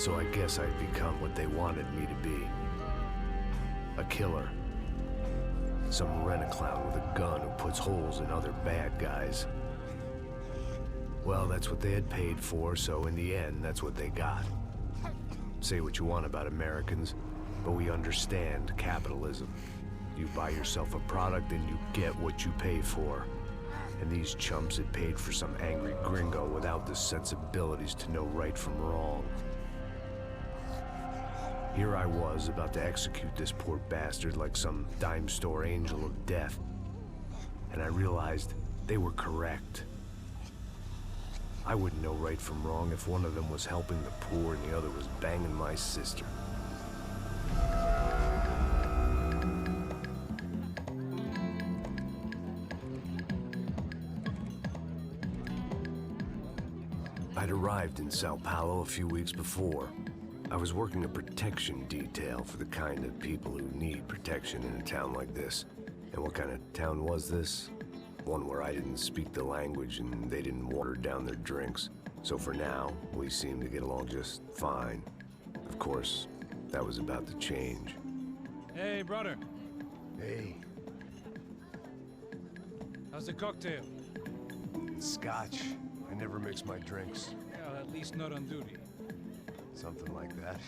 So I guess I'd become what they wanted me to be. A killer. Some rent-a-clown with a gun who puts holes in other bad guys. Well, that's what they had paid for, so in the end, that's what they got. Say what you want about Americans, but we understand capitalism. You buy yourself a product and you get what you pay for. And these chumps had paid for some angry gringo without the sensibilities to know right from wrong. Here I was, about to execute this poor bastard like some dime store angel of death. And I realized they were correct. I wouldn't know right from wrong if one of them was helping the poor and the other was banging my sister. I'd arrived in Sao Paulo a few weeks before. I was working a protection detail for the kind of people who need protection in a town like this. And what kind of town was this? One where I didn't speak the language and they didn't water down their drinks. So for now, we seemed to get along just fine. Of course, that was about to change. Hey, brother. Hey. How's the cocktail? It's scotch. I never mix my drinks. Well, at least not on duty. Something like that.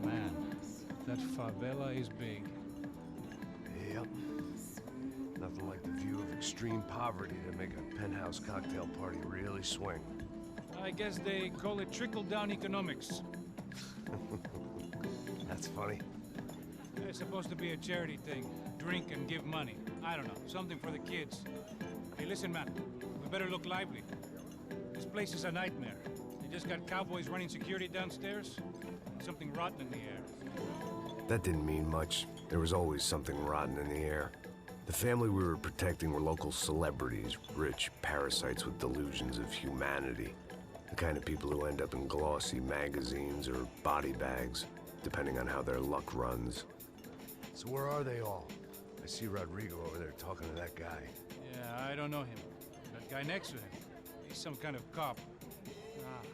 Man, that favela is big. Yep. Nothing like the view of extreme poverty to make a penthouse cocktail party really swing. I guess they call it trickle-down economics. That's funny. It's supposed to be a charity thing. Drink and give money. I don't know, something for the kids. Hey, listen, man. We better look lively. This place is a nightmare. They just got cowboys running security downstairs. Something rotten in the air. That didn't mean much. There was always something rotten in the air. The family we were protecting were local celebrities, rich parasites with delusions of humanity. The kind of people who end up in glossy magazines or body bags, depending on how their luck runs. So where are they all? I see Rodrigo over there talking to that guy. Yeah, I don't know him. That guy next to him. He's some kind of cop.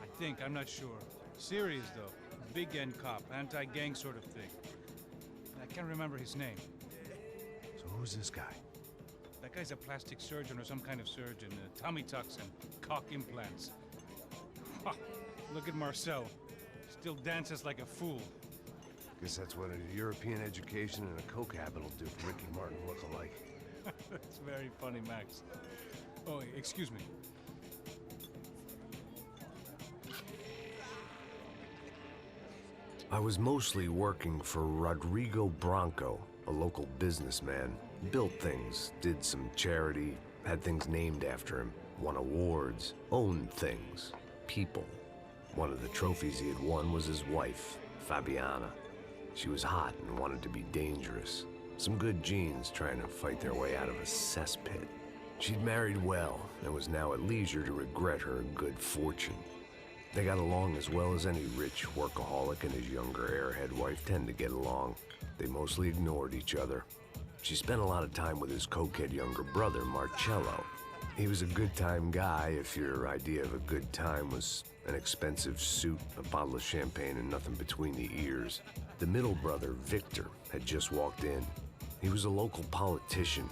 I think, I'm not sure. Serious, though. Big end cop, anti-gang sort of thing. I can't remember his name. So who's this guy? That guy's a plastic surgeon or some kind of surgeon. Tummy tucks and cock implants. Look at Marcel. Still dances like a fool. Guess that's what a European education and a coke habit will do for Ricky Martin look-alike. That's very funny, Max. Oh, excuse me. I was mostly working for Rodrigo Branco, a local businessman. Built things, did some charity, had things named after him, won awards, owned things, people. One of the trophies he had won was his wife, Fabiana. She was hot and wanted to be dangerous. Some good genes trying to fight their way out of a cesspit. She'd married well and was now at leisure to regret her good fortune. They got along as well as any rich workaholic and his younger airhead wife tend to get along. They mostly ignored each other. She spent a lot of time with his cokehead younger brother, Marcello. He was a good-time guy if your idea of a good time was an expensive suit, a bottle of champagne, and nothing between the ears. The middle brother, Victor, had just walked in. He was a local politician.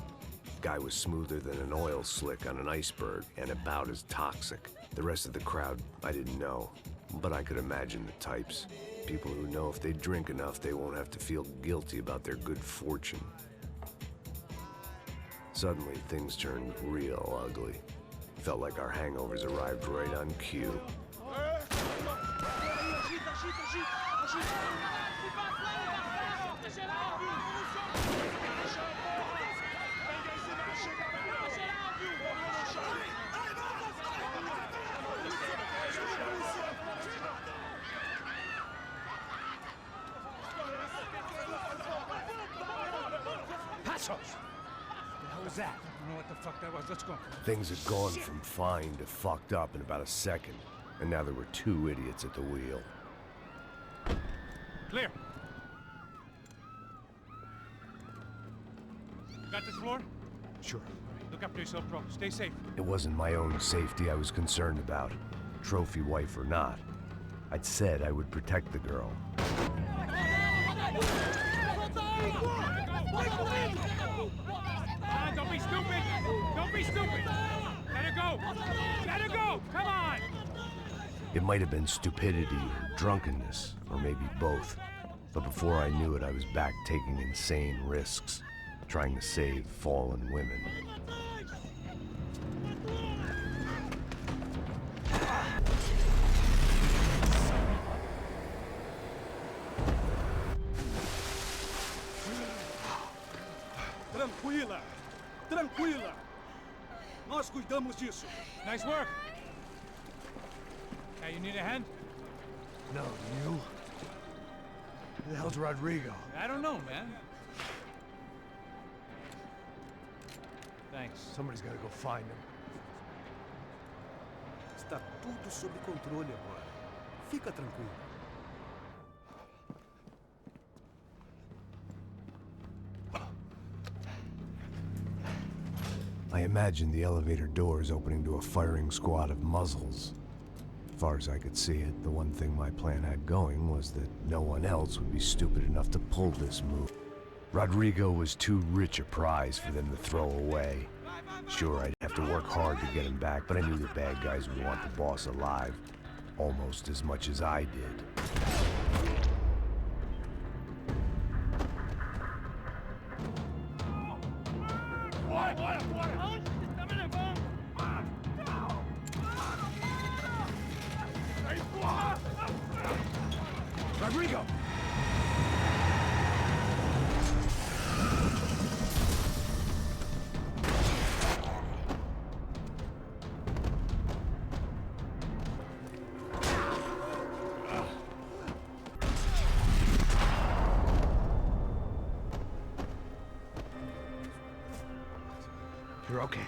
Guy was smoother than an oil slick on an iceberg and about as toxic. The rest of the crowd, I didn't know, but I could imagine the types. People who know if they drink enough, they won't have to feel guilty about their good fortune. Suddenly, things turned real ugly. Felt like our hangovers arrived right on cue. What was that? I don't know what the fuck that was. Let's go. Things had gone from fine to fucked up in about a second, and now there were two idiots at the wheel. Clear. Got this floor? Sure. Look after yourself, bro. Stay safe. It wasn't my own safety I was concerned about, trophy wife or not. I'd said I would protect the girl. Don't be stupid! Don't be stupid! Let her go! Let her go! Come on! It might have been stupidity or drunkenness, or maybe both. But before I knew it, I was back taking insane risks, trying to save fallen women. Tranquila! Tranquila! Nós cuidamos disso. Nice work! Hey, you need a hand? No, you? Who the hell's Rodrigo? I don't know, man. Thanks. Somebody's gotta go find him. Está tudo sob controle agora. Fica tranquilo. I imagined the elevator doors opening to a firing squad of muzzles. As far as I could see it, the one thing my plan had going was that no one else would be stupid enough to pull this move. Rodrigo was too rich a prize for them to throw away. Sure, I'd have to work hard to get him back, but I knew the bad guys would want the boss alive, almost as much as I did. Rodrigo! You're okay.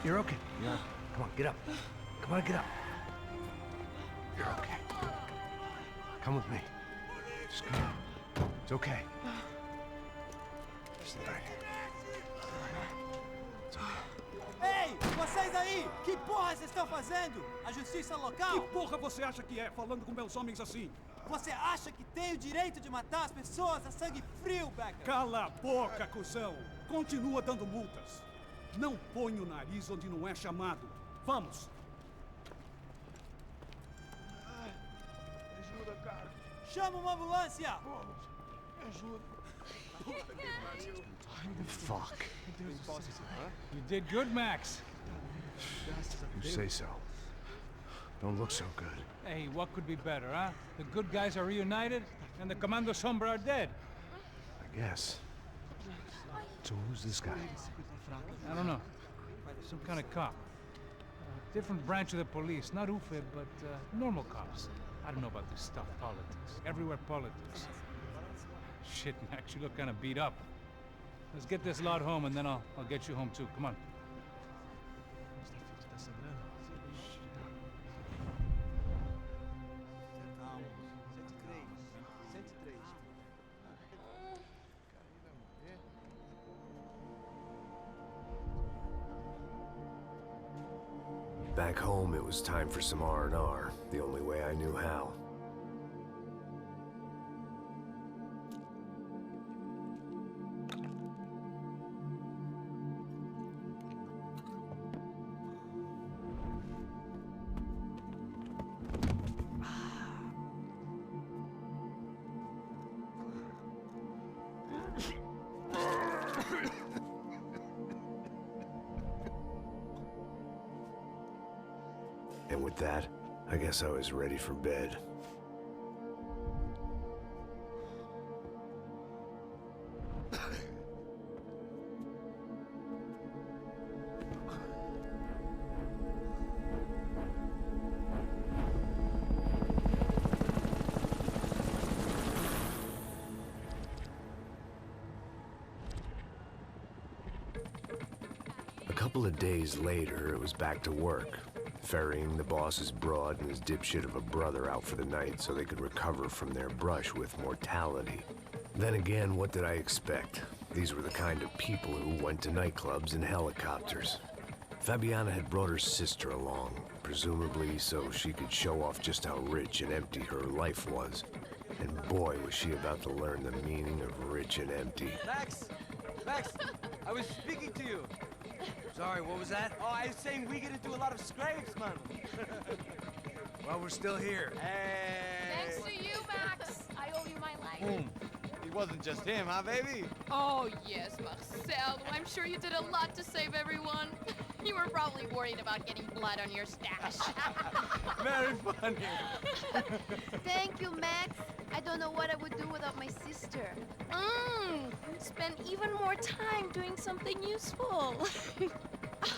You're okay. Yeah. Come on, get up. Come on, get up. You're okay. Come with me. Just come on. It's okay. Just right here. It's okay. Ei, vocês aí! Que porra vocês estão fazendo? A justiça Que local? porra você acha que é, falando com meus homens assim? Você acha que tem o direito de matar as pessoas a sangue frio, Becker? Cala a boca, cuzão! Continua dando multas. Não põe o nariz onde não é chamado. Vamos! Ajuda, cara. Chama uma ambulância! Me ajuda. Fuck. You did good, Max. You say so. Don't look so good. Hey, what could be better, huh? The good guys are reunited, and the Commando Sombra are dead. I guess. So who's this guy? I don't know. Some kind of cop. Different branch of the police. Not UFE, but normal cops. I don't know about this stuff, politics. Everywhere politics. Shit, Max, you look kind of beat up. Let's get this lot home, and then I'll get you home too. Come on. Back home, it was time for some R&R, the only way I knew how. And with that, I guess I was ready for bed. A couple of days later, it was back to work. Ferrying the boss's broad and his dipshit of a brother out for the night so they could recover from their brush with mortality. Then again, what did I expect? These were the kind of people who went to nightclubs in helicopters. Fabiana had brought her sister along, presumably so she could show off just how rich and empty her life was. And boy, was she about to learn the meaning of rich and empty. Max! Max! I was speaking to you. Sorry, what was that? Oh, I was saying we get to do a lot of scrapes, man. Well, we're still here. Hey! Thanks to you, Max. I owe you my life. Boom. It wasn't just him, huh, baby? Oh, yes, Marcel. I'm sure you did a lot to save everyone. You were probably worried about getting blood on your stash. Very funny. Thank you, Max. I don't know what I would do without my sister. Spend even more time doing something useful.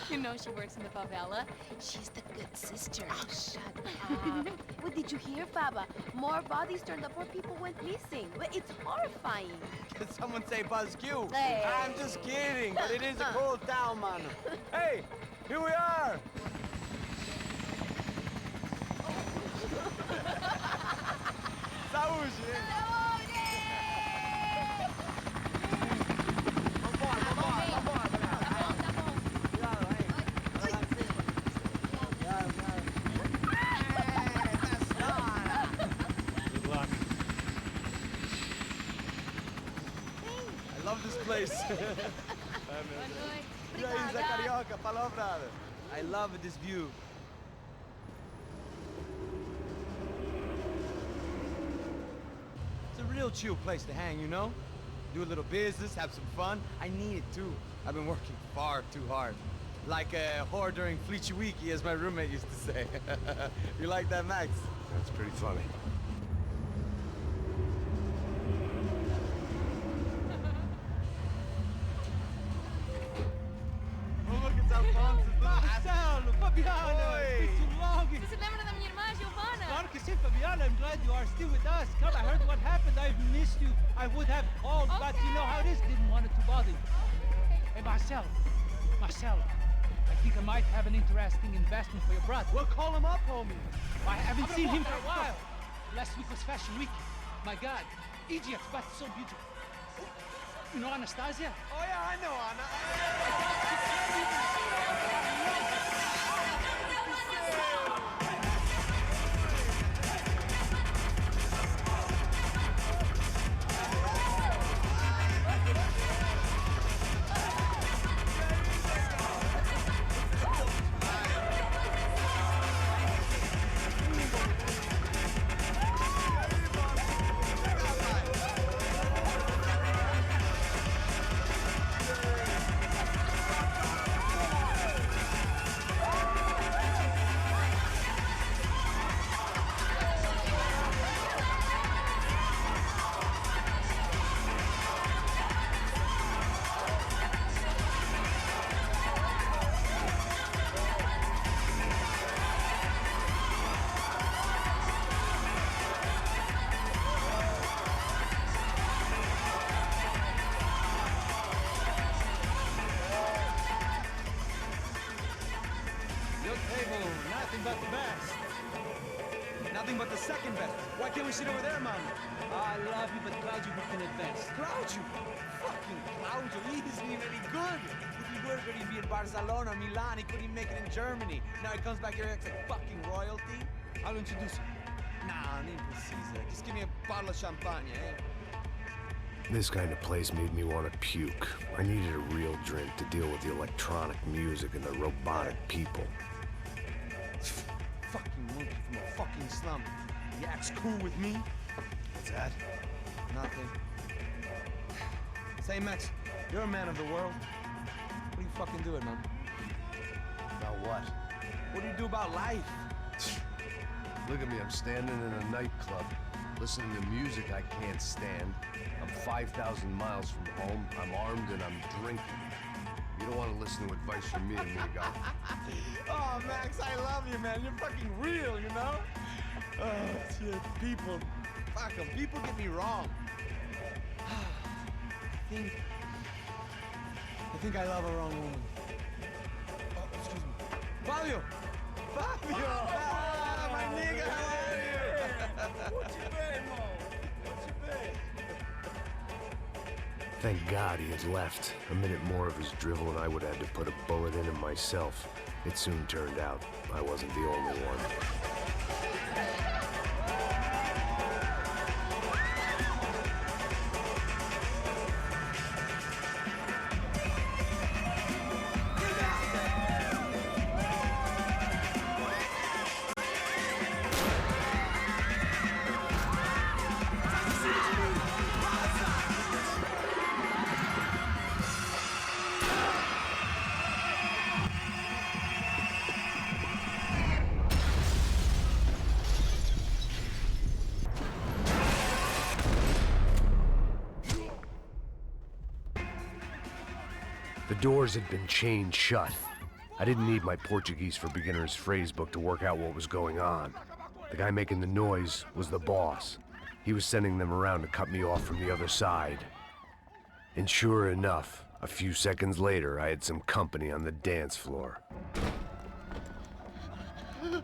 You know she works in the favela. She's the good sister. Oh, shut up. Well, did you hear, Baba? More bodies turned up where people went missing. Well, it's horrifying. Did someone say Buzz Q? Hey. I'm just kidding, but it is a cool town, man. Hey, here we are. Saúde! Good luck. I love this place. E aí, Zé Carioca, palavra. I love this view. It's a real chill place to hang, you know? Do a little business, have some fun. I need it too. I've been working far too hard. Like a whore during Fleechy Weeky, as my roommate used to say. You like that, Max? That's pretty funny. Oh, look, it's Alfonso's little Marcelo, Fabiana, Oi. it's been too long. Você se lembra da minha irmã, Giovanna? Claro que sim, Fabiana. I'm glad you are still with us. Come, I heard what happened. I've missed you. I would have called, but you know how it is. Didn't want it to bother you. Hey, Marcelo. Marcelo. I think I might have an interesting investment for your brother. Well, call him up, homie. I haven't seen him for a while. Last week was Fashion Week. My God, Egypt, but so beautiful. You know Anastasia? Oh, yeah, I know, Anna. Your table, nothing but the best. Nothing but the second best. Why can't we sit over there, man? I love you, but Claudio booked in advance. Claudio! Fucking Claudio, he isn't even any good. If he were good, he'd be in Barcelona, Milan, he couldn't even make it in Germany. Now he comes back here, acts like fucking royalty. I'll introduce you. Nah, nem precisa. Just give me a bottle of champagne, eh? This kind of place made me want to puke. I needed a real drink to deal with the electronic music and the robotic people. Fucking monkey from a fucking slum. He acts cool with me. What's that? Nothing. Say, Max, you're a man of the world. What do you fucking do it, man? About what? What do you do about life? Look at me, I'm standing in a nightclub, listening to music I can't stand. I'm 5,000 miles from home, I'm armed, and I'm drinking. You don't want to listen to advice from me, amigo. Oh, Max, I love you, man. You're fucking real, you know? Oh, shit. People. Fuck them. People get me wrong. I think I love a wrong woman. Oh, excuse me. Fabio! Fabio! Ah, my nigga, how are you? What you been, Mo? What you been? Thank God he had left. A minute more of his drivel and I would have had to put a bullet in him myself. It soon turned out I wasn't the only one. The doors had been chained shut. I didn't need my Portuguese for Beginners phrase book to work out what was going on. The guy making the noise was the boss. He was sending them around to cut me off from the other side. And sure enough, a few seconds later, I had some company on the dance floor. Hey,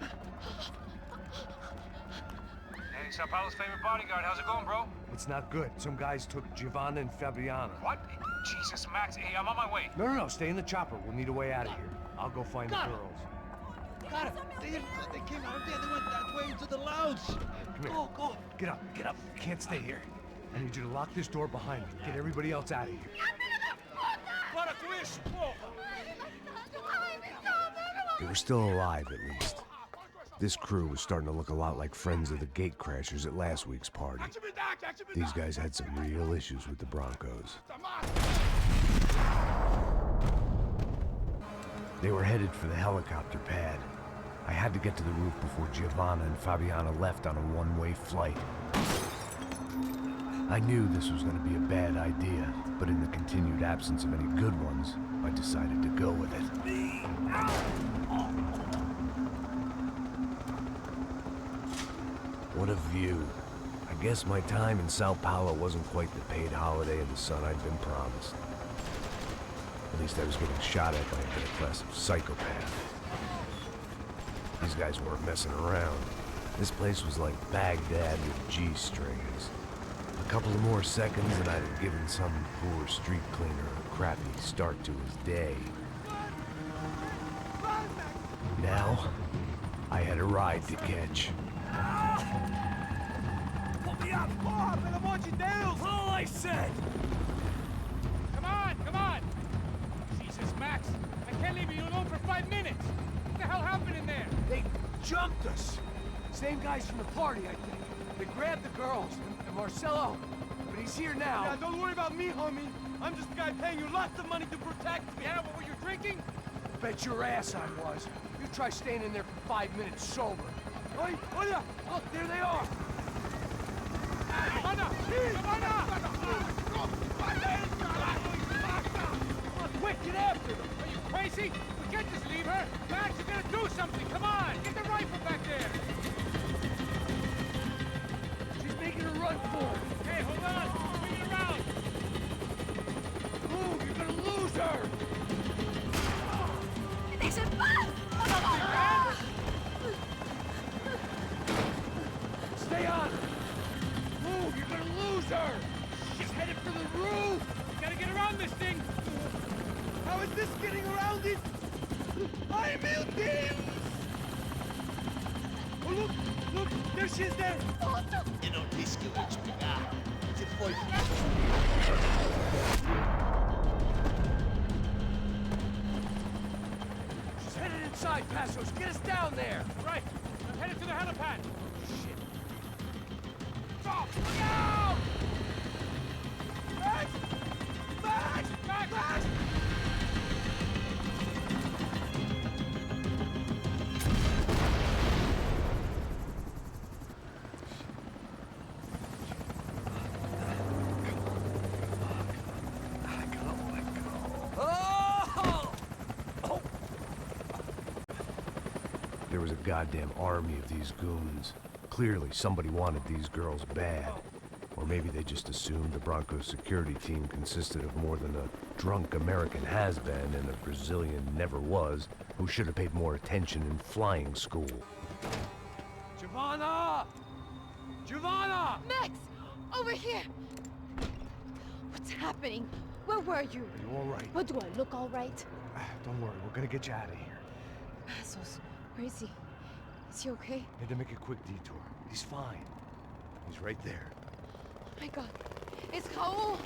Sao Paulo's favorite bodyguard. How's it going, bro? It's not good. Some guys took Giovanna and Fabiana. What? Jesus, Max. Hey, I'm on my way. No, stay in the chopper. We'll need a way out of here. I'll go find the girls. Got it. They came out of there. They went that way into the lounge. Come here. Go. Get up. You can't stay here. I need you to lock this door behind me. Get everybody else out of here. Para com isso, porra! They were still alive, at least. This crew was starting to look a lot like friends of the gatecrashers at last week's party. These guys had some real issues with the Broncos. They were headed for the helicopter pad. I had to get to the roof before Giovanna and Fabiana left on a one-way flight. I knew this was going to be a bad idea, but in the continued absence of any good ones, I decided to go with it. What a view. I guess my time in Sao Paulo wasn't quite the paid holiday in the sun I'd been promised. At least I was getting shot at by a middle-class psychopath. These guys weren't messing around. This place was like Baghdad with G-strings. A couple of more seconds and I'd have given some poor street cleaner a crappy start to his day. Now, I had a ride to catch. Put me up! Porra, pelo amor de Deus! All I said! Come on! Jesus, Max. I can't leave you alone for 5 minutes. What the hell happened in there? They jumped us! Same guys from the party, I think. They grabbed the girls, and Marcelo, but he's here now. Yeah, don't worry about me, homie. I'm just the guy paying you lots of money to protect me. Yeah, what were you drinking? Bet your ass I was. You try staying in there for 5 minutes sober. Oi, olha! Look, there they are! Quick, get after them! Are you crazy? We can't just leave her! Max, you gotta do something! Come on! Get the rifle back there! She's making a run for it! Hey, hold on! Swing it around! Move, you're gonna lose her! Deixa em paz! Stay on her! Move, you're gonna lose her! She's headed for the roof! Gotta get around this thing! How is this getting around it? Ai, meu Deus! Oh, look, there she is there! Eu não disse que eu ia te pegar. Você foi. She's headed inside, Passos! Get us down there! Right! I'm headed to the helipad! Shit! Stop! Look out! Max! There was a goddamn army of these goons. Clearly, somebody wanted these girls bad. Or maybe they just assumed the Broncos security team consisted of more than a drunk American has-been and a Brazilian never-was who should have paid more attention in flying school. Giovanna! Giovanna! Max! Over here! What's happening? Where were you? Are you all right? What, do I look all right? Don't worry, we're gonna get you out of here. Passos, where is he? Is he okay? Had to make a quick detour. He's fine. He's right there. Oh my god. It's Raul!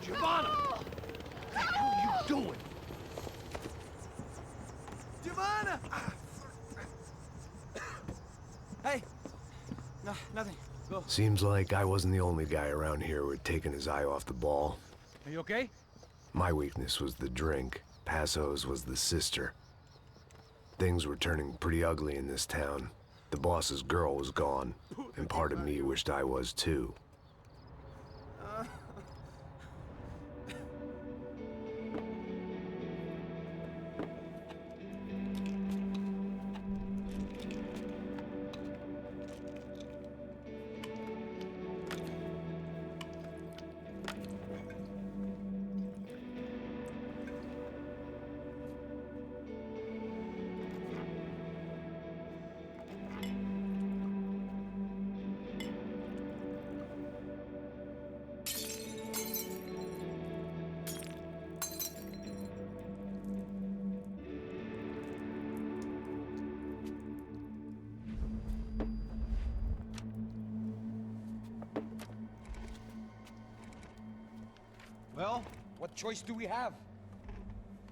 Giovanna! Raul! What the hell are you doing? Giovanna! Hey! No, nothing. Go. Seems like I wasn't the only guy around here who had taken his eye off the ball. Are you okay? My weakness was the drink. Passo's was the sister. Things were turning pretty ugly in this town. The boss's girl was gone, and part of me wished I was too. Well, what choice do we have?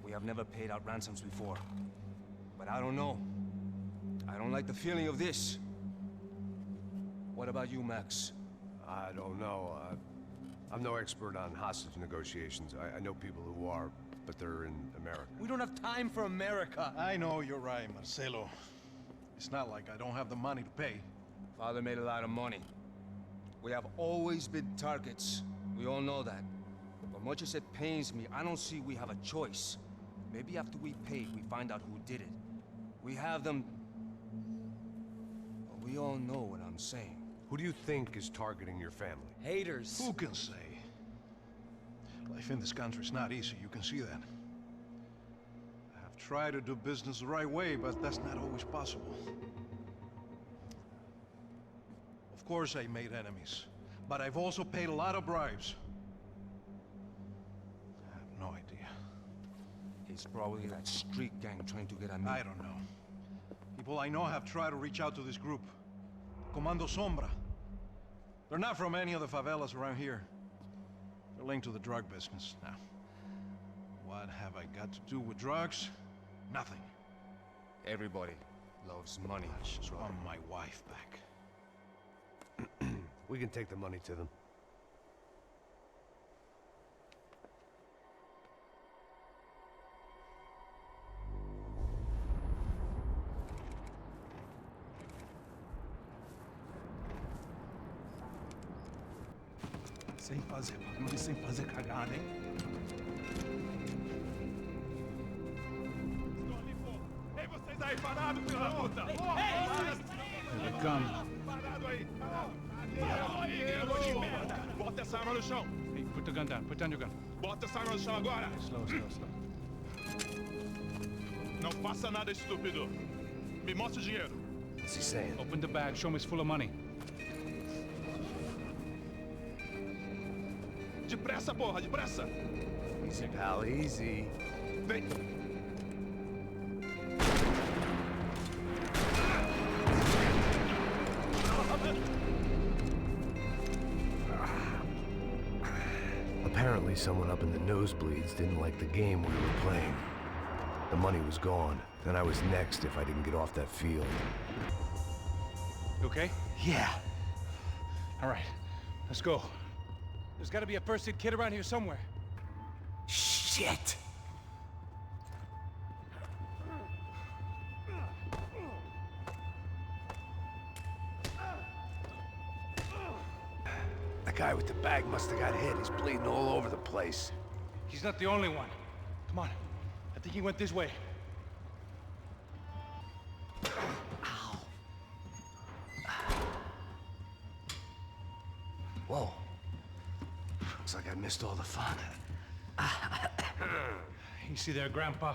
We have never paid out ransoms before. But I don't know. I don't like the feeling of this. What about you, Max? I don't know. I'm no expert on hostage negotiations. I know people who are, but they're in America. We don't have time for America. I know you're right, Marcelo. It's not like I don't have the money to pay. Father made a lot of money. We have always been targets. We all know that. But much as it pains me, I don't see we have a choice. Maybe after we pay, we find out who did it. We have them... But we all know what I'm saying. Who do you think is targeting your family? Haters. Who can say? Life in this country is not easy, you can see that. I have tried to do business the right way, but that's not always possible. Of course I made enemies, but I've also paid a lot of bribes. I have no idea. It's probably that street gang trying to get at me. I don't know. People I know have tried to reach out to this group. Comando Sombra. They're not from any of the favelas around here. They're linked to the drug business. Now, what have I got to do with drugs? Nothing. Everybody loves money. I just want my wife back. We can take the money to them. Sem fazer barulho, sem fazer cagada, hein? Estou ali, pô! Ei, vocês aí parados, filho da puta! Here they come. Parado aí! Bota essa arma no chão! Hey, put the gun down. Put down your gun. Bota essa arma no chão agora! Slow, slow, slow. Não faça nada, estúpido! Me mostre o dinheiro! What's he saying? Open the bag. Show me it's full of money. Depressa, porra, depressa! Easy, pal, easy. Vem! Apparently someone up in the nosebleeds didn't like the game we were playing. The money was gone, and I was next if I didn't get off that field. You okay? Yeah. All right. Let's go. There's got to be a first-aid kit around here somewhere. Shit! The guy with the bag must have got hit. He's bleeding all over the place. He's not the only one. Come on. I think he went this way. Ow. Whoa. Looks like I missed all the fun. Easy there, Grandpa.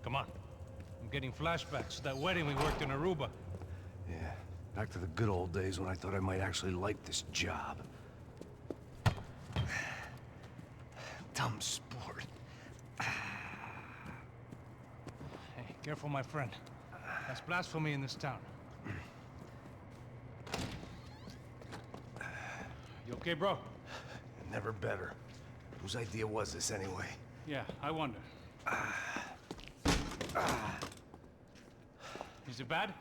Come on. I'm getting flashbacks to that wedding we worked in Aruba. Yeah. Back to the good old days when I thought I might actually like this job. Dumb sport. Hey, careful, my friend. That's blasphemy in this town. You okay, bro? Never better. Whose idea was this anyway? Yeah, I wonder. Is it bad?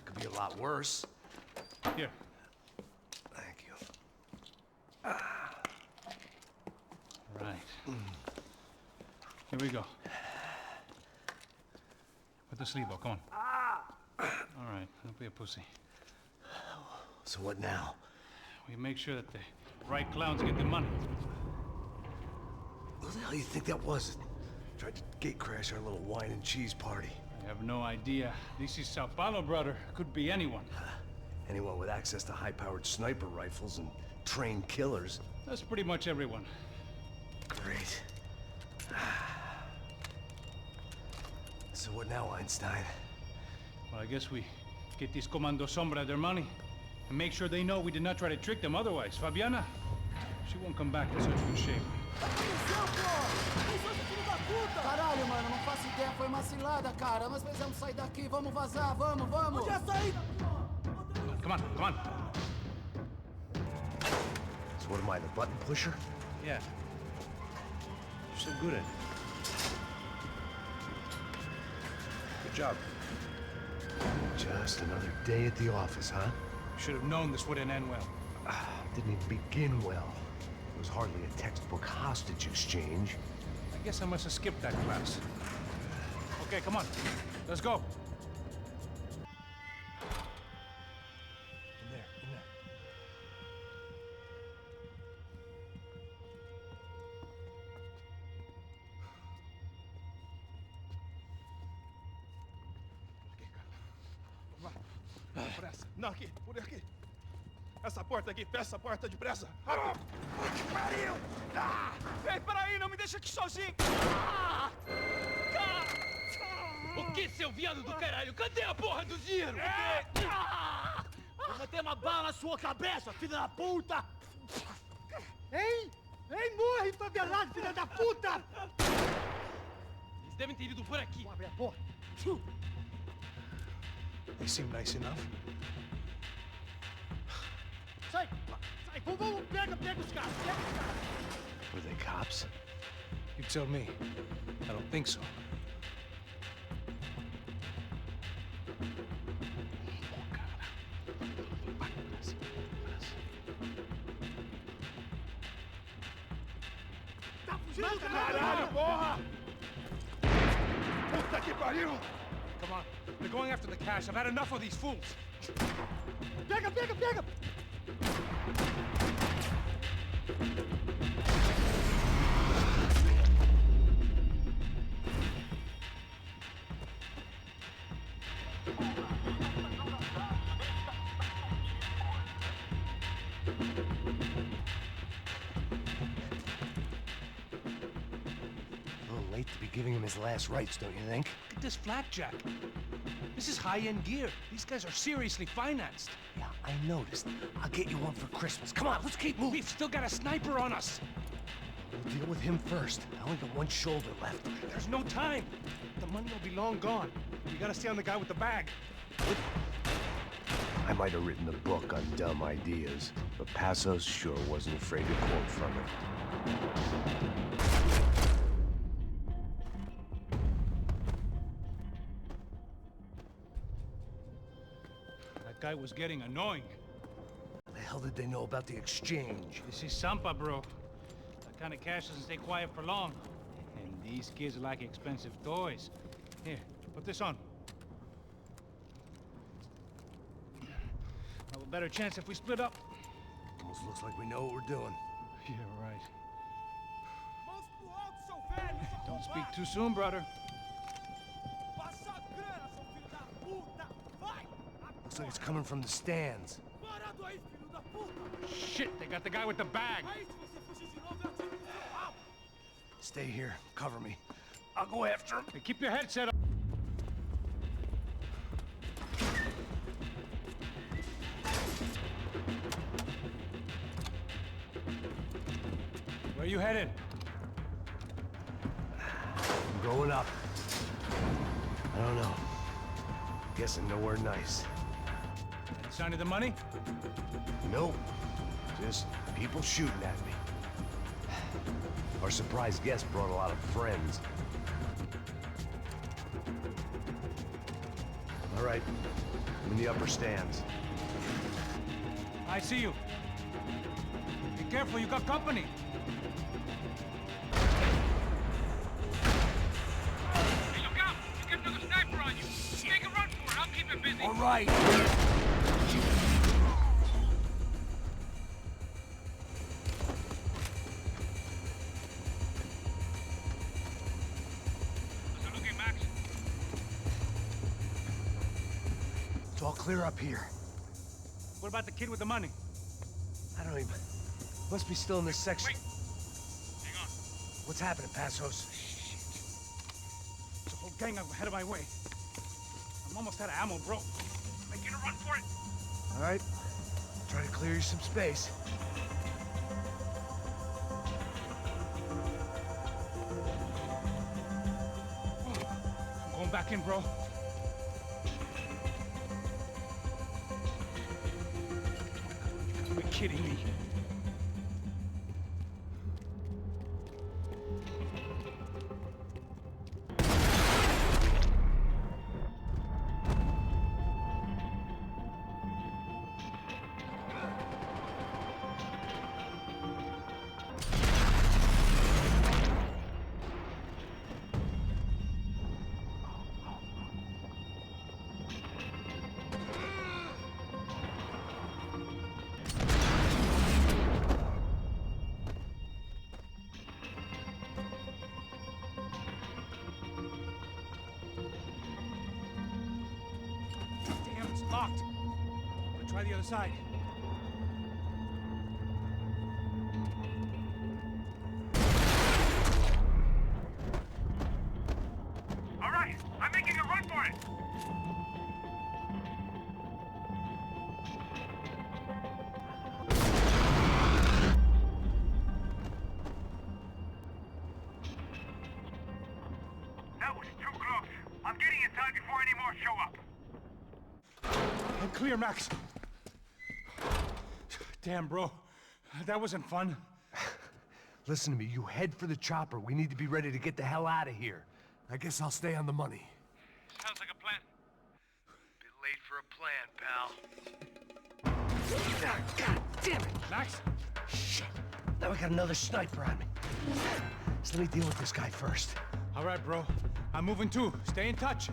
Could be a lot worse. Here. Thank you. Right. Here we go. Put the sleeve on, come on. All right, don't be a pussy. So what now? We make sure that the right clowns get the money. Who the hell do you think that was? Tried to gate crash our little wine and cheese party. I have no idea. This is Sao Paulo, brother. Could be anyone. Anyone with access to high-powered sniper rifles and trained killers. That's pretty much everyone. Great. So what now, Einstein? Well, I guess we get these Comando Sombra their money and make sure they know we did not try to trick them otherwise. Fabiana, she won't come back in such good shape. Caralho, mano, não faço ideia, foi uma cilada, cara. Nós precisamos sair daqui, vamos vazar, vamos, vamos! Onde é a saída? Come on, come on. So what am I, the button pusher? Yeah. You're so good at it. Good job. Just another day at the office, huh? Should have known this wouldn't end well. Didn't even begin well. It was hardly a textbook hostage exchange. I guess I must have skipped that class. Okay, come on. Let's go. In there, in there. Pressa. Não, aqui, por aqui. Essa porta aqui, fecha essa porta depressa. Rápido. Que pariu! Ei, peraí, não me deixa aqui sozinho. O que, seu viado do caralho? Cadê a porra do dinheiro? Vou meter uma bala na sua cabeça, filha da puta! Ei! Ei, morre, favelado, filha da puta! Eles devem ter ido por aqui. Abre a porta. They seem nice enough. Sai! Sai! Vamos, pega os caras! Pega os caras! Were they cops? You tell me. I don't think so. Tá fugindo, caralho, porra! Puta que pariu! Come on. They're going after the cash. I've had enough of these fools. Pega, pega, pega! A little late to be giving him his last rites, don't you think? Look at this flakjack. This is high-end gear. These guys are seriously financed. Yeah, I noticed. I'll get you one for Christmas. Come on, let's keep moving. We've still got a sniper on us. We'll deal with him first. I only got one shoulder left. There's no time. The money will be long gone. We gotta stay on the guy with the bag. I might have written a book on dumb ideas, but Passos sure wasn't afraid to quote from it. That guy was getting annoying. How the hell did they know about the exchange? This is Sampa, bro. That kind of cash doesn't stay quiet for long. And these kids like expensive toys. Here, put this on. Have a better chance if we split up. Almost looks like we know what we're doing. Yeah, right. Don't speak too soon, brother. Looks like it's coming from the stands. Shit, they got the guy with the bag. Stay here. Cover me. I'll go after him. Hey, keep your head set up. Where you headed? I'm going up. I don't know. Guessing nowhere nice. Any sign of the money? Nope. Just people shooting at me. Our surprise guest brought a lot of friends. All right, I'm in the upper stands. I see you. Be careful, you got company. Hey, look out! You get another sniper on you. Take a run for it. I'll keep it busy. All right. How's it looking, Max? It's all clear up here. What about the kid with the money? I don't even... Must be still in this section. Wait. Hang on. What's happening, Passos? There's a whole gang ahead of my way. I'm almost out of ammo, bro. Making a run for it. All right. Try to clear you some space. I'm going back in, bro. You're kidding me. Damn, it's locked. I'm gonna try the other side. All right, I'm making a run for it. That was too close. I'm getting inside before any more show up. I'm clear, Max. Damn, bro. That wasn't fun. Listen to me, you head for the chopper. We need to be ready to get the hell out of here. I guess I'll stay on the money. Sounds like a plan. Bit late for a plan, pal. God damn it! Max? Shit. Now we got another sniper on me. So let me deal with this guy first. All right, bro. I'm moving too. Stay in touch.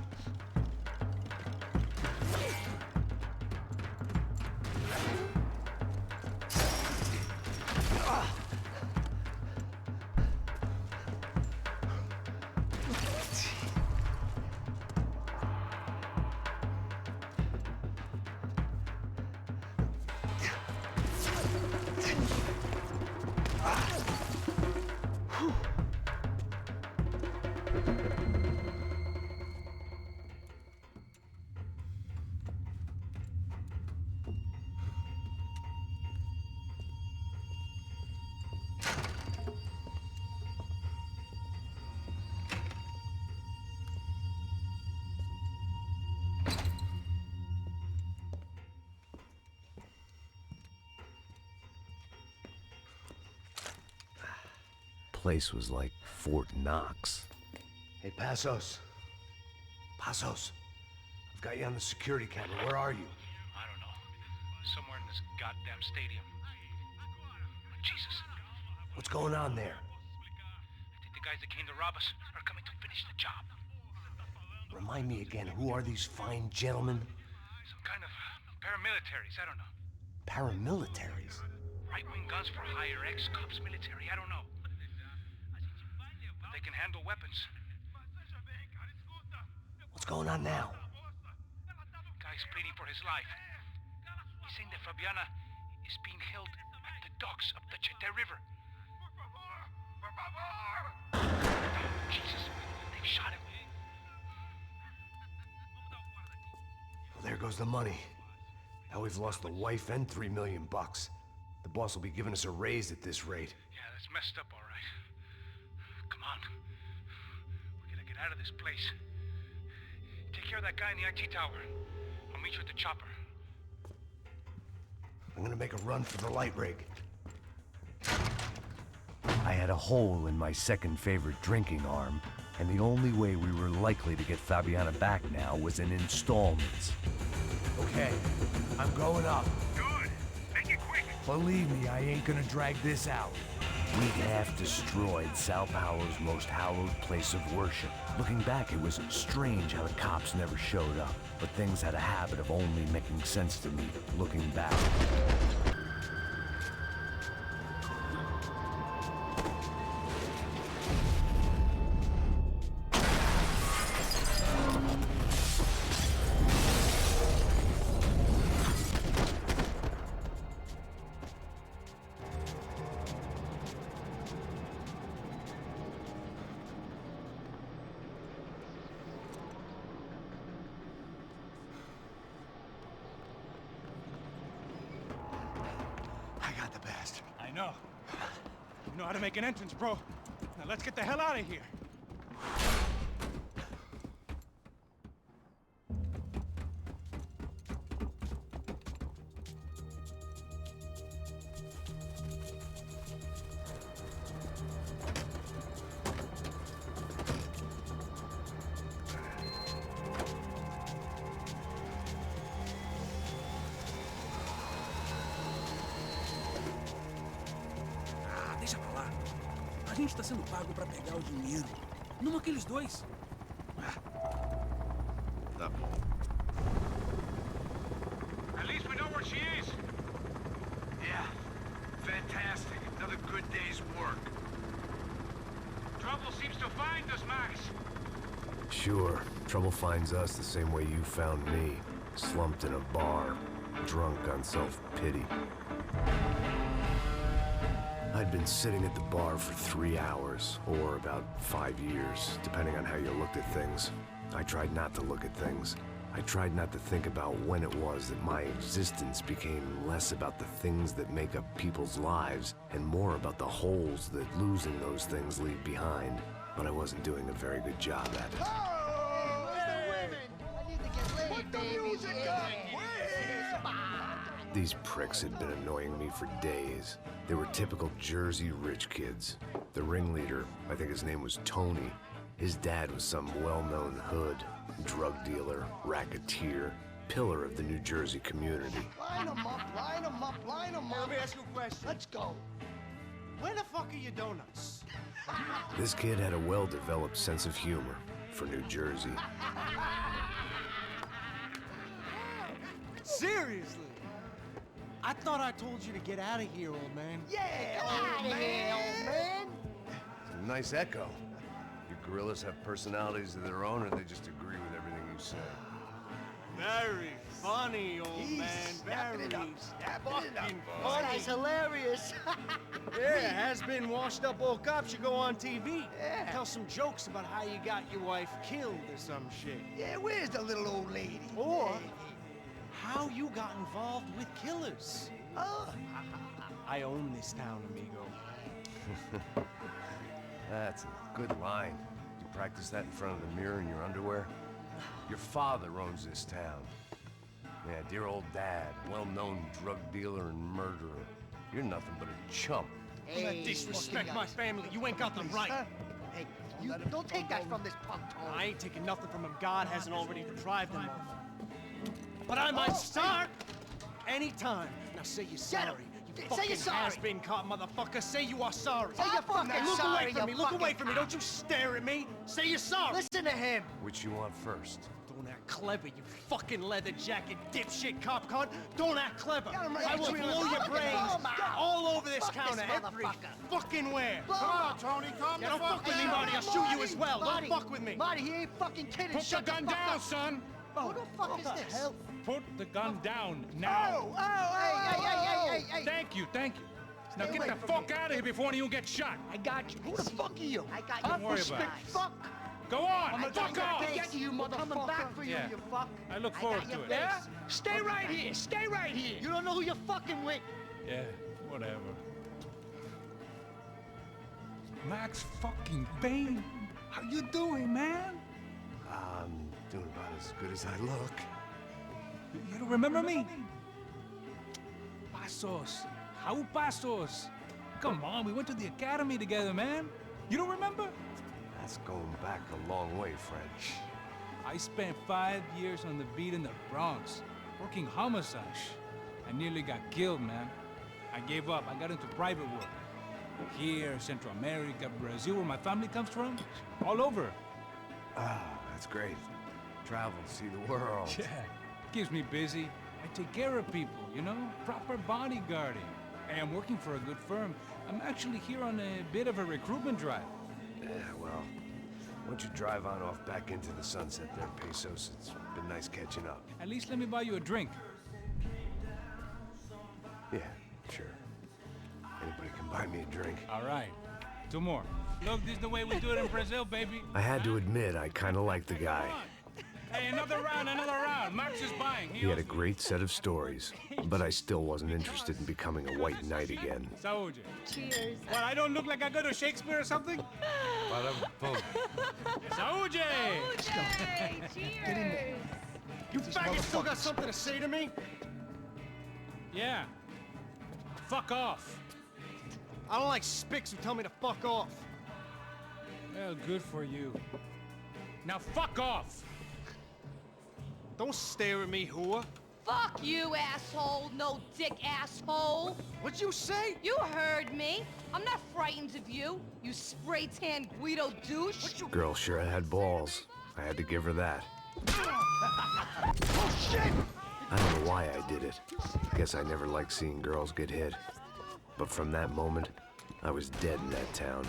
Place was like Fort Knox. Hey, Passos. Passos. I've got you on the security camera. Where are you? I don't know. Somewhere in this goddamn stadium. Jesus. What's going on there? I think the guys that came to rob us are coming to finish the job. Remind me again, who are these fine gentlemen? Some kind of paramilitaries, I don't know. Paramilitaries? Right-wing guns for hire, ex-cops military, I don't know. But they can handle weapons. What's going on now? Guy's pleading for his life. He's saying that Fabiana is being held at the docks up the Chete River. Jesus, they've shot him. Well, there goes the money. Now we've lost the wife and $3 million. The boss will be giving us a raise at this rate. Yeah, that's messed up, all right. Come on. We gotta get out of this place. Take care of that guy in the IT tower. I'll meet you at the chopper. I'm gonna make a run for the light rig. I had a hole in my second favorite drinking arm, and the only way we were likely to get Fabiana back now was in installments. Okay, I'm going up. Good. Make it quick. Believe me, I ain't gonna drag this out. We half destroyed Sao Paulo's most hallowed place of worship. Looking back, it was strange how the cops never showed up, but things had a habit of only making sense to me looking back. I know. You know how to make an entrance, bro. Now let's get the hell out of here. Deixa pra lá. A gente tá sendo pago pra pegar o dinheiro. Não aqueles dois. Tá bom. At least we know where she is. Yeah. Fantastic. Another good day's work. Trouble seems to find us, Max. Sure, trouble finds us the same way you found me. Slumped in a bar, drunk on self-pity. I'd been sitting at the bar for 3 hours, or about 5 years, depending on how you looked at things. I tried not to look at things. I tried not to think about when it was that my existence became less about the things that make up people's lives, and more about the holes that losing those things leave behind. But I wasn't doing a very good job at it. These pricks had been annoying me for days. They were typical Jersey rich kids. The ringleader, I think his name was Tony. His dad was some well-known hood, drug dealer, racketeer, pillar of the New Jersey community. Line them up, line them up, line them up. Let me ask you a question. Let's go. Where the fuck are your donuts? This kid had a well-developed sense of humor for New Jersey. Seriously? I thought I told you to get out of here, old man. Yeah, old man. It's a nice echo. Your gorillas have personalities of their own, or they just agree with everything you say? Very funny, old man. Very fucking funny. That's hilarious. Yeah, has-been washed-up old cop should go on TV. Yeah. Tell some jokes about how you got your wife killed or some shit. Yeah, where's the little old lady? Or how you got involved with killers. I own this town, amigo. That's a good line. You practice that in front of the mirror in your underwear? Your father owns this town. Yeah, dear old dad, well-known drug dealer and murderer. You're nothing but a chump. Hey, disrespect my family. You ain't got the right. Hey, you don't take that from this punk, Tony. I ain't taking nothing from him. God hasn't already deprived him of. But I might start anytime. Now say you're sorry. You Say you're sorry. has-been caught, motherfucker. Say you are sorry. Say you're fucking Look sorry, away from me. you Look fucking away from me. Don't you stare at me. Say you're sorry. Listen to him. Which you want first? Don't act clever, you fucking leather jacket dipshit cop cunt. Don't act clever. Got him right I will between blow the your eyes. brains Blow 'em out. all over this Fuck this counter, every motherfucker. fucking where. Blow 'em out. Tony, calm the fuck fuck with me, Marty. I'll shoot you as well. Marty, Don't fuck with me. Marty, he ain't fucking kidding. Put Shut the gun fuck down, up. son. Who the fuck is this? Hell? Put the gun down now. Hey. Thank you, thank you. Now Stay get away the from fuck me. out of here before anyone gets shot. I got you. Who the fuck are you? I got Don't worry about it. Fuck. Go on, I'm gonna fuck off. get you, motherfucker. Coming back for you, Yeah. you fuck. I look forward to it. Yeah? Stay right here. Stay right here. You don't know who you're fucking with. Yeah, Whatever. Max fucking Payne, how you doing, man? I'm doing about as good as I look. You don't remember me? Pasos. How Pasos? Come on, we went to the academy together, man. You don't remember? That's going back a long way, French. I spent 5 years on the beat in the Bronx, working homicide. I nearly got killed, man. I gave up. I got into private work. Here, Central America, Brazil, where my family comes from. All over. Ah, that's great. Travel, see the world. Yeah, keeps me busy. I take care of people, you know? Proper bodyguarding. Hey, I'm working for a good firm. I'm actually here on a bit of a recruitment drive. Yeah, well, why don't you drive on off back into the sunset there, Pesos? It's been nice catching up. At least let me buy you a drink. Yeah, sure. Anybody can buy me a drink. All right. 2 more. Look, this is the way we do it in Brazil, baby. I had to admit, I kind of liked the guy. Hey, another round, another round. Max is buying. He had a great set of stories, but I still wasn't interested in becoming a white knight again. Saúde. Cheers. What, I don't look like I go to Shakespeare or something? Saúde! Cheers. You faggot still got something to say to me? Yeah. Fuck off. I don't like spicks who tell me to fuck off. Well, good for you. Now fuck off! Don't stare at me, whore. Fuck you, asshole. No dick, asshole. What'd you say? You heard me. I'm not frightened of you, you spray-tan Guido douche. Girl sure had balls. I had to give her that. Oh, shit! I don't know why I did it. Guess I never liked seeing girls get hit. But from that moment, I was dead in that town.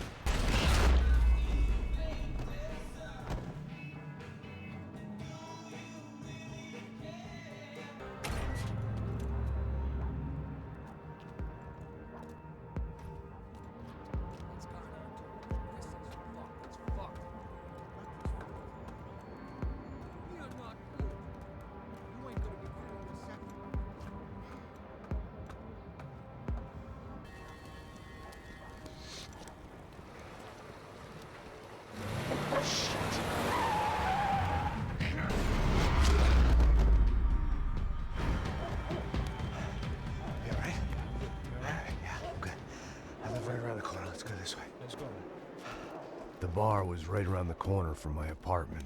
The bar was right around the corner from my apartment.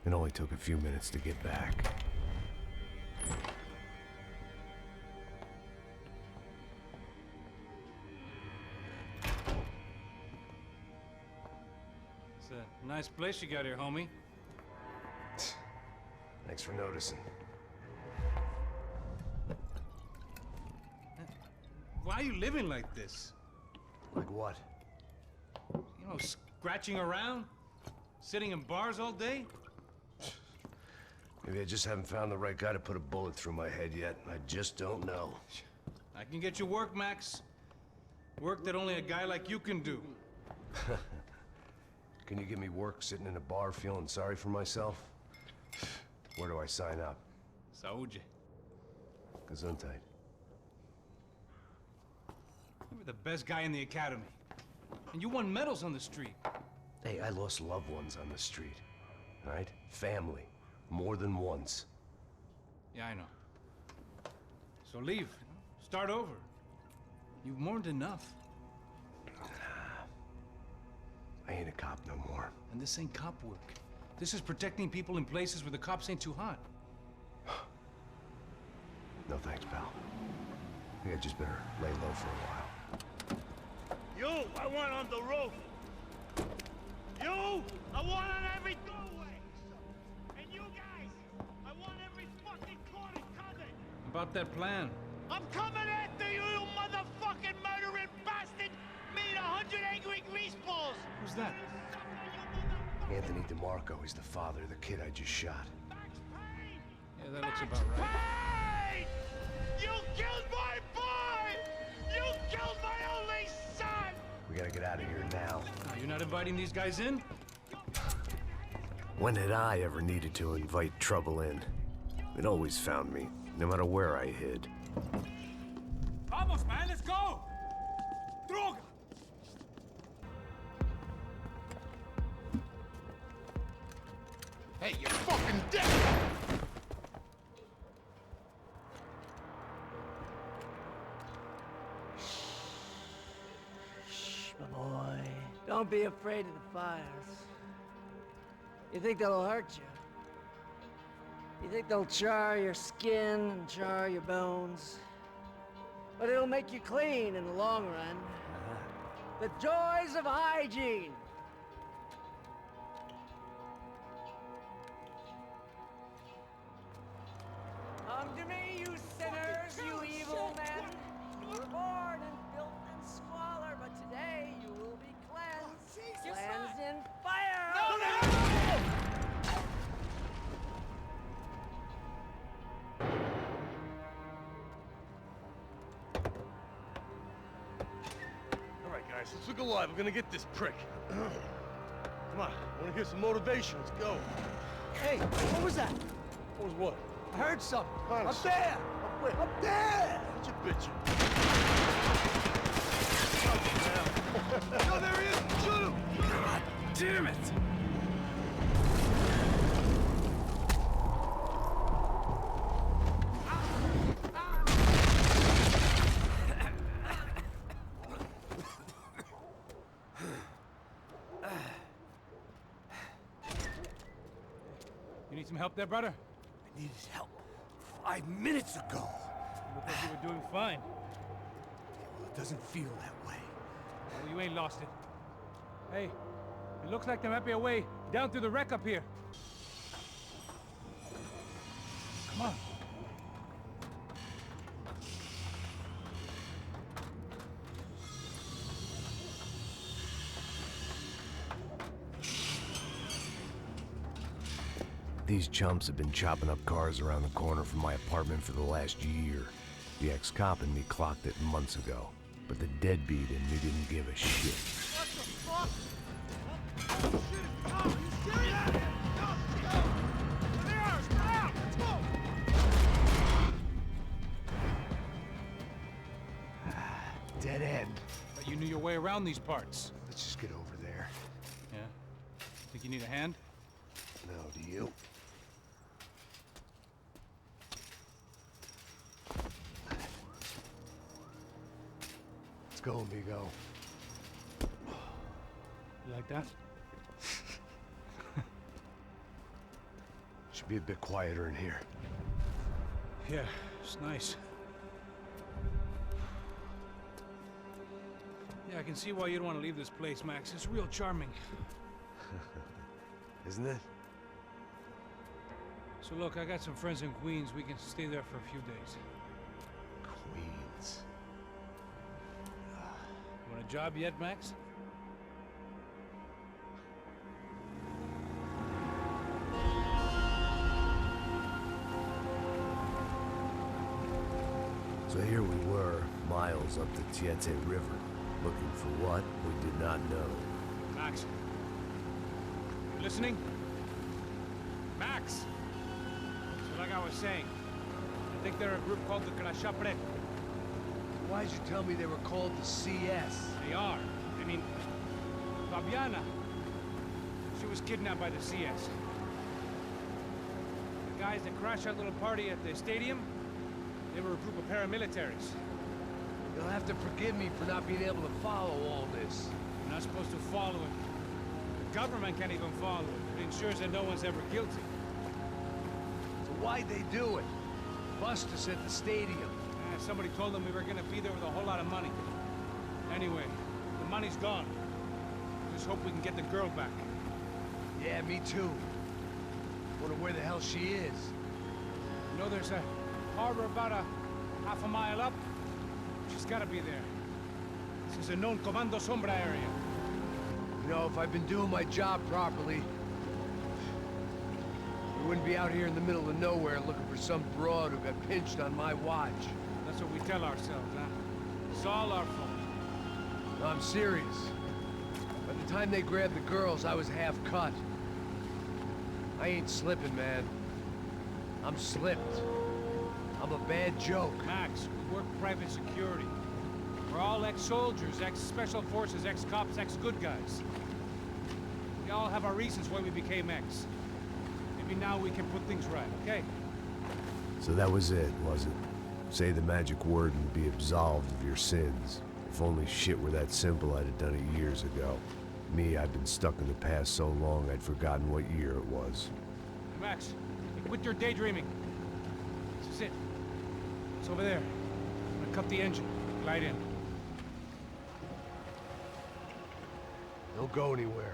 It only took a few minutes to get back. It's a nice place you got here, homie. Thanks for noticing. Why are you living like this? Like what? You know, scratching around? Sitting in bars all day? Maybe I just haven't found the right guy to put a bullet through my head yet. I just don't know. I can get you work, Max. Work that only a guy like you can do. Can you give me work sitting in a bar feeling sorry for myself? Where do I sign up? Saúde. Gesundheit. You were the best guy in the academy. And you won medals on the street. Hey, I lost loved ones on the street. All right? Family. More than once. Yeah, I know. So leave. Start over. You've mourned enough. I ain't a cop no more. And this ain't cop work. This is protecting people in places where the cops ain't too hot. No thanks, pal. I think I just better lay low for a while. You, I want on the roof. You, I want on every doorway. And you guys, I want every fucking corner covered. About that plan. I'm coming after you, you motherfucking murdering bastard! Meet 100 angry greaseballs! Who's that? Anthony DeMarco. He's the father of the kid I just shot. Yeah, that looks about right. Payne! You killed my boy! You killed my only son! We gotta get out of here now. You're not inviting these guys in? When had I ever needed to invite trouble in? It always found me, no matter where I hid. Vamos, man, let's go! Hey, you're fucking dead! Shh, my boy. Don't be afraid of the fires. You think they'll hurt you? You think they'll char your skin and char your bones? But it'll make you clean in the long run. The joys of hygiene! Come to me, you sinners, you evil men! You were born in filth and squalor, but today you will be cleansed. Cleansed in fire! All right, guys, let's look alive. We're gonna get this prick. Come on, I wanna hear some motivation. Let's go. Hey, what was that? What was what? I heard something. Honest. Up there! Up where? Up there! What you bitching? No, there he is! Shoot him! God damn it! You need some help there, brother? I needed help 5 minutes ago. You look like you were doing fine. Well, it doesn't feel that way. Well, you ain't lost it. Hey, it looks like there might be a way down through the wreck up here. Come on. These chumps have been chopping up cars around the corner from my apartment for the last year. The ex-cop in me clocked it months ago, but the deadbeat in me didn't give a shit. What the fuck? Oh, shit! Oh, you serious? Go! Go! There! Get out! Let's go! Dead end. But you knew your way around these parts. Let's just get over there. Yeah? Think you need a hand? No, do you? Let's go, amigo. You like that? Should be a bit quieter in here. Yeah, it's nice. Yeah, I can see why you'd want to leave this place, Max. It's real charming. Isn't it? So look, I got some friends in Queens. We can stay there for a few days. Queens. You want a job yet, Max? So here we were, miles up the Tiete River, looking for what we did not know. Max. You listening? Max! So like I was saying, I think they're a group called the Crachapre. Why'd you tell me they were called the CS? They are. I mean, Fabiana. She was kidnapped by the CS. The guys that crashed that little party at the stadium, they were a group of paramilitaries. You'll have to forgive me for not being able to follow all this. You're not supposed to follow it. The government can't even follow it. It ensures that no one's ever guilty. So why'd they do it? Bust us at the stadium. Somebody told them we were gonna be there with a whole lot of money. Anyway, the money's gone. Just hope we can get the girl back. Yeah, me too. Wonder where the hell she is. You know there's a harbor about a half a mile up? She's gotta be there. This is a known Comando Sombra area. You know, if I'd been doing my job properly, we wouldn't be out here in the middle of nowhere looking for some broad who got pinched on my watch. That's what we tell ourselves, huh? It's all our fault. No, I'm serious. By the time they grabbed the girls, I was half cut. I ain't slipping, man. I'm slipped. I'm a bad joke. Max, we work private security. We're all ex-soldiers, ex-special forces, ex-cops, ex-good guys. We all have our reasons why we became ex. Maybe now we can put things right, okay? So that was it, was it? Say the magic word and be absolved of your sins. If only shit were that simple, I'd have done it years ago. Me, I've been stuck in the past so long, I'd forgotten what year it was. Max, quit your daydreaming. This is it. It's over there. I'm gonna cut the engine. Glide in. Don't go anywhere.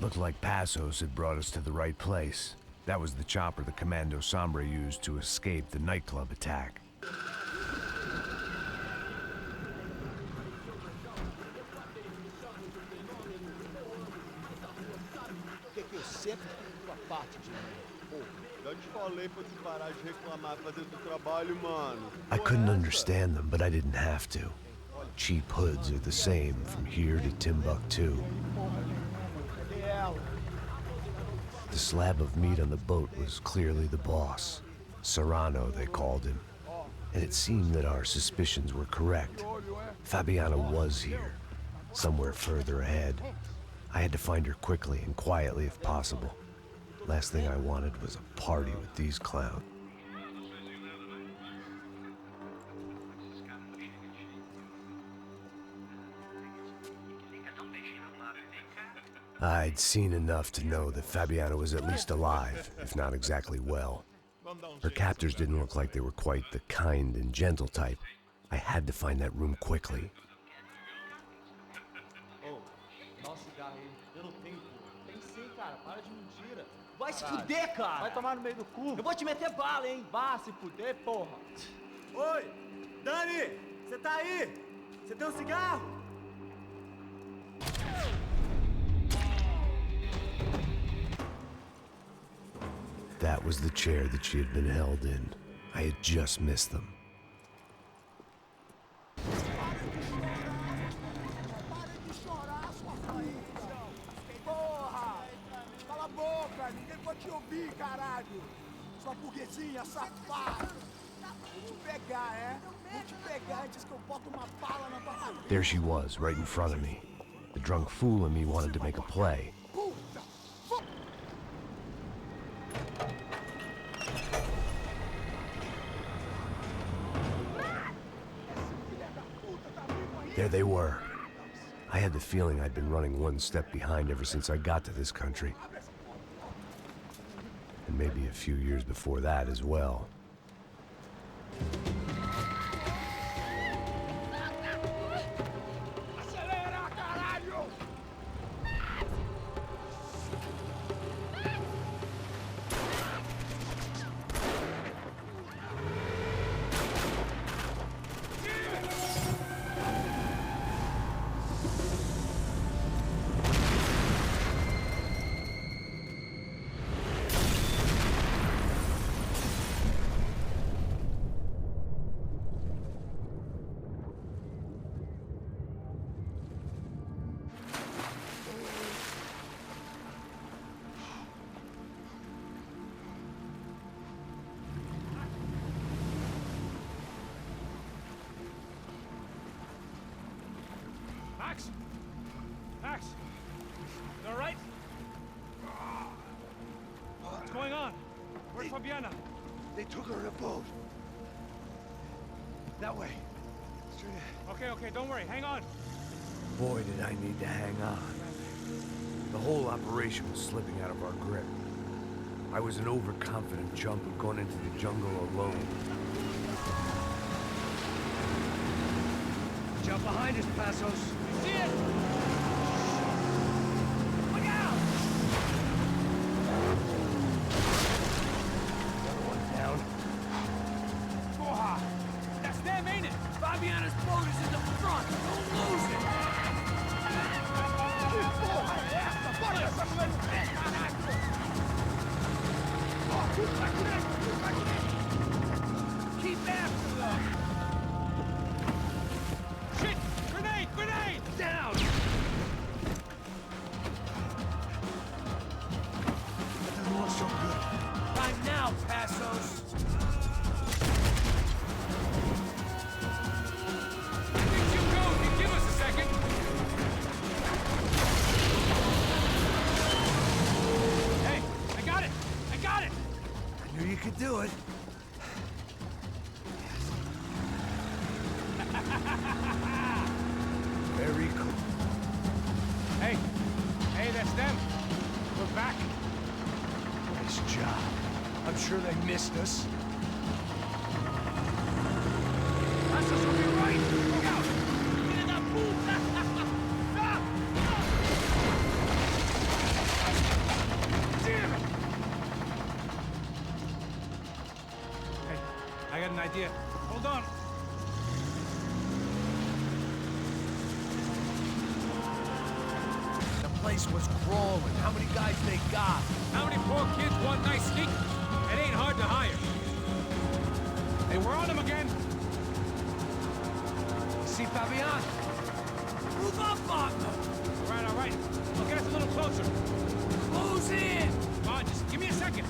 Looked like Passos had brought us to the right place. That was the chopper the Commando Sombra used to escape the nightclub attack. Que eu sempre fiz tua parte de mim. Pô, já te falei pra tu parar de reclamar fazendo o trabalho, mano. I couldn't understand them, but I didn't have to. Cheap hoods are the same from here to Timbuktu. The slab of meat on the boat was clearly the boss. Serrano, they called him. And it seemed that our suspicions were correct. Fabiana was here, somewhere further ahead. I had to find her quickly and quietly if possible. Last thing I wanted was a party with these clowns. I'd seen enough to know that Fabiana was at least alive, if not exactly well. Her captors didn't look like they were quite the kind and gentle type. I had to find that room quickly. Oh, dá cigarro aí. Eu não tenho, pô. Tem sim, cara. Para de mentira. Vai se fuder, cara! Vai tomar no meio do cu. Eu vou te meter bala, hein? Vá se fuder, porra. Oi! Dani! Você tá aí? Você tem um cigarro? That was the chair that she had been held in. I had just missed them. Porra! Cala a boca! Ninguém pode te ouvir, caralho! Sua burguesinha safada! Vou te pegar, é? Vou te pegar antes que eu boto uma bala na tua cabeça! There she was, right in front of me. The drunk fool in me wanted to make a play. There they were. I had the feeling I'd been running one step behind ever since I got to this country. And maybe a few years before that as well. Max? Max? You all right? What's going on? Where's Fabiana? They took her in a boat. That way. Straight ahead. Okay, don't worry. Hang on. Boy, did I need to hang on. The whole operation was slipping out of our grip. I was an overconfident chump who'd gone into the jungle alone. Watch out behind us, Passos. You see it? Look out! One down. Porra! That's them, ain't it? Fabiana's boat is in the front! Don't lose it! Que porra é essa? Bora essa mulher no pé, caralho! Ó, tudo vai por aí, tudo vai por aí! Keep after them! feel so good. Time now, Passos. Give us a second. Hey, I got it! I got it! I knew you could do it. Very cool. Hey, that's them. We're back. Nice job. I'm sure they missed us. Passos will be right. Look out! Damn it! Hey, I got an idea. Hold on. The place was crawling. How many guys they got? How many poor kids want nice sneakers? It ain't hard to hire. Hey, we're on them again. See, Fabian? Move up, partner! All right. Well, get us a little closer. Close in! Come on, just give me a second.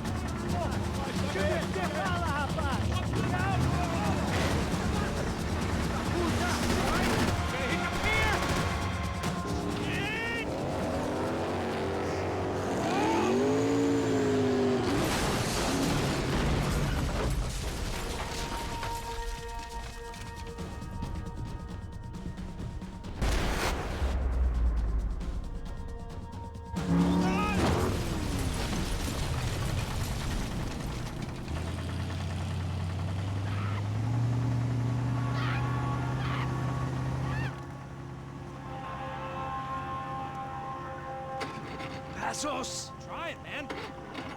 Passos! Try it, man.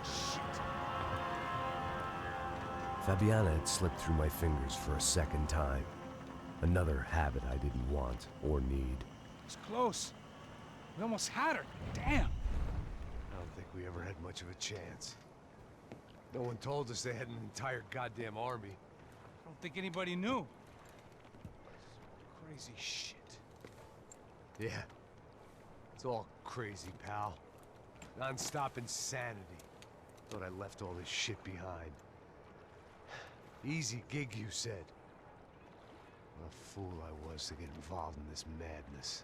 Shit. Fabiana had slipped through my fingers for a second time. Another habit I didn't want or need. It's close. We almost had her. Damn. I don't think we ever had much of a chance. No one told us they had an entire goddamn army. I don't think anybody knew. Crazy shit. Yeah. It's all crazy, pal. Non-stop insanity. Thought I left all this shit behind. Easy gig, you said. What a fool I was to get involved in this madness.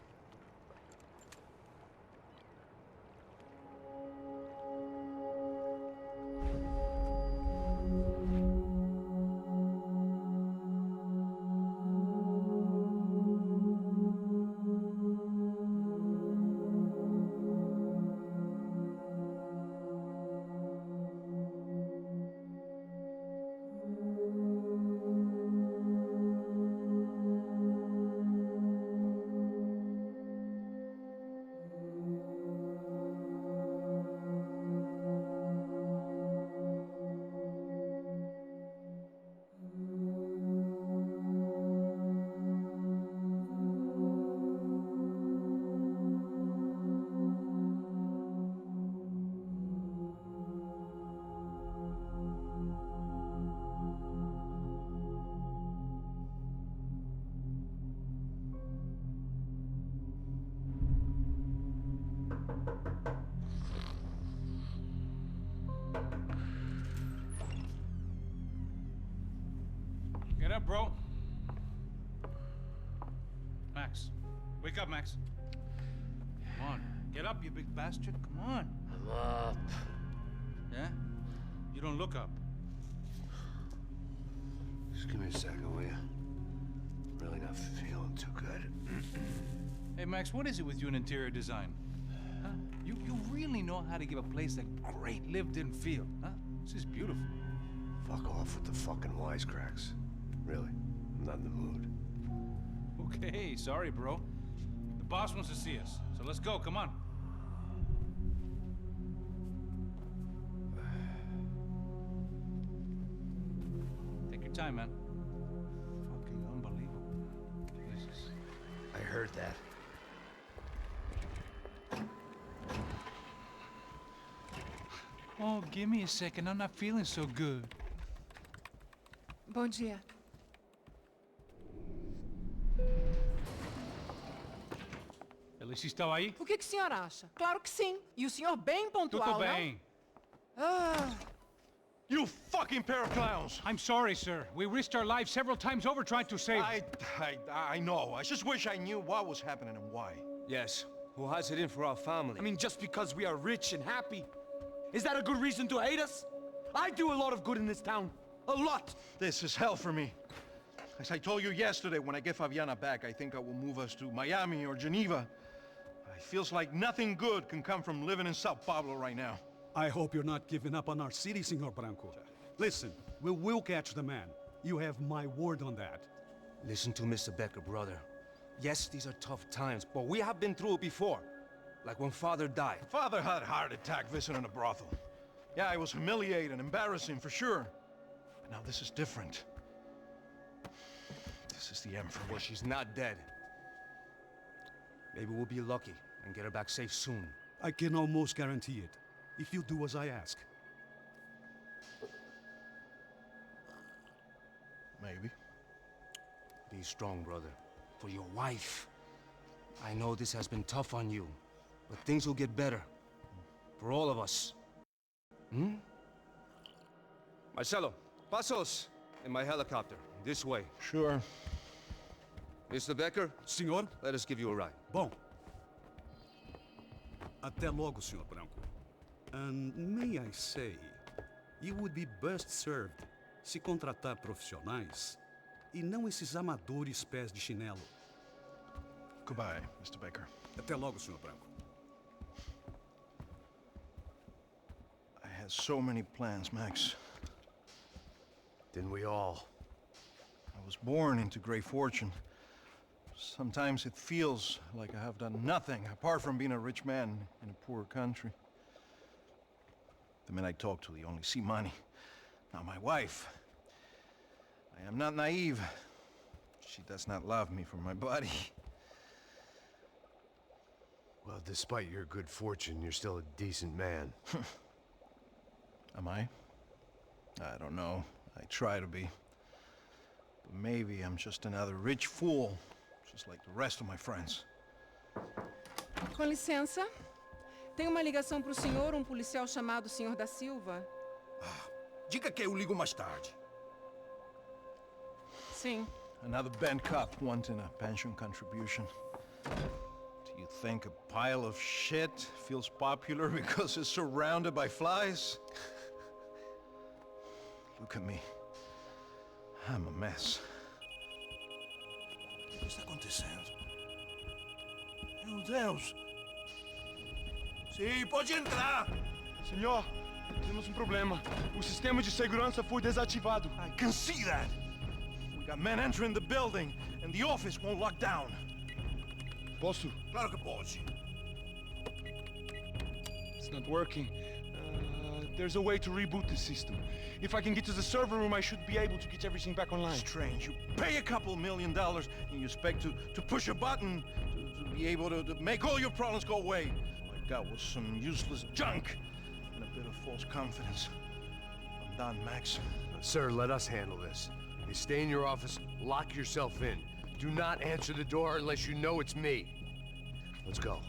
Get up, bro. Max. Wake up, Max. Come on. Get up, you big bastard. Come on. I'm up. Yeah? You don't look up. Just give me a second, will you? Really not feeling too good. Hey, Max, what is it with you and interior design? Huh? You really know how to give a place a great lived-in feel, huh? This is beautiful. Fuck off with the fucking wisecracks. Really, I'm not in the mood. Okay, sorry, bro. The boss wants to see us, so let's go, come on. Take your time, man. Fucking unbelievable. Jesus. I heard that. Oh, give me a second. I'm not feeling so good. Bom dia. Alice estava aí? O que o senhor acha? Claro que sim. E o senhor bem pontual, Tudo bem. não? Ah, fucking pair of clowns! I'm sorry, sir. We risked our lives several times over trying to save... I know. I just wish I knew what was happening and why. Yes. Who has it in for our family? I mean, just because we are rich and happy, is that a good reason to hate us? I do a lot of good in this town. A lot! This is hell for me. As I told you yesterday, when I get Fabiana back, I think I will move us to Miami or Geneva. It feels like nothing good can come from living in Sao Paulo right now. I hope you're not giving up on our city, Senor Branco. Listen, we will catch the man. You have my word on that. Listen to Mr. Becker, brother. Yes, these are tough times, but we have been through it before. Like when Father died. Father had a heart attack visiting a brothel. Yeah, it was humiliating, embarrassing, for sure. But now this is different. This is the end for me. Well, she's not dead. Maybe we'll be lucky and get her back safe soon. I can almost guarantee it, if you do as I ask. Maybe. Be strong, brother. For your wife. I know this has been tough on you, but things will get better. For all of us. Hmm? Marcelo, pasos in my helicopter. This way. Sure. Mr. Becker? Senhor? Let us give you a ride. Bom. Até logo, Senhor Branco. And may I say, you would be best served se contratar profissionais e não esses amadores pés de chinelo. Goodbye, Mr. Baker. Até logo, Senhor Branco. I had so many plans, Max. Didn't we all? I was born into great fortune. Sometimes it feels like I have done nothing apart from being a rich man in a poor country. The men I talk to, they only see money. Now my wife, I am not naive. She does not love me for my body. Well, despite your good fortune, you're still a decent man. Am I? I don't know. I try to be. But maybe I'm just another rich fool, just like the rest of my friends. Com licença. Tem uma ligação para o senhor, policial chamado Sr. da Silva. Diga que eu ligo mais tarde. Sim. Another bent cop wanting a pension contribution. Do you think a pile of shit feels popular because it's surrounded by flies? Look at me. I'm a mess. O que está acontecendo? Meu Deus! Sim, pode entrar! Senhor, temos problema. O sistema de segurança foi desativado. I can see that! We got men entering the building, and the office won't lock down. Posso? Claro que pode. It's not working. There's a way to reboot the system. If I can get to the server room, I should be able to get everything back online. Strange. You pay a couple $1 million, and you expect to push a button to be able to make all your problems go away. All I got was some useless junk and a bit of false confidence. I'm done, Max. Sir, let us handle this. You stay in your office, lock yourself in. Do not answer the door unless you know it's me. Let's go.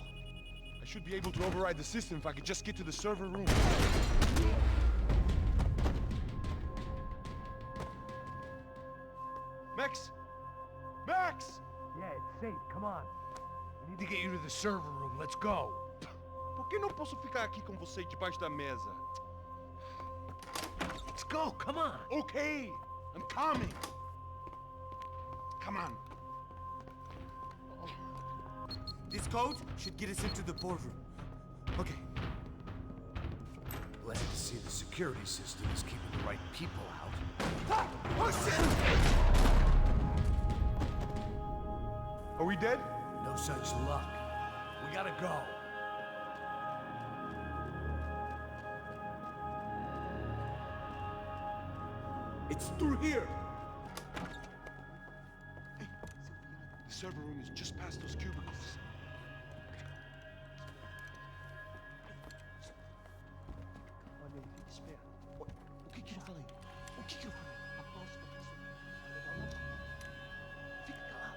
I should be able to override the system if I could just get to the server room. Max! Max! Yeah, it's safe. Come on. We need to get you to the server room. Let's go. Por que não posso ficar aqui com você debaixo da mesa? Let's go. Come on. Okay, I'm coming. Come on. This code should get us into the boardroom. Okay. Glad to see the security system is keeping the right people out. Oh, shit! Are we dead? No such luck. We gotta go. It's through here. Hey, the server room is just past those cubicles. O que eu falei? O que eu falei? A próxima pessoa. Fica calado.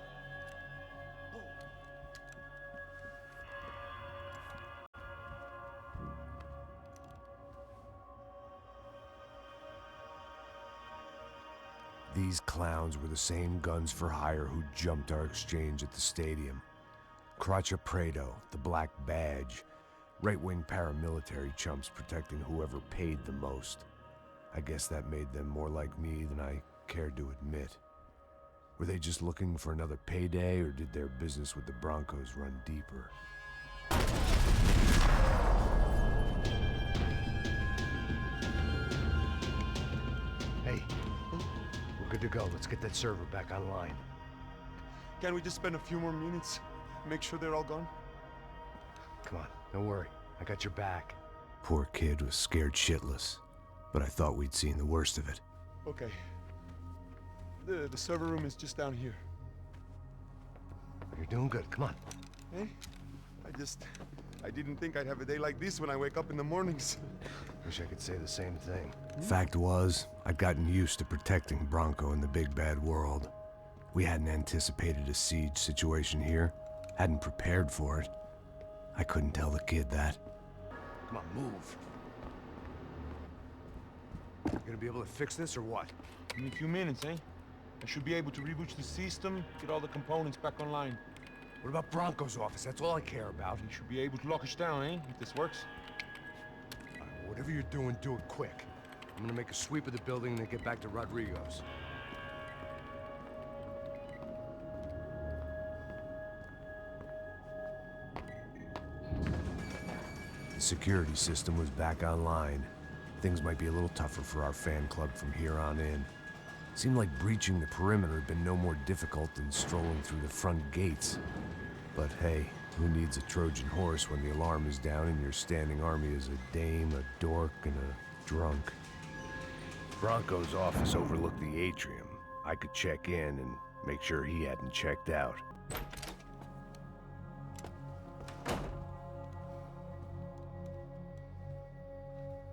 These clowns were the same guns for hire who jumped our exchange at the stadium. Crotcha Prado, the Black Badge, right-wing paramilitary chumps protecting whoever paid the most. I guess that made them more like me than I cared to admit. Were they just looking for another payday, or did their business with the Broncos run deeper? Hey, we're good to go. Let's get that server back online. Can't we just spend a few more minutes? Make sure they're all gone? Come on, don't worry. I got your back. Poor kid was scared shitless, but I thought we'd seen the worst of it. Okay. The server room is just down here. You're doing good. Come on. Hey, I didn't think I'd have a day like this when I wake up in the mornings. Wish I could say the same thing. Fact was, I'd gotten used to protecting Bronco in the big bad world. We hadn't anticipated a siege situation here, hadn't prepared for it. I couldn't tell the kid that. Come on, move. You gonna be able to fix this or what? In a few minutes, eh? I should be able to reboot the system, get all the components back online. What about Bronco's office? That's all I care about. You should be able to lock us down, eh? If this works. Whatever you're doing, do it quick. I'm gonna make a sweep of the building and then get back to Rodrigo's. The security system was back online. Things might be a little tougher for our fan club from here on in. Seemed like breaching the perimeter had been no more difficult than strolling through the front gates. But hey, who needs a Trojan horse when the alarm is down and your standing army is a dame, a dork, and a drunk? Bronco's office overlooked the atrium. I could check in and make sure he hadn't checked out.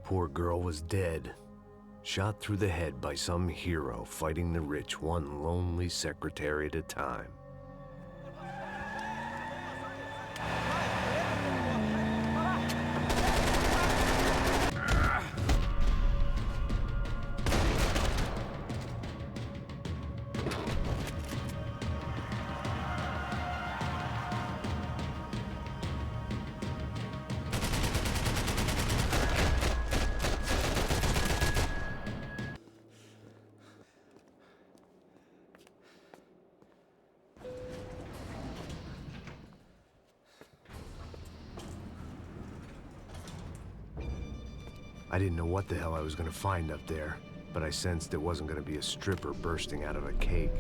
Poor girl was dead. Shot through the head by some hero fighting the rich one lonely secretary at a time. I didn't know what the hell I was gonna find up there, but I sensed it wasn't gonna be a stripper bursting out of a cake.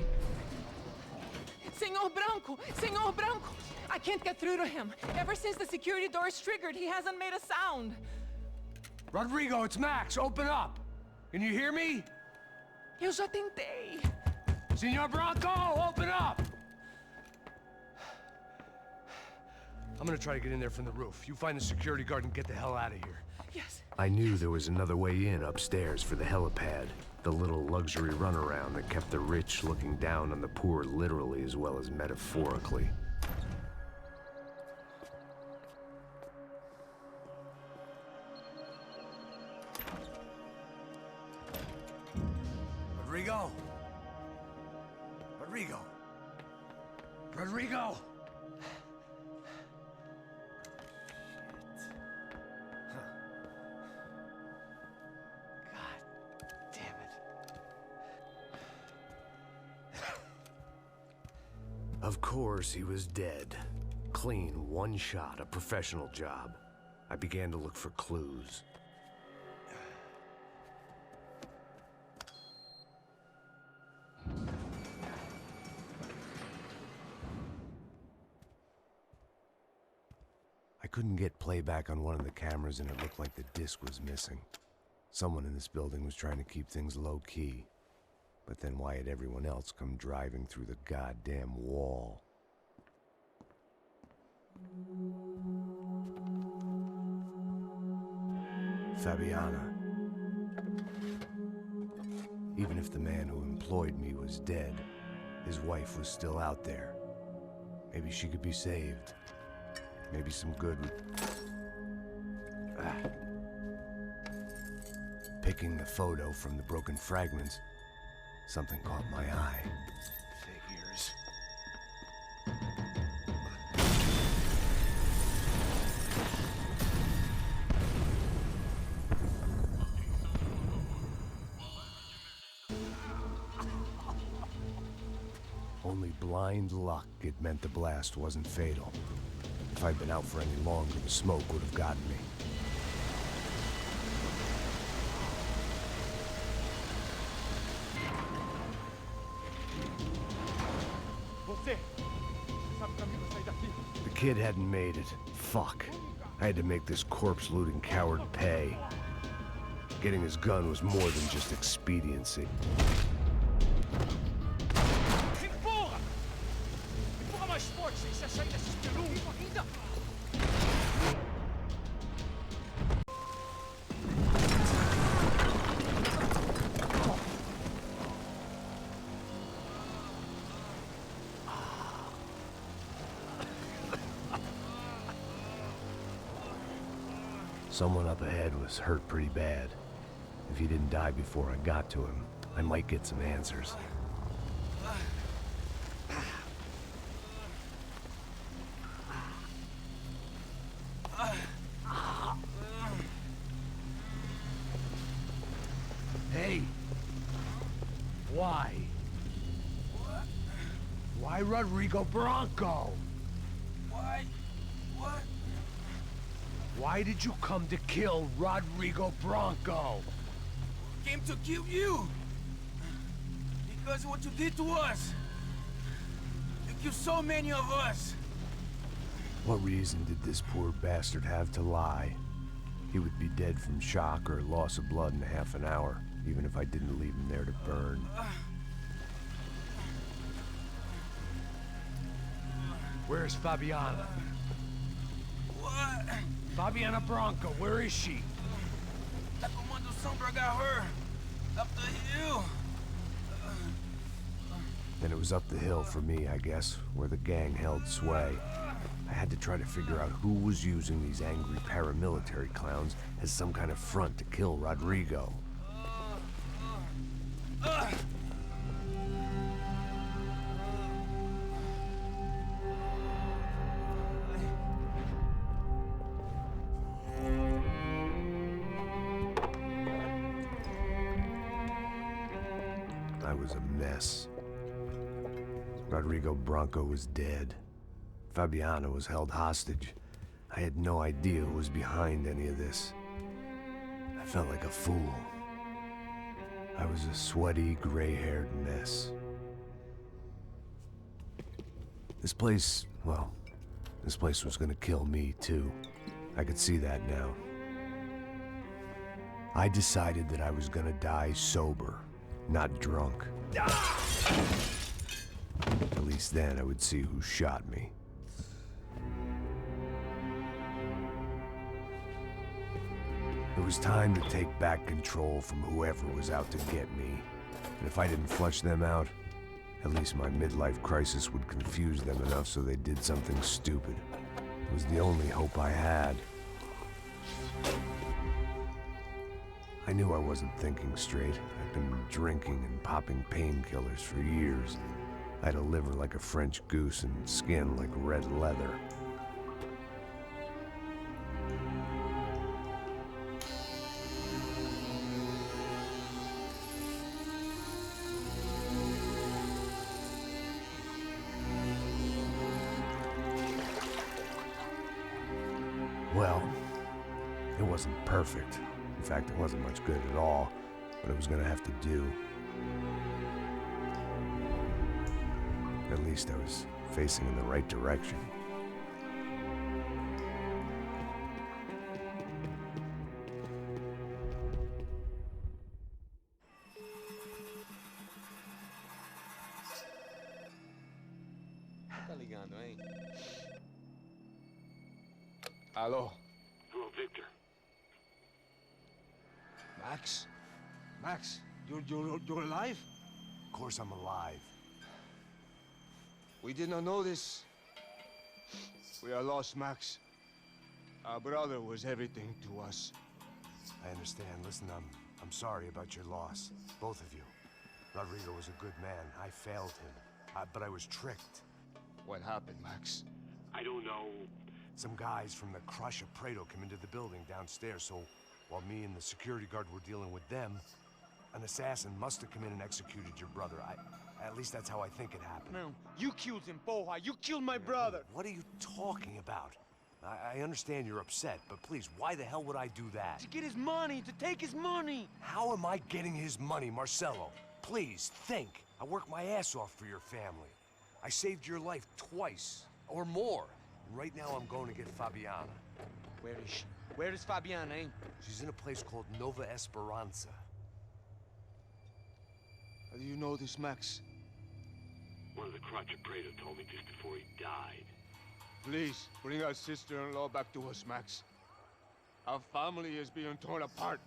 Senor Branco! Senor Branco! I can't get through to him. Ever since the security door is triggered, he hasn't made a sound. Rodrigo, it's Max. Open up. Can you hear me? Eu já tentei. Senor Branco, open up! I'm gonna try to get in there from the roof. You find the security guard and get the hell out of here. Yes. I knew there was another way in upstairs for the helipad, the little luxury runaround that kept the rich looking down on the poor literally as well as metaphorically. Rodrigo! Rodrigo! Rodrigo! Of course, he was dead. Clean, one shot, a professional job. I began to look for clues. I couldn't get playback on one of the cameras and it looked like the disc was missing. Someone in this building was trying to keep things low-key. But then why had everyone else come driving through the goddamn wall? Fabiana. Even if the man who employed me was dead, his wife was still out there. Maybe she could be saved. Maybe some good would... Picking the photo from the broken fragments. something caught my eye. Figures. Only blind luck it meant the blast wasn't fatal. If I'd been out for any longer, the smoke would have gotten me. The kid hadn't made it. Fuck. I had to make this corpse-looting coward pay. Getting his gun was more than just expediency. Someone up ahead was hurt pretty bad. If he didn't die before I got to him, I might get some answers. Hey! Why? Why Rodrigo Bronco? Why? What? Why did you come to kill Rodrigo Bronco? Came to kill you! Because of what you did to us! You killed so many of us! What reason did this poor bastard have to lie? He would be dead from shock or loss of blood in half an hour, even if I didn't leave him there to burn. Where's Fabiana? What? Fabiana Bronco, where is she? That Comando Sombra got her! Up the hill! Then it was up the hill for me, I guess, where the gang held sway. I had to try to figure out who was using these angry paramilitary clowns as some kind of front to kill Rodrigo. I was a mess. Rodrigo Bronco was dead. Fabiana was held hostage. I had no idea who was behind any of this. I felt like a fool. I was a sweaty, gray-haired mess. This place, well, this place was gonna kill me too. I could see that now. I decided that I was gonna die sober, not drunk. At least then I would see who shot me. It was time to take back control from whoever was out to get me. And if I didn't flush them out, at least my midlife crisis would confuse them enough so they did something stupid. It was the only hope I had. I knew I wasn't thinking straight. I'd been drinking and popping painkillers for years. I had a liver like a French goose and skin like red leather. Well, it wasn't perfect. In fact, it wasn't much good at all, but it was gonna have to do. At least I was facing in the right direction. Tá ligando, hein? Alô? Oh, Victor. Max? Max, you're alive? Of course I'm alive. We did not know this. We are lost, Max. Our brother was everything to us. I understand. Listen, I'm sorry about your loss. Both of you. Rodrigo was a good man. I failed him. But I was tricked. What happened, Max? I don't know. Some guys from the Crush of Prado came into the building downstairs, so while me and the security guard were dealing with them, an assassin must have come in and executed your brother. At least that's how I think it happened. No, you killed him, Porra. You killed my brother. What are you talking about? I understand you're upset, but please, why the hell would I do that? To get his money, to take his money. How am I getting his money, Marcelo? Please, think. I worked my ass off for your family. I saved your life twice, or more. Right now, I'm going to get Fabiana. Where is she? Where is Fabiana, eh? She's in a place called Nova Esperanza. How do you know this, Max? One of the Crotch of Prado told me just before he died. Please, bring our sister-in-law back to us, Max. Our family is being torn apart.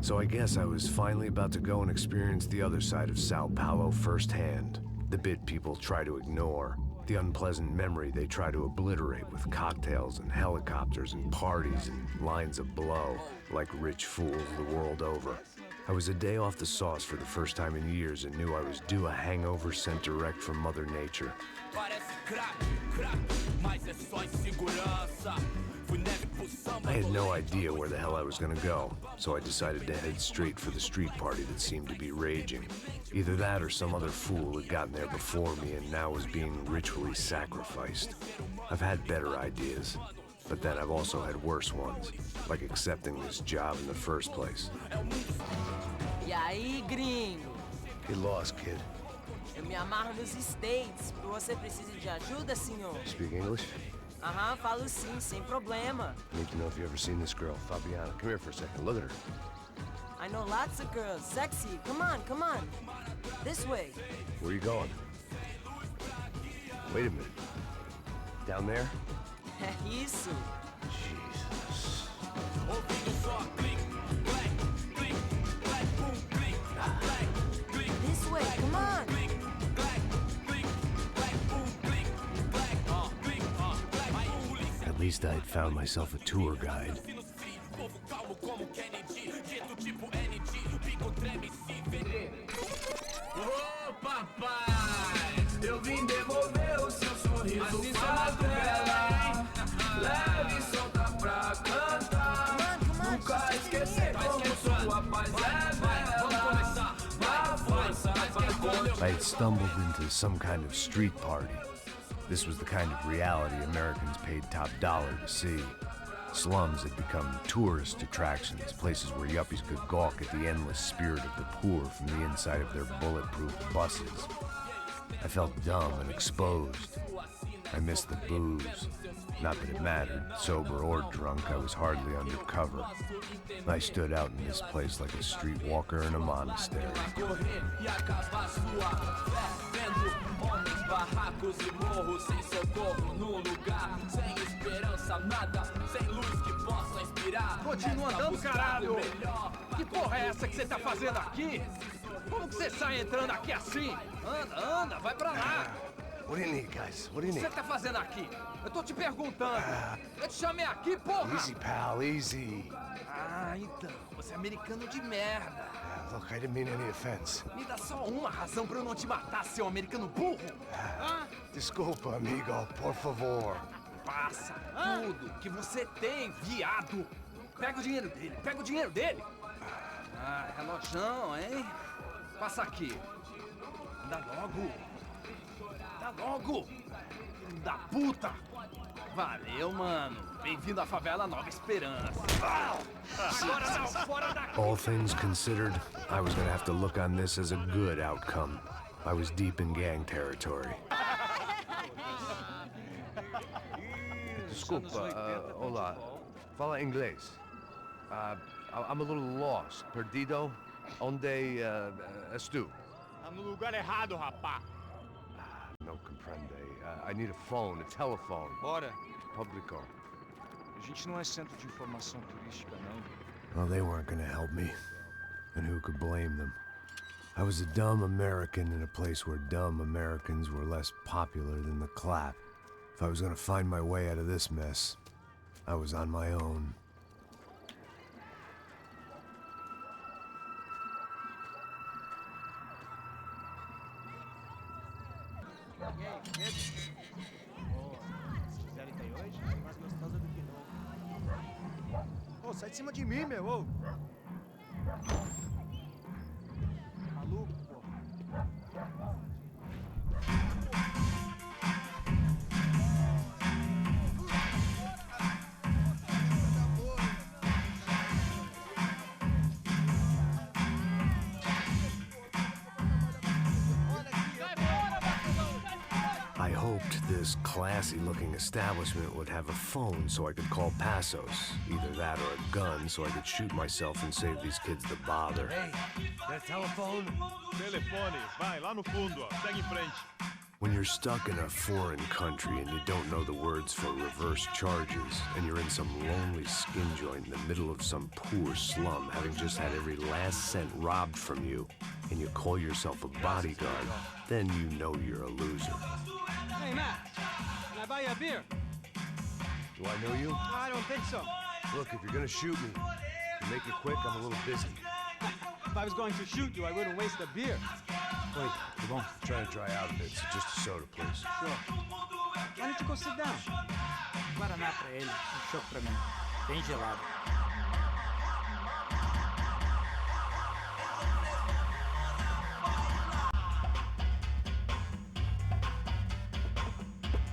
So I guess I was finally about to go and experience the other side of Sao Paulo firsthand. The bit people try to ignore. The unpleasant memory they try to obliterate with cocktails and helicopters and parties and lines of blow, like rich fools the world over. I was a day off the sauce for the first time in years and knew I was due a hangover sent direct from Mother Nature. I had no idea where the hell I was gonna go, so I decided to head straight for the street party that seemed to be raging. Either that or some other fool had gotten there before me and now was being ritually sacrificed. I've had better ideas, but then I've also had worse ones, like accepting this job in the first place. E aí, gringo? Get lost, kid. Eu me amarro nos States. Você precisa de ajuda, senhor? Speak English? Aham, falo sim, sem problema. Need to know if you ever seen this girl, Fabiana. Come here for a second. Look at her. I know lots of girls. Sexy. Come on, come on. This way. Where are you going? Wait a minute. Down there? Isso. Jesus. This way, come on. At least I'd found myself a tour guide. Ô papai, eu vim devolver o seu sorriso favela. Leve e solta pra cantar. Nunca esquecer como sua paz é bela. Na força, I had stumbled into some kind of street party. This was the kind of reality Americans paid top dollar to see. Slums had become tourist attractions, places where yuppies could gawk at the endless spirit of the poor from the inside of their bulletproof buses. I felt dumb and exposed. I missed the booze. Not that it mattered. Sober or drunk, I was hardly undercover. I stood out in this place like a streetwalker in a monastery. barracos e morros sem socorro no lugar, sem esperança, nada, sem luz que possa inspirar. Continua andando, caralho! Que porra é essa que você tá fazendo aqui? Como que você sai entrando aqui assim? Anda, anda, vai pra lá! What do you need, guys? What do you O que need? você tá fazendo aqui? Eu tô te perguntando. Eu te chamei aqui, porra! Easy, pal, easy. Ah, então, você é americano de merda. Look, I didn't mean any offense. Me dá só uma razão pra eu não te matar, seu americano burro. Desculpa, amigo, por favor. Passa tudo que você tem, viado. Pega o dinheiro dele, pega o dinheiro dele. Ah, relojão, hein? Passa aqui. Dá logo. Dá logo. Filho da puta. Valeu, mano. Bem-vindo à favela Nova Esperança. Agora não, fora daqui. All things considered, I was gonna have to look on this as a good outcome. I was deep in gang territory. Desculpa, olá. Fala inglês. I'm a little lost. Perdido? Onde és tu? Tá no lugar errado, rapá. No comprende. I need a phone, a telephone. Bora. Publico. A gente não é centro de informação turística, não. Well, they weren't gonna help me. And who could blame them? I was a dumb American in a place where dumb Americans were less popular than the clap. If I was gonna find my way out of this mess, I was on my own. Ô, sai de cima de mim, meu, ô! Maluco, pô. I hoped this classy-looking establishment would have a phone so I could call Passos. Either that or a gun so I could shoot myself and save these kids the bother. Hey, got a telephone? Telefone, vai, lá no fundo, ó. Segue em frente. When you're stuck in a foreign country and you don't know the words for reverse charges, and you're in some lonely skin joint in the middle of some poor slum, having just had every last cent robbed from you, and you call yourself a bodyguard, then you know you're a loser. Hey, Matt, can I buy you a beer? Do I know you? I don't think so. Look, if you're gonna shoot me, you make it quick, I'm a little busy. If I was going to shoot you, I wouldn't waste a beer. Wait, come on. Trying to dry out a bit, so just a soda, please. Sure. Why don't you go sit down? Guaraná pra ele, chopp pra mim. Bem gelado.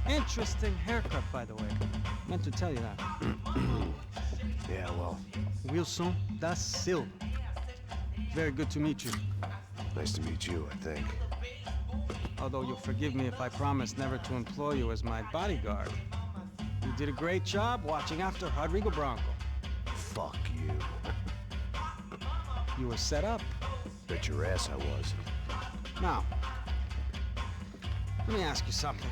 Interesting haircut, by the way. Meant to tell you that. Yeah, well, Wilson da Silva. Very good to meet you. nice to meet you, I think. Although you'll forgive me if I promise never to employ you as my bodyguard. You did a great job watching after Rodrigo Branco. Fuck you. You were set up. Bet your ass I was. Now, let me ask you something.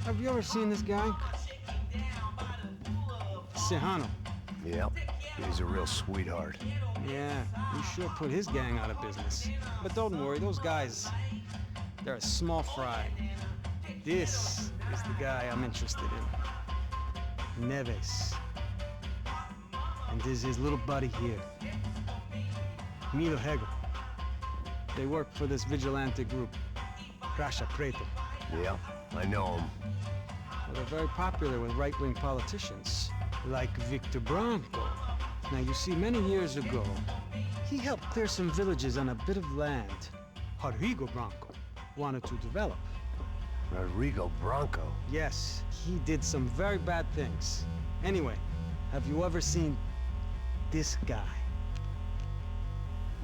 Have you ever seen this guy? Serrano. Yep, he's a real sweetheart. Yeah, you sure put his gang out of business. But don't worry, those guys, they're a small fry. This is the guy I'm interested in. Neves. And this is his little buddy here. Milo Hegel. They work for this vigilante group, Crasha Preto. Yep, I know him. Well, they're very popular with right-wing politicians, like Victor Branco. Now, you see, many years ago, he helped clear some villages on a bit of land Rodrigo Branco wanted to develop. Rodrigo Branco? Yes, he did some very bad things. Anyway, have you ever seen this guy?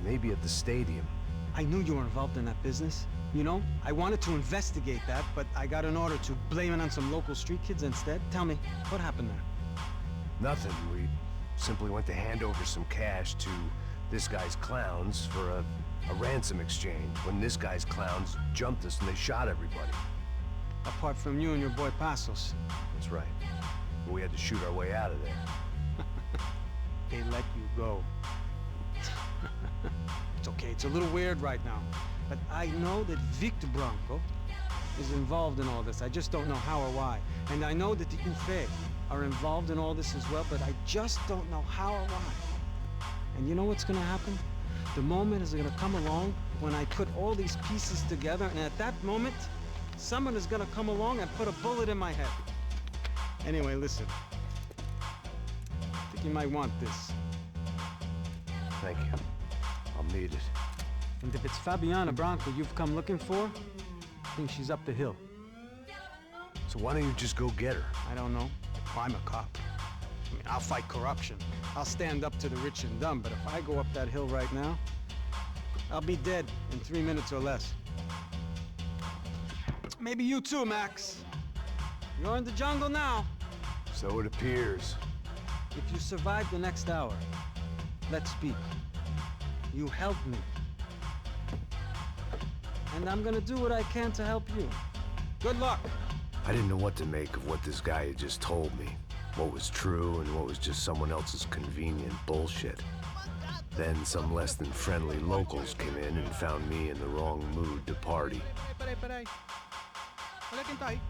Maybe at the stadium. I knew you were involved in that business. You know, I wanted to investigate that, but I got an order to blame it on some local street kids instead. Tell me, what happened there? Nothing. We simply went to hand over some cash to this guy's clowns for a ransom exchange when this guy's clowns jumped us and they shot everybody. Apart from you and your boy Passos. That's right. We had to shoot our way out of there. They let you go. It's okay, it's a little weird right now. But I know that Victor Branco is involved in all this. I just don't know how or why. And I know that the UFE are involved in all this as well, but I just don't know how or why. And you know what's gonna happen? The moment is gonna come along when I put all these pieces together, and at that moment, someone is gonna come along and put a bullet in my head. Anyway, listen. I think you might want this. Thank you. I'll need it. And if it's Fabiana Branco you've come looking for, I think she's up the hill. So why don't you just go get her? I don't know. Well, I'm a cop. I mean, I'll fight corruption. I'll stand up to the rich and dumb, but if I go up that hill right now, I'll be dead in 3 minutes or less. Maybe you too, Max. You're in the jungle now. So it appears. If you survive the next hour, let's speak. You help me. And I'm gonna do what I can to help you. Good luck. I didn't know what to make of what this guy had just told me. What was true and what was just someone else's convenient bullshit. Then some less than friendly locals came in and found me in the wrong mood to party. Peraí. Olha quem tá aí.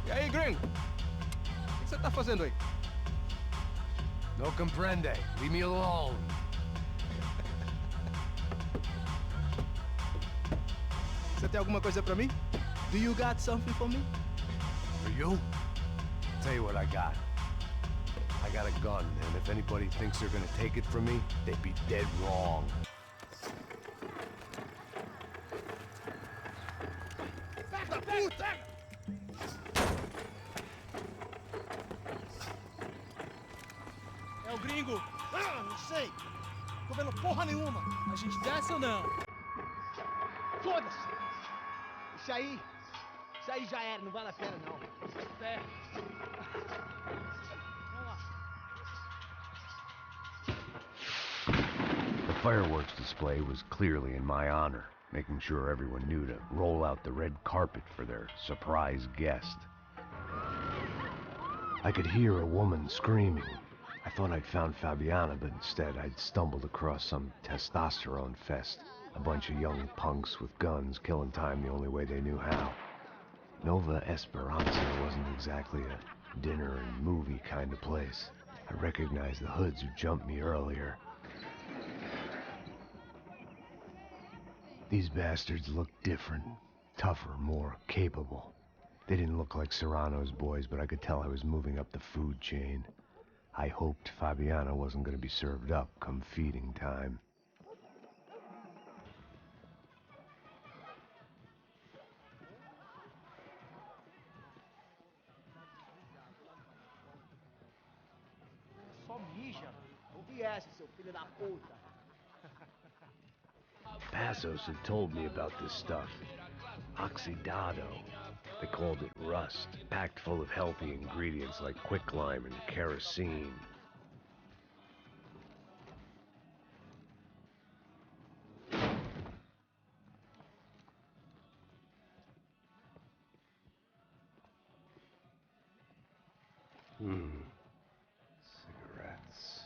E aí, gringo? O que você tá fazendo aí? No comprende. Leave me alone. Você tem alguma coisa pra mim? Do you got something for me? For you? Tell you what I got. I got a gun, and if anybody thinks they're gonna take it from me, they'd be dead wrong. Pega, puta! É o gringo! Ah, não sei! Tô vendo porra nenhuma! A gente desce ou não? Foda-se! Isso aí já era, não vale a pena não. É. Vamos lá. The fireworks display was clearly in my honor, making sure everyone knew to roll out the red carpet for their surprise guest. I could hear a woman screaming. I thought I'd found Fabiana, but instead I'd stumbled across some testosterone fest. A bunch of young punks with guns killing time the only way they knew how. Nova Esperanza wasn't exactly a dinner and movie kind of place. I recognized the hoods who jumped me earlier. These bastards looked different, tougher, more capable. They didn't look like Serrano's boys, but I could tell I was moving up the food chain. I hoped Fabiana wasn't going to be served up come feeding time. Só mija. Ouvi essa, seu filho da puta. Passos had told me about this stuff. Oxidado. They called it rust, packed full of healthy ingredients like quicklime and kerosene. Cigarettes.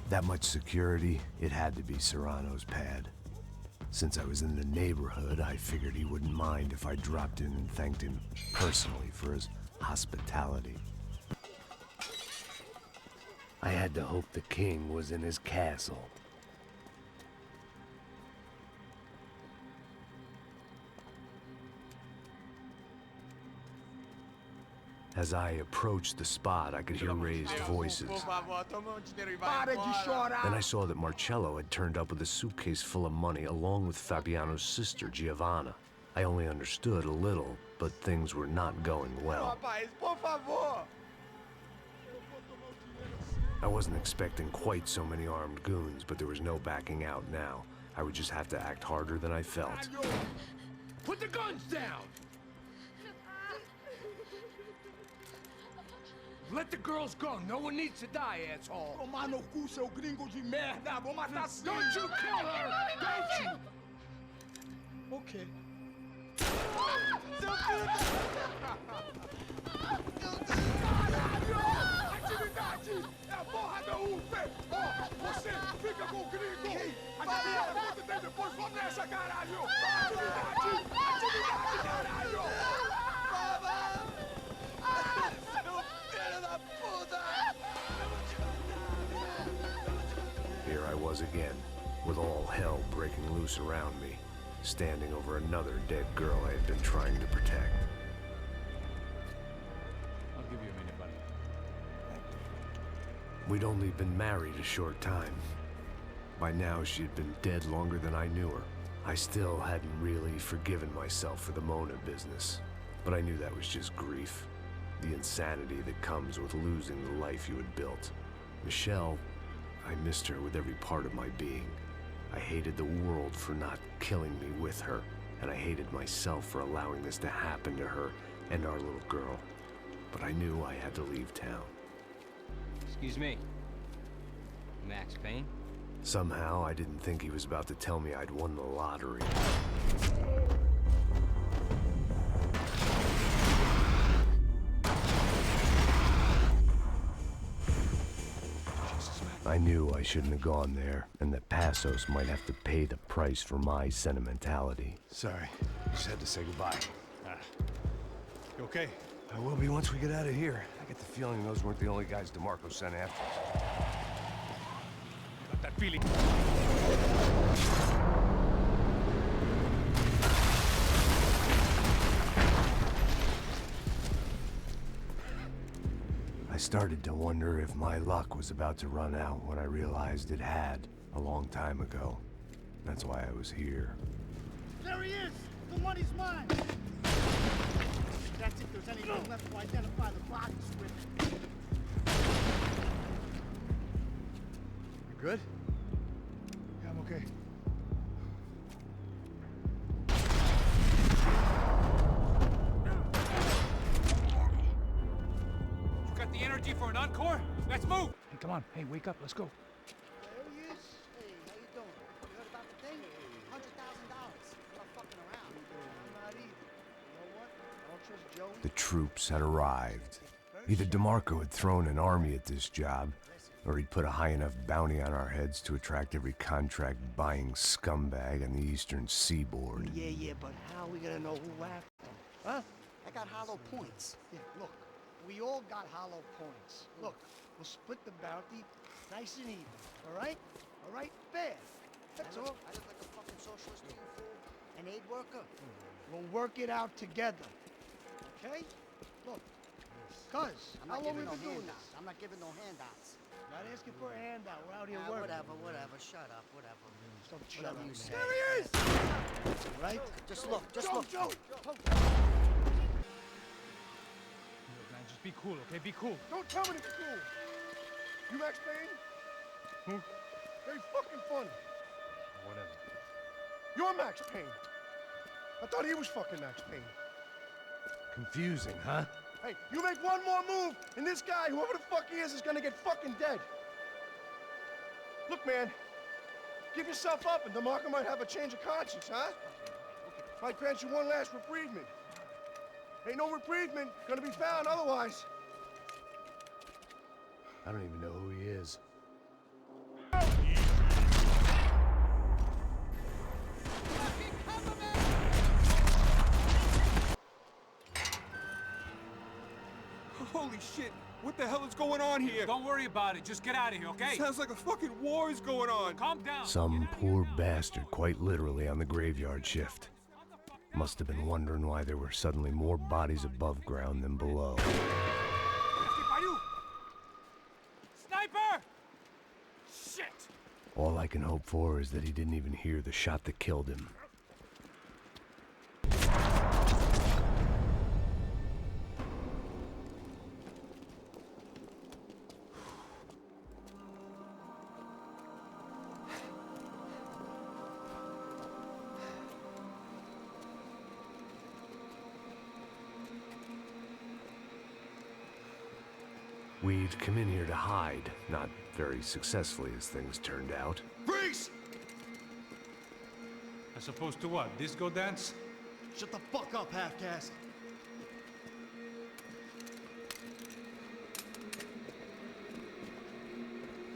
That much security, it had to be Serrano's pad. Since I was in the neighborhood, I figured he wouldn't mind if I dropped in and thanked him personally for his hospitality. I had to hope the king was in his castle. As I approached the spot, I could hear raised voices. Para de chorar! Then I saw that Marcello had turned up with a suitcase full of money along with Fabiano's sister, Giovanna. I only understood a little, but things were not going well. Rapaz, por favor! I wasn't expecting quite so many armed goons, but there was no backing out now. I would just have to act harder than I felt. Put the guns down! Let the girls go. No one needs to die, asshole. Tomar no cu, seu gringo de merda! Vou matar sim! Don't you kill her! Don't you! Ok. Seu filho Caralho! Atividade! É a porra da UP! Ó, você fica com o gringo! A galera conta tem depois, vamos nessa, caralho! Atividade! Atividade, caralho! Here I was again, with all hell breaking loose around me, standing over another dead girl I had been trying to protect. I'll give you a minute, buddy. We'd only been married a short time. By now, she'd been dead longer than I knew her. I still hadn't really forgiven myself for the Mona business, but I knew that was just grief. The insanity that comes with losing the life you had built. Michelle, I missed her with every part of my being. I hated the world for not killing me with her, and I hated myself for allowing this to happen to her and our little girl. But I knew I had to leave town. Excuse me. Max Payne? Somehow, I didn't think he was about to tell me I'd won the lottery. I knew I shouldn't have gone there, and that Passos might have to pay the price for my sentimentality. Sorry, just had to say goodbye. You okay? I will be once we get out of here. I get the feeling those weren't the only guys DeMarco sent after us. Got that feeling. I started to wonder if my luck was about to run out when I realized it had a long time ago. That's why I was here. There he is! The money's mine! That's if there's anything left to identify the bodies with. You good? Yeah, I'm okay. You got the energy for an encore? Let's move! Hey, come on. Hey, wake up. Let's go. There he is. Hey, how you doing? You heard about the thing? $100,000. I'm not fucking around. I'm not either. You know what? I don't trust Joey. The troops had arrived. Either DeMarco had thrown an army at this job, or he'd put a high enough bounty on our heads to attract every contract-buying scumbag on the eastern seaboard. Yeah, but how are we gonna know who whacked him? Huh? I got hollow points. Yeah, look, we all got hollow points. Look, we'll split the bounty nice and even, all right? All right? Fair. That's all. I look like a fucking socialist to you, fool. An aid worker? We'll work it out together. Okay? Look, cuz, how long we been doing this? I'm not giving no handouts. Not asking for a handout. We're out here working. Whatever. Shut up. Whatever. Don't shut up. There he is! Right? Just look. Joe. Look, man, just be cool, okay? Be cool. Don't tell me to be cool. You Max Payne? Who? Very fucking funny. Whatever. You're Max Payne. I thought he was fucking Max Payne. Confusing, huh? Hey, you make one more move, and this guy, whoever the fuck he is gonna get fucking dead. Look, man, give yourself up, and DeMarco might have a change of conscience, huh? Might grant you one last reprievement. Ain't no reprievement gonna be found otherwise. I don't even know who he is. Holy shit! What the hell is going on here? Don't worry about it. Just get out of here, okay? Sounds like a fucking war is going on. Calm down. Some poor bastard, quite literally, on the graveyard shift. Must have been wondering why there were suddenly more bodies above ground than below. Sniper! Shit! All I can hope for is that he didn't even hear the shot that killed him. We'd come in here to hide, not very successfully as things turned out. Freeze! As opposed to what? Disco dance? Shut the fuck up, half-caste.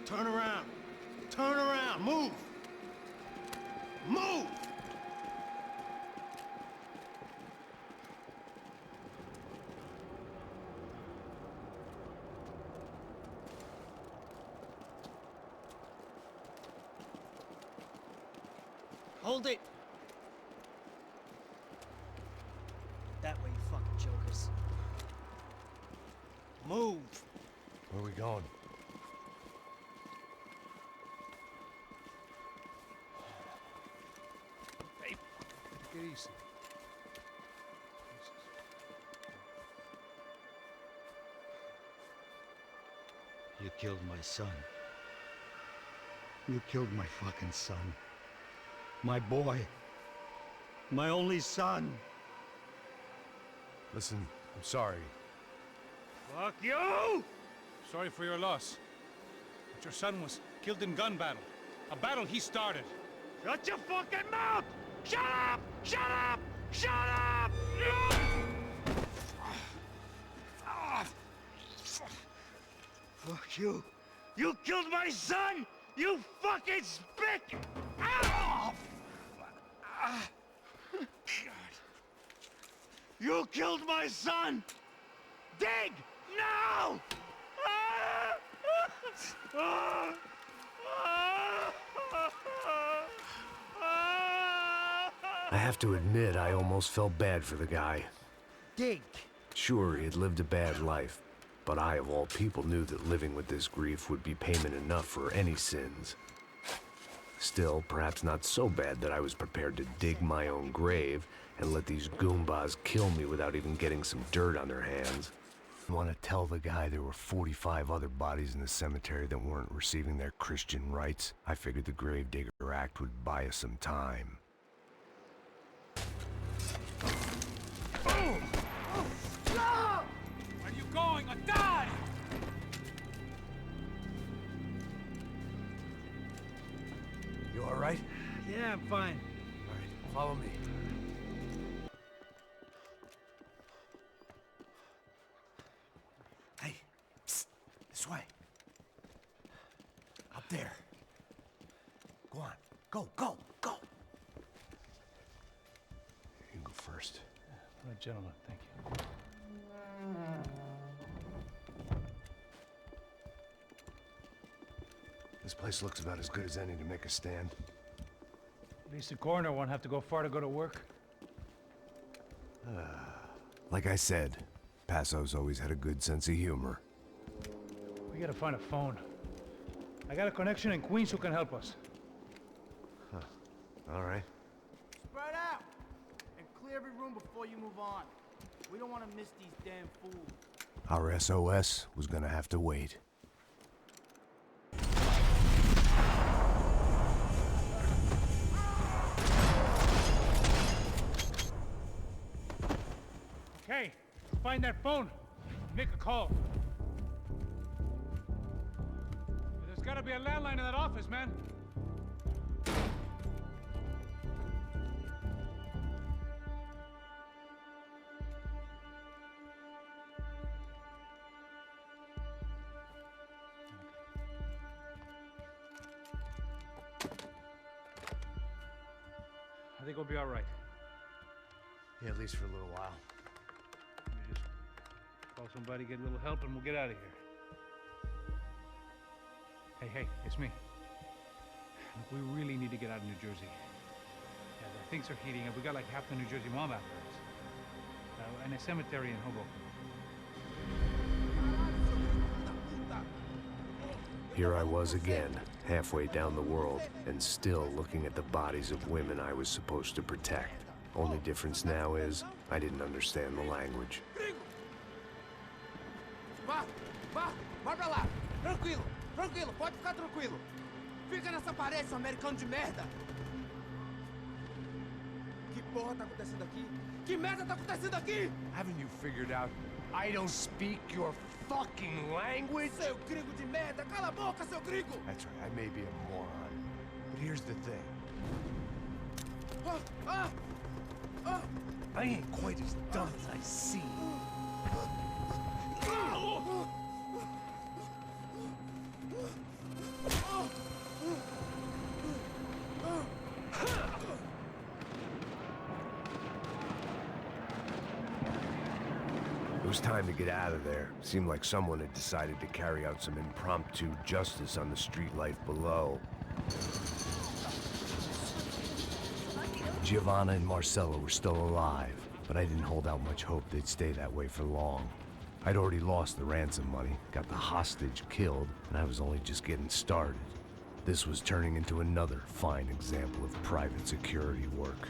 Turn around. Turn around. Move. Move! Hold it! That way, you fucking jokers. Move! Where are we going? Easy. You killed my son. You killed my fucking son. My boy. My only son. Listen, I'm sorry. Fuck you! Sorry for your loss. But your son was killed in gun battle. A battle he started. Shut your fucking mouth! Shut up! Shut up! Shut up! Fuck you. You killed my son! You fucking spick! Ow! You killed my son! Dig! Now! I have to admit, I almost felt bad for the guy. Dig! Sure, he had lived a bad life, but I, of all people, knew that living with this grief would be payment enough for any sins. Still, perhaps not so bad that I was prepared to dig my own grave and let these goombas kill me without even getting some dirt on their hands. I want to tell the guy there were 45 other bodies in the cemetery that weren't receiving their Christian rites. I figured the Gravedigger Act would buy us some time. Where are you going? Or die! You all right? Yeah, I'm fine. All right, follow me. Hey, psst, this way. Up there. Go on, go, go, go. You can go first. All right, gentlemen, thank you. This place looks about as good as any to make a stand. At least the coroner won't have to go far to go to work. Like I said, Passo's always had a good sense of humor. We gotta find a phone. I got a connection in Queens who can help us. Huh. All right. Spread out! And clear every room before you move on. We don't want to miss these damn fools. Our SOS was gonna have to wait. Okay, find that phone. Make a call. There's gotta be a landline in that office, man. I think we'll be all right. Yeah, at least for a little while. Let me just call somebody, get a little help, and we'll get out of here. Hey, it's me. Look, we really need to get out of New Jersey. Yeah, things are heating up. We got like half the New Jersey mob after us. And a cemetery in Hoboken. Here I was again, halfway down the world, and still looking at the bodies of women I was supposed to protect. Only difference now is, I didn't understand the language. Vai pra lá. Tranquilo, pode ficar tranquilo. Fica nessa parede, seu americano de merda. Que porra tá acontecendo aqui? Que merda tá acontecendo aqui? Haven't you figured out I don't speak your fucking language? Seu gringo de merda, cala a boca, seu gringo! That's right, I may be a moron, but here's the thing. I ain't quite as dumb as I seem. It was time to get out of there. Seemed like someone had decided to carry out some impromptu justice on the street life below. Giovanna and Marcella were still alive, but I didn't hold out much hope they'd stay that way for long. I'd already lost the ransom money, got the hostage killed, and I was only just getting started. This was turning into another fine example of private security work.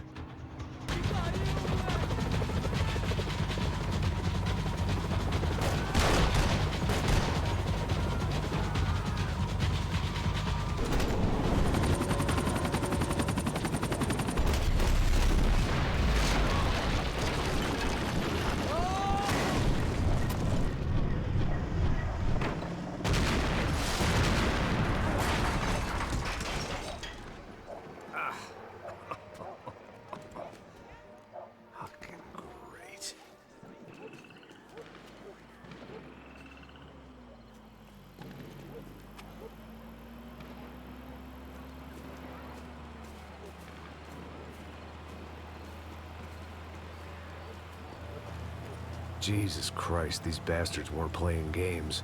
Jesus Christ, these bastards weren't playing games.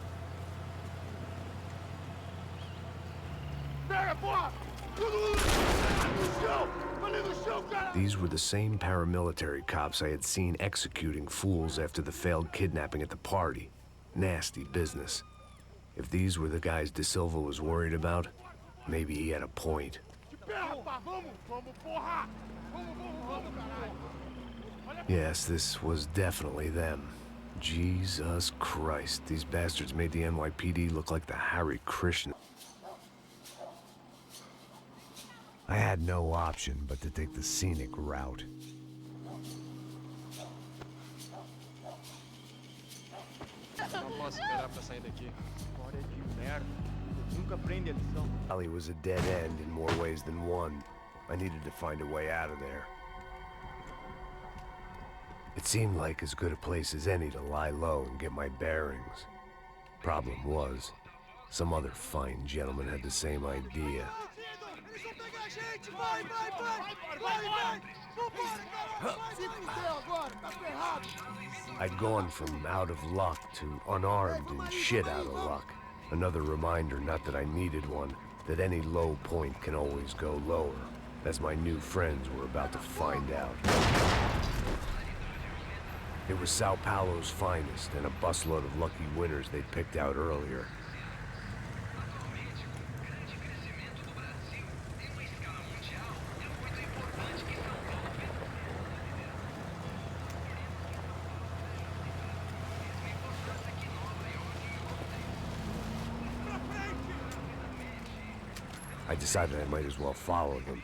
These were the same paramilitary cops I had seen executing fools after the failed kidnapping at the party. Nasty business. If these were the guys De Silva was worried about, maybe he had a point. Yes, this was definitely them. Jesus Christ, these bastards made the NYPD look like the Hare Krishna. I had no option but to take the scenic route. Não posso esperar pra sair daqui. História de merda. Nunca aprende a lição. Alley was a dead end in more ways than one. I needed to find a way out of there. It seemed like as good a place as any to lie low and get my bearings. Problem was, some other fine gentleman had the same idea. I'd gone from out of luck to unarmed and shit out of luck. Another reminder, not that I needed one, that any low point can always go lower, as my new friends were about to find out. It was Sao Paulo's finest, and a busload of lucky winners they'd picked out earlier. I decided I might as well follow them.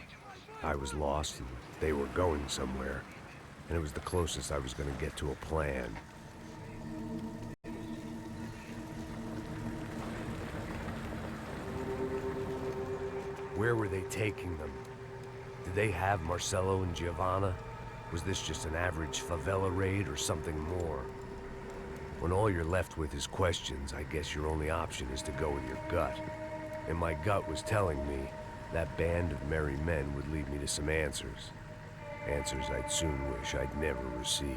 I was lost, and they were going somewhere. And it was the closest I was going to get to a plan. Where were they taking them? Did they have Marcelo and Giovanna? Was this just an average favela raid or something more? When all you're left with is questions, I guess your only option is to go with your gut. And my gut was telling me that band of merry men would lead me to some answers. Answers I'd soon wish I'd never received.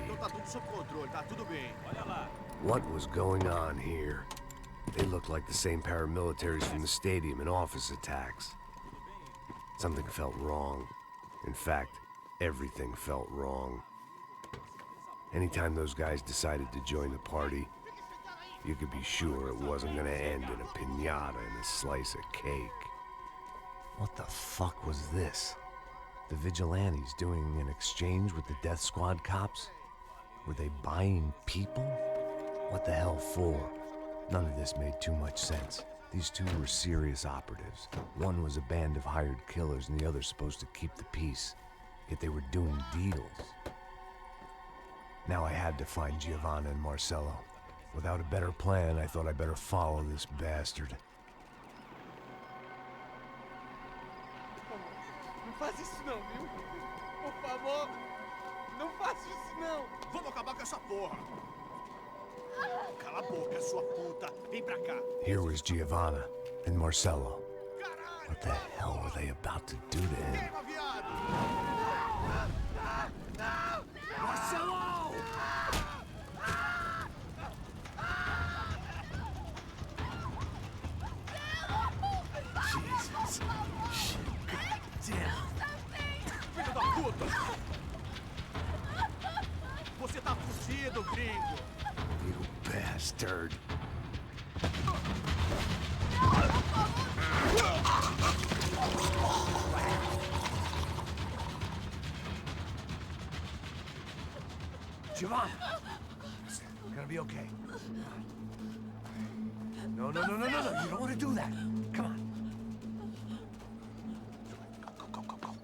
What was going on here? They looked like the same paramilitaries from the stadium and office attacks. Something felt wrong. In fact, everything felt wrong. Anytime those guys decided to join the party, you could be sure it wasn't gonna end in a piñata and a slice of cake. What the fuck was this? The vigilantes doing an exchange with the death squad cops? Were they buying people? What the hell for? None of this made too much sense. These two were serious operatives. One was a band of hired killers and the other supposed to keep the peace. Yet they were doing deals. Now I had to find Giovanna and Marcelo. Without a better plan, I thought I'd better follow this bastard. Não faz isso não, viu? Por favor, não faça isso não. Vamos acabar com essa porra. Cala a boca, sua puta. Vem pra cá. Here was Giovanna and Marcelo. What the hell were they about to do to him? Marcelo! Jesus. Shit. Damn. Filho da puta! Você tá fugido, gringo! You bastard. Giovanna! It's gonna be okay. No, no, no, no, no, no. You don't want to do that. Come on. Go, go, go, go, go.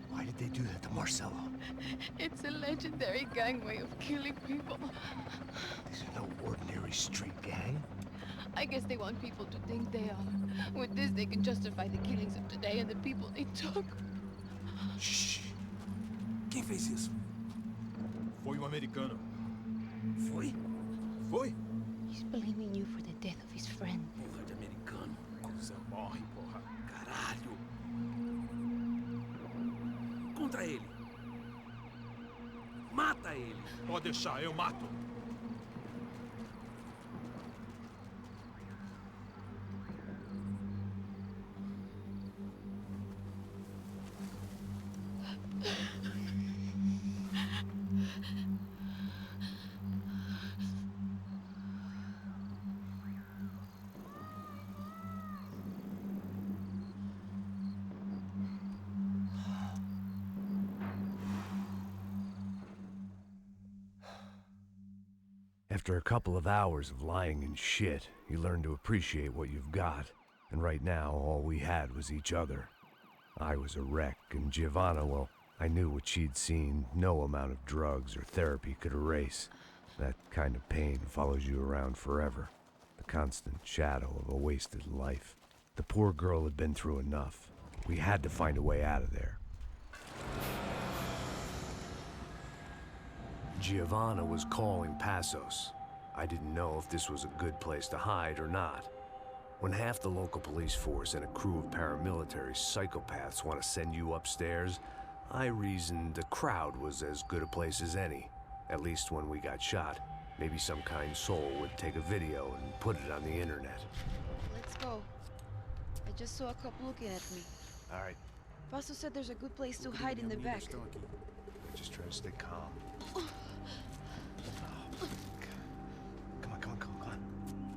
Why did they do that to Marcelo? It's a legendary gang way of killing people. These are no ordinary street gang. I guess they want people to think they are. With this, they can justify the killings of today and the people they took. Shh. Quem fez isso? Foi um americano. Foi? Foi? He's blaming you for the death of his friend. Porra de americano. Você morre, porra. Caralho. Contra ele. Mata ele. Pode deixar, eu mato. After a couple of hours of lying in shit, you learn to appreciate what you've got. And right now, all we had was each other. I was a wreck, and Giovanna, well, I knew what she'd seen no amount of drugs or therapy could erase. That kind of pain follows you around forever. The constant shadow of a wasted life. The poor girl had been through enough. We had to find a way out of there. Giovanna was calling Passos. I didn't know if this was a good place to hide or not. When half the local police force and a crew of paramilitary psychopaths want to send you upstairs, I reasoned the crowd was as good a place as any. At least when we got shot, maybe some kind soul would take a video and put it on the internet. Let's go. I just saw a cop looking at me. All right, Paso said there's a good place to hide in the back. just try to stay calm. Come on, come on, come on, come on.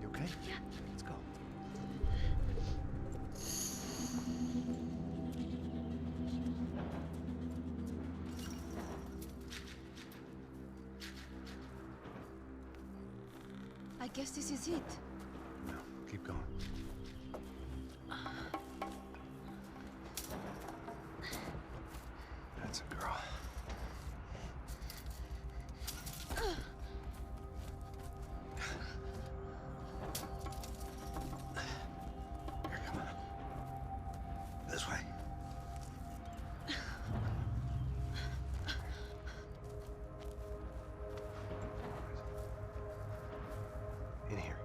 You okay? Yeah. Let's go. I guess this is it. No, keep going. That's a girl. Here, come on. This way. In here.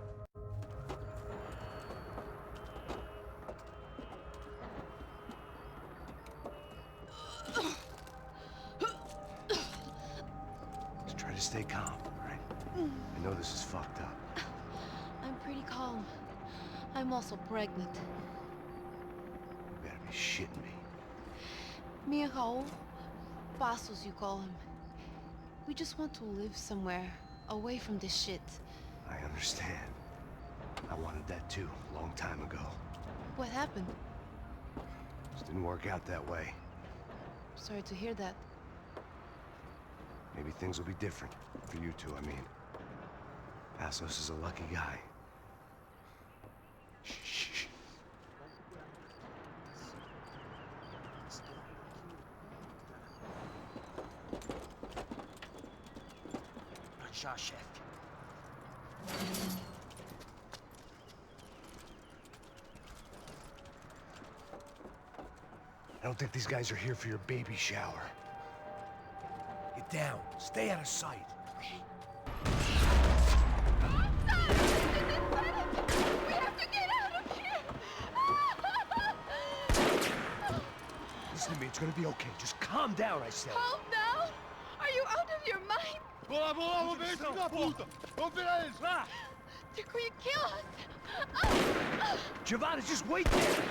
Just try to stay calm, all right? I know this is fucked up. I'm pretty calm. I'm also pregnant. You better be shitting me. Me and Raul, Pasos you call him. We just want to live somewhere, away from this shit. I understand. I wanted that too, a long time ago. What happened? Just didn't work out that way. Sorry to hear that. Maybe things will be different. For you two, I mean. Passos is a lucky guy. Shh. Já, chefe. I don't think these guys are here for your baby shower. Get down. Stay out of sight. Listen to me, it's gonna be okay. Just calm down, I said. Calm down? Are you out of your mind? Vamos lá, vamos ver esse da puta! Vamos virar eles, vá! They're going to kill us! Giovanna, just wait there!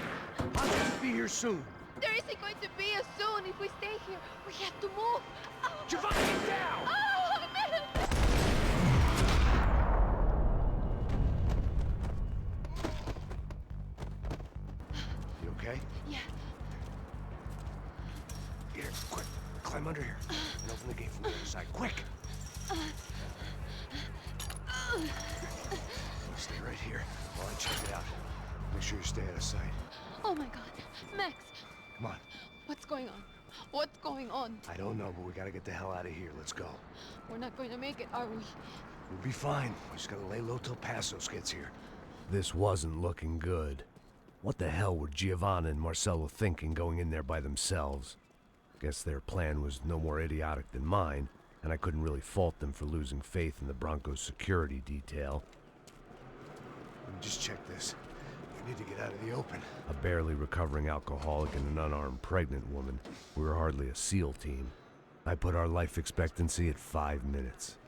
I'll just be here soon. There isn't going to be a soon if we stay here. We have to move. Oh. Giovanni, get down! Oh, man! You okay? Yeah. Here, quick. Climb under here. And open the gate from the other side. Quick! Stay right here while I check it out. Make sure you stay out of sight. Oh my God. Max, Come on. what's going on? What's going on? I don't know, but we gotta get the hell out of here. Let's go. We're not going to make it, are we? We'll be fine. We just gotta lay low till Passos gets here. This wasn't looking good. What the hell were Giovanna and Marcello thinking going in there by themselves? Guess their plan was no more idiotic than mine, and I couldn't really fault them for losing faith in the Broncos security detail. Let me just check this. We need to get out of the open. A barely recovering alcoholic and an unarmed pregnant woman. We were hardly a SEAL team. I put our life expectancy at 5 minutes.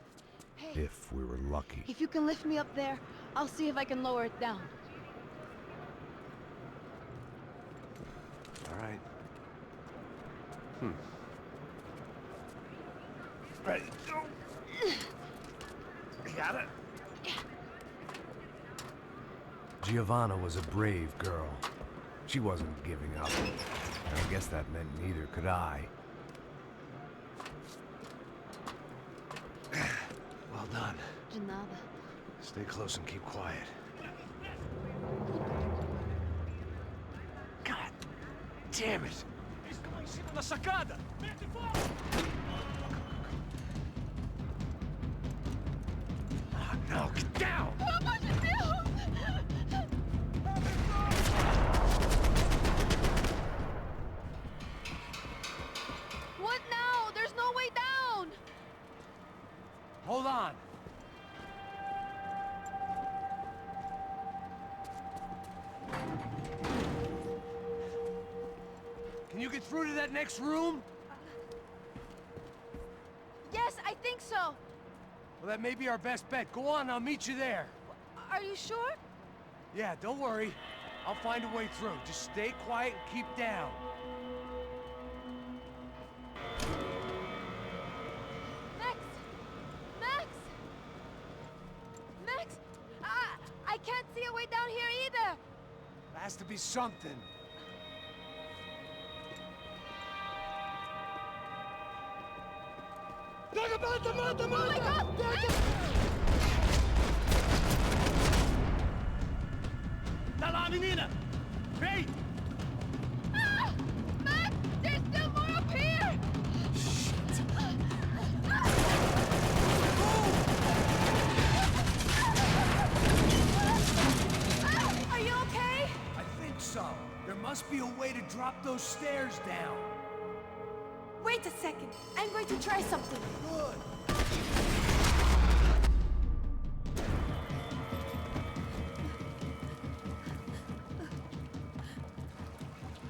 Hey. If we were lucky. If you can lift me up there, I'll see if I can lower it down. All right. Ready, go. You got it? Giovanna was a brave girl. She wasn't giving up. And I guess that meant neither could I. Well done. De nada. Stay close and keep quiet. God damn it! Na sacada! Oh, no, get down! Pelo amor de Deus! What now? There's no way down! Hold on. Can you get through to that next room? Yes, I think so. Well, that may be our best bet. Go on, I'll meet you there. Are you sure? Yeah, don't worry. I'll find a way through. Just stay quiet and keep down. Max! Max! Max! I can't see a way down here either! There has to be something. Oh my God! Tá lá, menina! Vem! Ah! Max! There's still more up here! Are you okay? I think so. There must be a way to drop those stairs down. Wait a second. I'm going to try something. Good.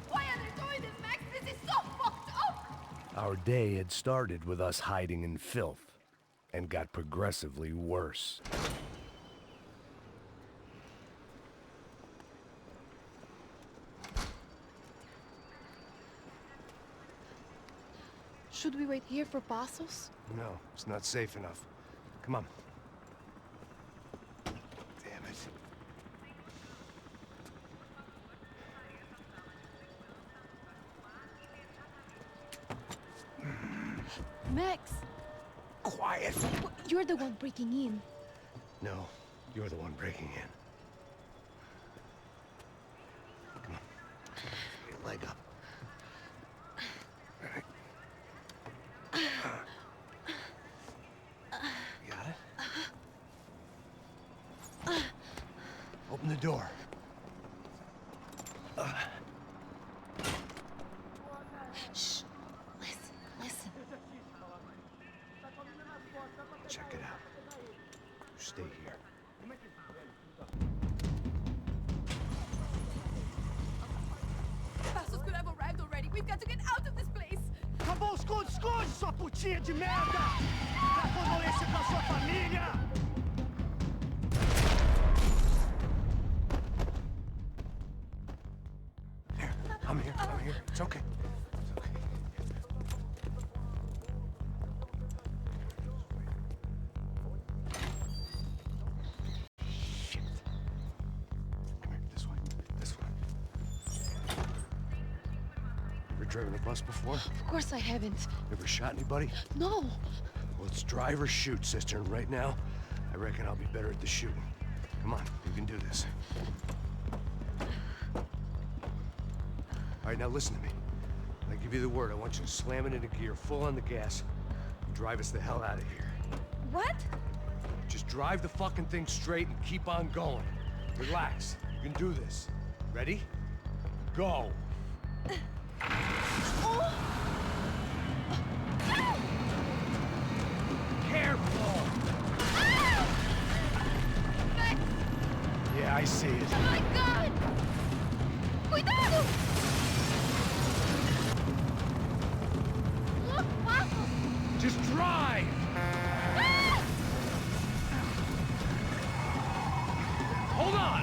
Why are they doing this, Max? This is so fucked up! Our day had started with us hiding in filth, and got progressively worse. Should we wait here for Passos? No, it's not safe enough. Come on. Damn it. Max! Quiet! You're the one breaking in. No, you're the one breaking in. Come on. Get your leg up. All right. You got it? Open the door. Shh. Listen, listen. Check it out. You stay here. Passos could have arrived already. We've got to get out of this place. Acabou, esconde, esconde, sua putinha de merda! Dá condolência pra sua família! Here, I'm here. here. It's okay. It's okay. Shit. Come here, this way. This way. Ever driven a bus before? Of course I haven't. Ever shot anybody? No. Well, it's drive or shoot, sister. And right now, I reckon I'll be better at the shooting. Come on, you can do this. All right, now listen to me. I give you the word. I want you to slam it into gear, full on the gas, and drive us the hell out of here. What? Just drive the fucking thing straight and keep on going. Relax. You can do this. Ready? Go. Oh. Careful! Yeah, I see it. Oh my God! Cuidado! Look, Paco! Just drive! Hold on!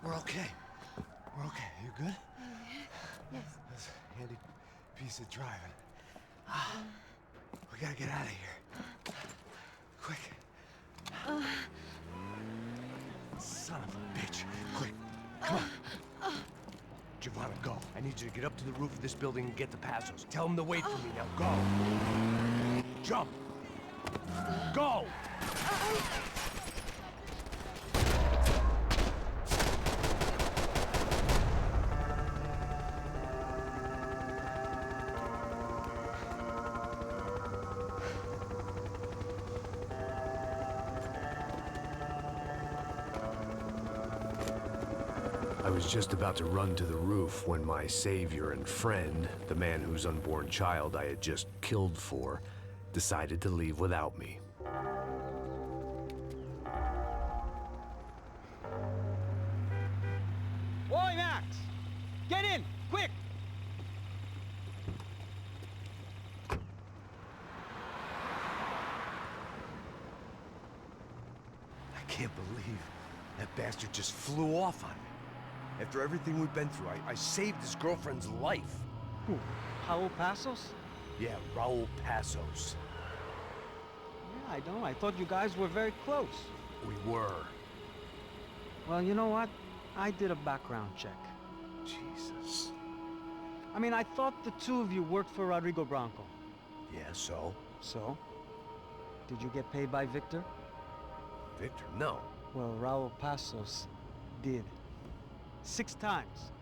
We're okay. We're okay. You good? Yes. That's a handy piece of driving. We gotta get out of here. Quick. Son of a bitch. Quick. Come on. Giovanna, go. I need you to get up to the roof of this building and get the Passos. Tell them to wait for me. Now go. Jump. Go! I was just about to run to the roof when my savior and friend, the man whose unborn child I had just killed for, decided to leave without me. Oi, Max! Get in! Quick! I can't believe that bastard just flew off on me. After everything we've been through, I saved his girlfriend's life. Who? Raul Passos? Yeah, Raul Passos. Yeah, I know. I thought you guys were very close. We were. Well, you know what? I did a background check. Jesus. I mean, I thought the two of you worked for Rodrigo Branco. Yeah, so? So? Did you get paid by Victor? Victor, no. Well, Raul Passos did. 6 times.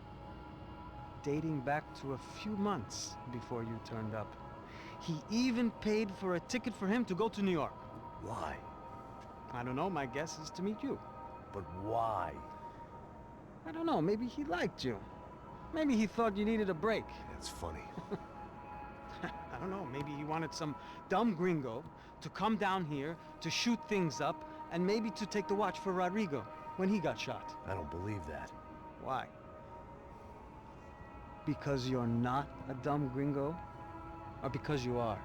Dating back to a few months before you turned up. He even paid for a ticket for him to go to New York. Why? I don't know, my guess is to meet you. But why? I don't know, maybe he liked you. Maybe he thought you needed a break. That's funny. I don't know, maybe he wanted some dumb gringo to come down here to shoot things up and maybe to take the watch for Rodrigo when he got shot. I don't believe that. Why? Because you're not a dumb gringo? Or because you are?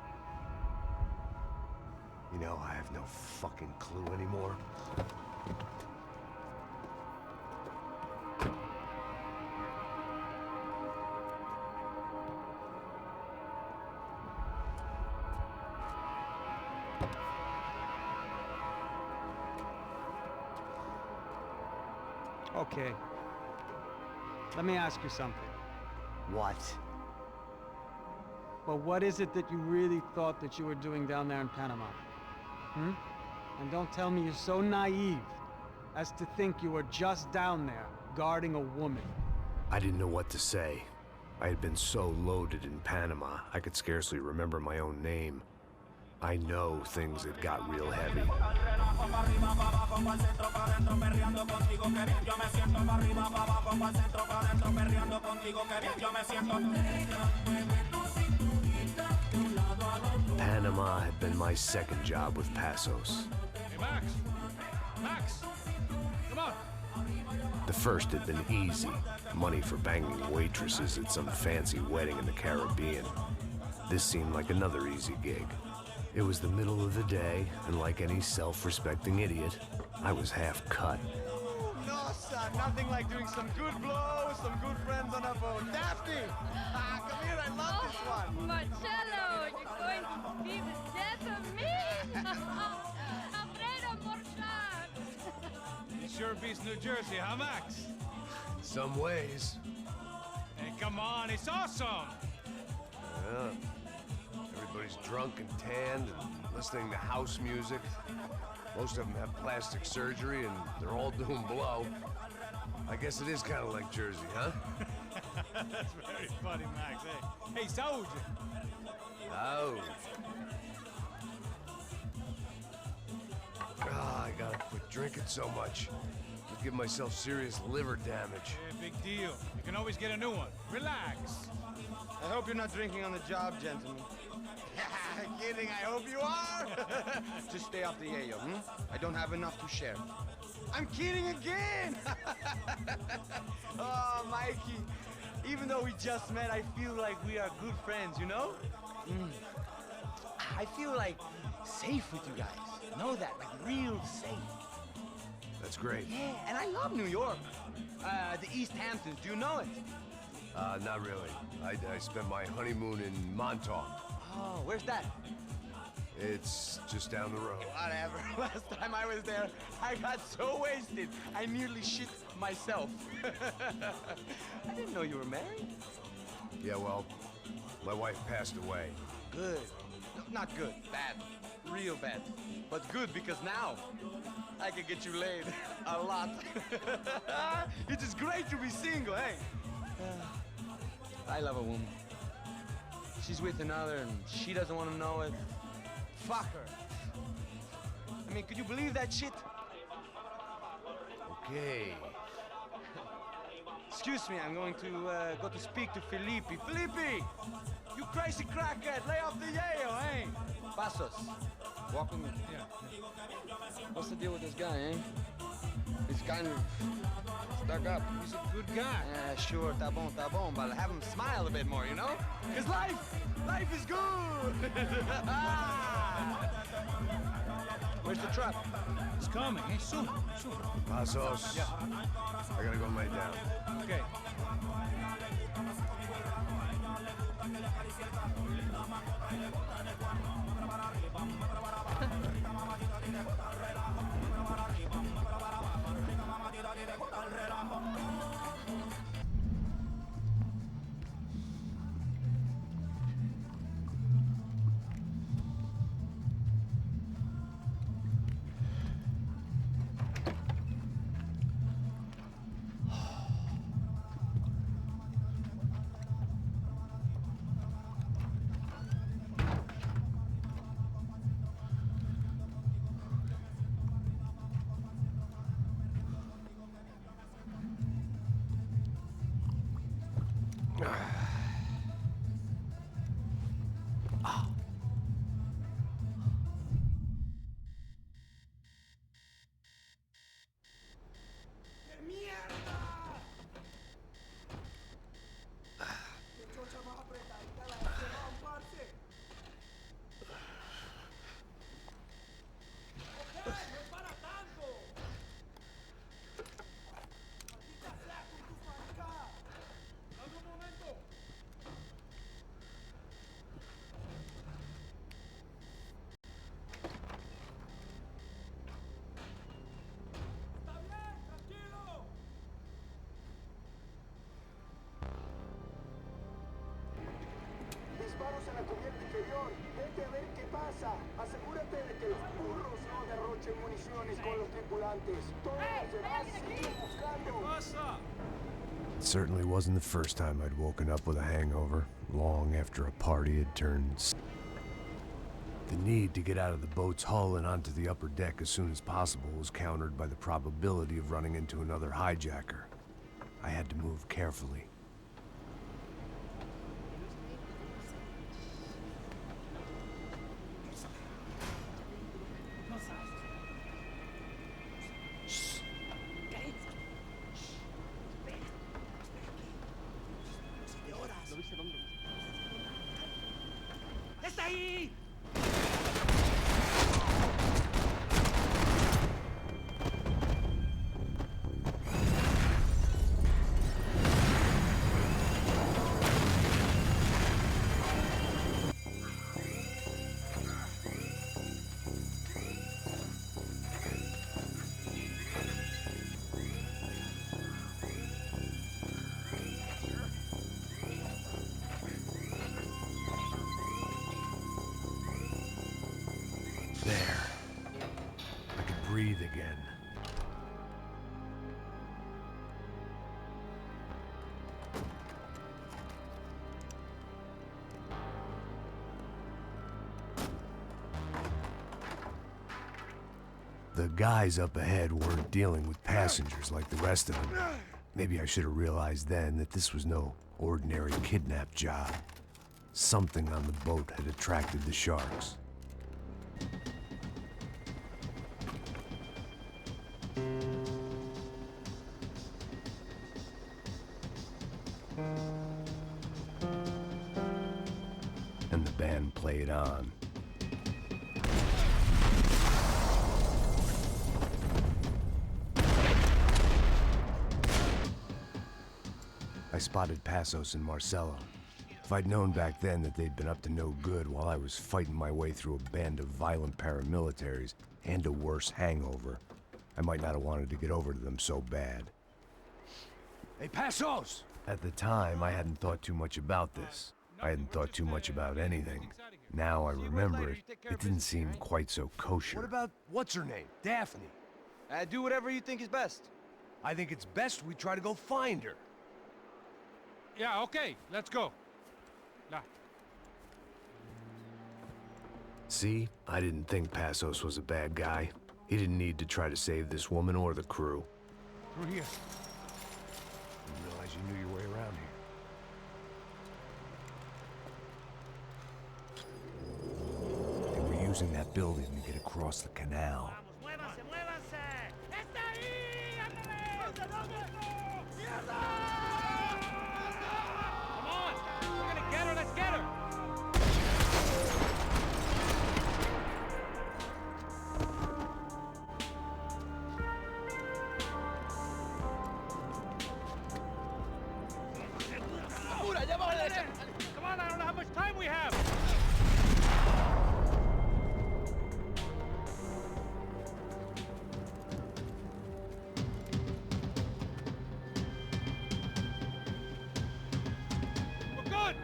You know, I have no fucking clue anymore. Okay. Let me ask you something. What? Well, what is it that you really thought that you were doing down there in Panama? Hmm? And don't tell me you're so naive as to think you were just down there guarding a woman. I didn't know what to say. I had been so loaded in Panama, I could scarcely remember my own name. I know things had got real heavy. Panama had been my second job with Passos. Hey, Max. Max! Come on! The first had been easy. Money for banging waitresses at some fancy wedding in the Caribbean. This seemed like another easy gig. It was the middle of the day, and like any self-respecting idiot, I was half cut. No, son, nothing like doing some good blow with some good friends on a boat. Daphne! Come here, I love this one. Marcello, you're going to be the death of me? Alfredo Morchat! It sure beats New Jersey, huh, Max? Some ways. Hey, come on, it's awesome! Yeah. Everybody's drunk and tanned and listening to house music. Most of them have plastic surgery and they're all doing blow. I guess it is kind of like Jersey, huh? That's very funny, Max. Hey, soldier! Oh. I gotta quit drinking so much. I'll give myself serious liver damage. Yeah, big deal. You can always get a new one. Relax. I hope you're not drinking on the job, gentlemen. Kidding, I hope you are. Just stay off the yayo, I don't have enough to share. I'm kidding again! Oh, Mikey, even though we just met, I feel like we are good friends, you know? I feel like safe with you guys. Know that, like real safe. That's great. Yeah, and I love New York. The East Hamptons, do you know it? Not really. I spent my honeymoon in Montauk. Oh, where's that? It's just down the road. Whatever. Last time I was there, I got so wasted, I nearly shit myself. I didn't know you were married. Yeah, well, my wife passed away. Good. No, not good. Bad. Real bad. But good because now I can get you laid a lot. It is great to be single, hey? I love a woman. She's with another and she doesn't want to know it. Fuck her. I mean, could you believe that shit? Okay. Excuse me, I'm going to go to speak to Felipe. Felipe! You crazy crackhead, lay off the yayo, eh? Pasos. Walk with me. Yeah. What's the deal with this guy, eh? He's kind of stuck up. He's a good guy. Yeah, sure, tá bom, but have him smile a bit more, you know? Because life is good! Where's the truck? It's coming, eh? Soon. Pasos. Yeah. I gotta go lay down. Okay. Disparos en la cubierta inferior. Vete a ver qué pasa. Asegúrate de que los burros no derrochen municiones con los tripulantes. Todos los demás siguen buscando. It certainly wasn't the first time I'd woken up with a hangover, long after a party had turned. The need to get out of the boat's hull and onto the upper deck as soon as possible was countered by the probability of running into another hijacker. I had to move carefully. breathe again. The guys up ahead weren't dealing with passengers like the rest of them. Maybe I should have realized then that this was no ordinary kidnap job. Something on the boat had attracted the sharks. And the band played on. I spotted Passos and Marcelo. If I'd known back then that they'd been up to no good while I was fighting my way through a band of violent paramilitaries and a worse hangover, I might not have wanted to get over to them so bad. Hey, Passos! At the time, I hadn't thought too much about this. I hadn't thought too much about anything. Now I remember it, it didn't seem quite so kosher. What about, what's her name? Daphne? Do whatever you think is best. I think it's best we try to go find her. Yeah, okay, let's go. Nah. See, I didn't think Passos was a bad guy. He didn't need to try to save this woman or the crew. Through here. Didn't realize you knew your way around here. They were using that building to get across the canal. Come on, I don't know how much time we have. We're good.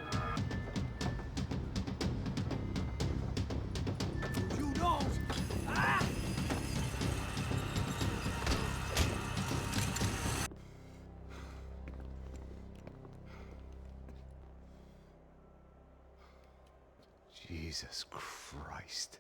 You know! Ah! Jesus Christ.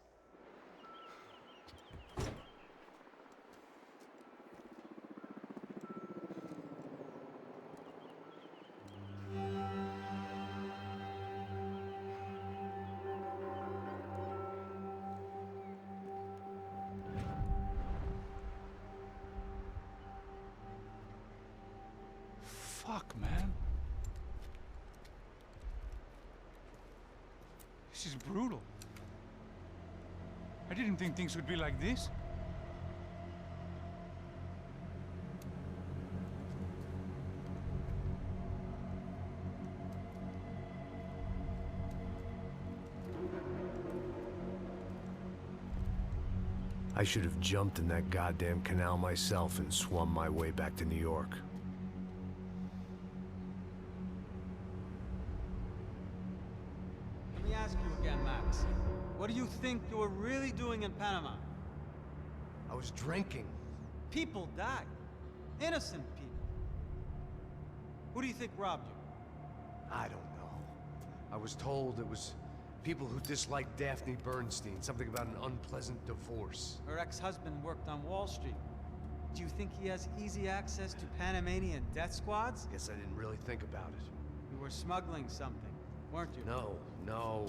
Fuck, man. This is brutal. I didn't think things would be like this. I should have jumped in that goddamn canal myself and swum my way back to New York. Let me ask you again, Max. What do you think you were really doing in Panama? I was drinking. People died. Innocent people. Who do you think robbed you? I don't know. I was told it was people who disliked Daphne Bernstein, something about an unpleasant divorce. Her ex-husband worked on Wall Street. Do you think he has easy access to Panamanian death squads? Guess I didn't really think about it. You were smuggling something, weren't you? No.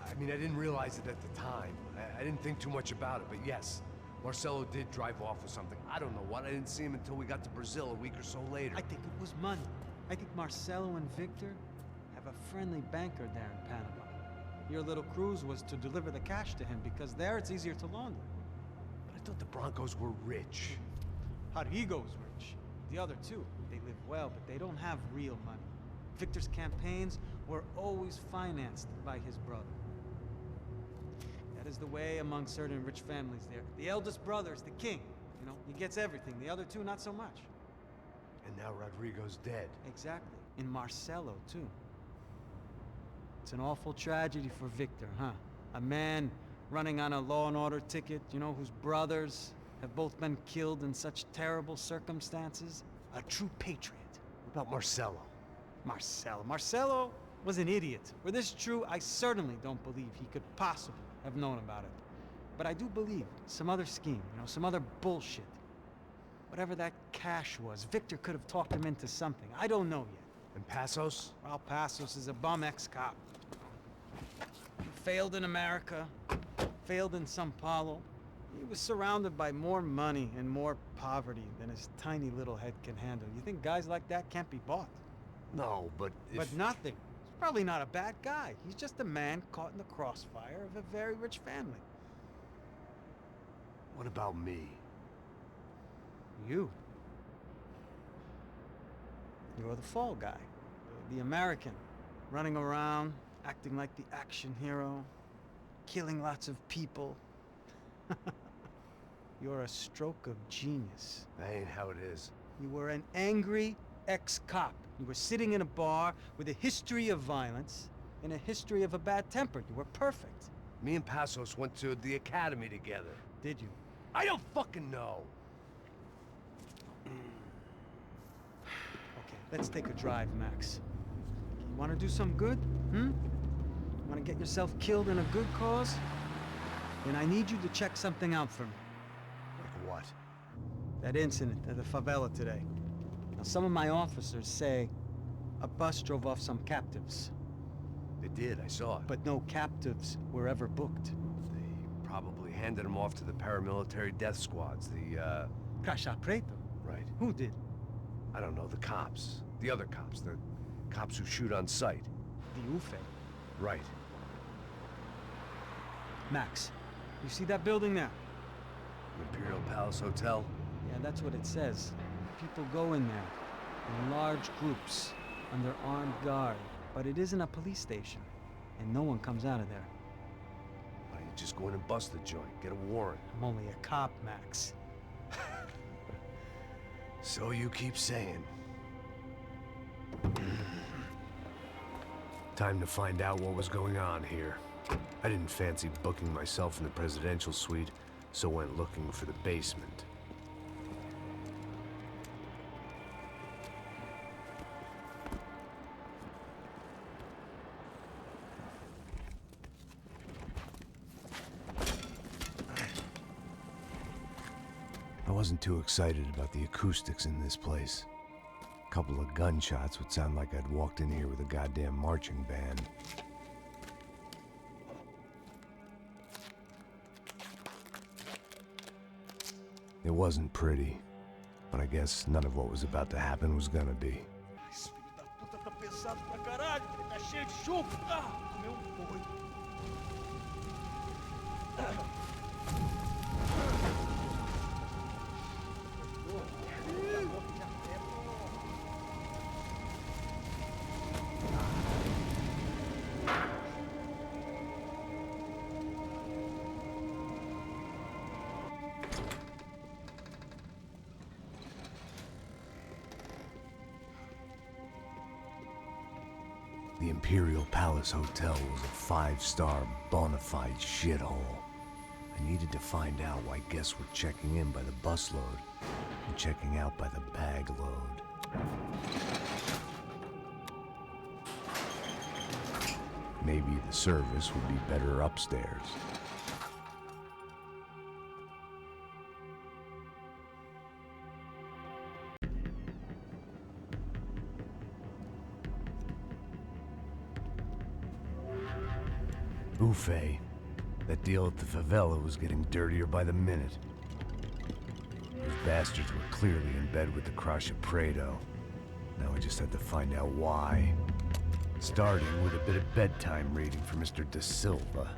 I mean, I didn't realize it at the time. I didn't think too much about it, but yes, Marcelo did drive off with something. I don't know what. I didn't see him until we got to Brazil a week or so later. I think it was money. I think Marcelo and Victor have a friendly banker there in Panama. Your little cruise was to deliver the cash to him because there it's easier to launder. But I thought the Broncos were rich. Rodrigo's rich. The other two, they live well, but they don't have real money. Victor's campaigns were always financed by his brother. That is the way among certain rich families there. The eldest brother is the king. You know, he gets everything. The other two, not so much. And now Rodrigo's dead. Exactly. And Marcelo, too. It's an awful tragedy for Victor, huh? A man running on a law and order ticket, you know, whose brothers have both been killed in such terrible circumstances. A true patriot. What about Marcello? Marcello was an idiot. Were this true, I certainly don't believe he could possibly have known about it. But I do believe some other scheme, you know, some other bullshit. Whatever that cash was, Victor could have talked him into something. I don't know yet. And Passos? Well, Passos is a bum ex-cop. He failed in America, failed in Sao Paulo. He was surrounded by more money and more poverty than his tiny little head can handle. You think guys like that can't be bought? No, but if... But nothing. He's probably not a bad guy. He's just a man caught in the crossfire of a very rich family. What about me? You. You're the fall guy. The American. Running around, acting like the action hero. Killing lots of people. You're a stroke of genius. That ain't how it is. You were an angry ex-cop. You were sitting in a bar with a history of violence and a history of a bad temper. You were perfect. Me and Passos went to the academy together. Did you? I don't fucking know. Okay, let's take a drive, Max. You want to do some good? Want to get yourself killed in a good cause? Then I need you to check something out for me. Like what? That incident at the favela today. Now, some of my officers say a bus drove off some captives. They did, I saw it. But no captives were ever booked. They probably handed them off to the paramilitary death squads, the, Caixa Preta? Right. Who did? I don't know, the cops. The other cops, the cops who shoot on sight. The UFE. Right. Max, you see that building there? Imperial Palace Hotel? Yeah, that's what it says. People go in there, in large groups, under armed guard. But it isn't a police station, and no one comes out of there. Why don't you just go in and bust the joint, get a warrant? I'm only a cop, Max. So you keep saying. Time to find out what was going on here. I didn't fancy booking myself in the presidential suite, so went looking for the basement. I wasn't too excited about the acoustics in this place. A couple of gunshots would sound like I'd walked in here with a goddamn marching band. It wasn't pretty, but I guess none of what was about to happen was gonna be. Esse filho da puta tá pesado pra caralho. Ele tá cheio de chumbo. Meu boi. The Imperial Palace Hotel was a five-star, bona fide shithole. I needed to find out why guests were checking in by the busload and checking out by the bag load. Maybe the service would be better upstairs. Buffet. That deal at the favela was getting dirtier by the minute. Those bastards were clearly in bed with the Caixa Preta. Now I just had to find out why. Starting with a bit of bedtime reading for Mr. Da Silva.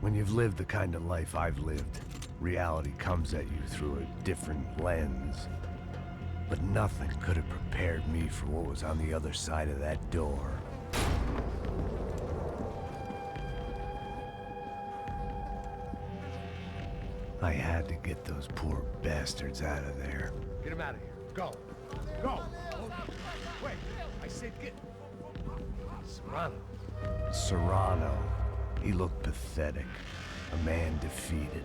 When you've lived the kind of life I've lived, reality comes at you through a different lens. But nothing could have prepared me for what was on the other side of that door. I had to get those poor bastards out of there. Get him out of here. Go. Go. Wait. I said get... Serrano. Serrano. He looked pathetic, a man defeated.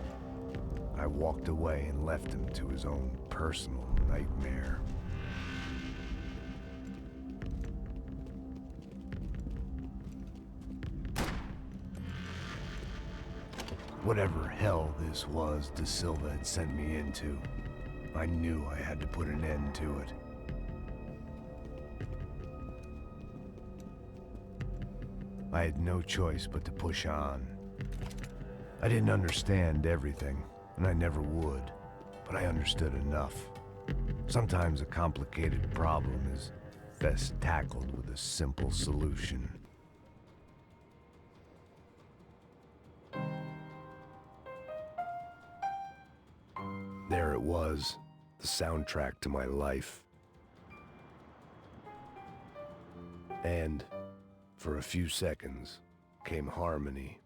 I walked away and left him to his own personal nightmare. Whatever hell this was De Silva had sent me into, I knew I had to put an end to it. I had no choice but to push on. I didn't understand everything, and I never would, but I understood enough. Sometimes a complicated problem is best tackled with a simple solution. There it was, the soundtrack to my life. And, for a few seconds, came harmony.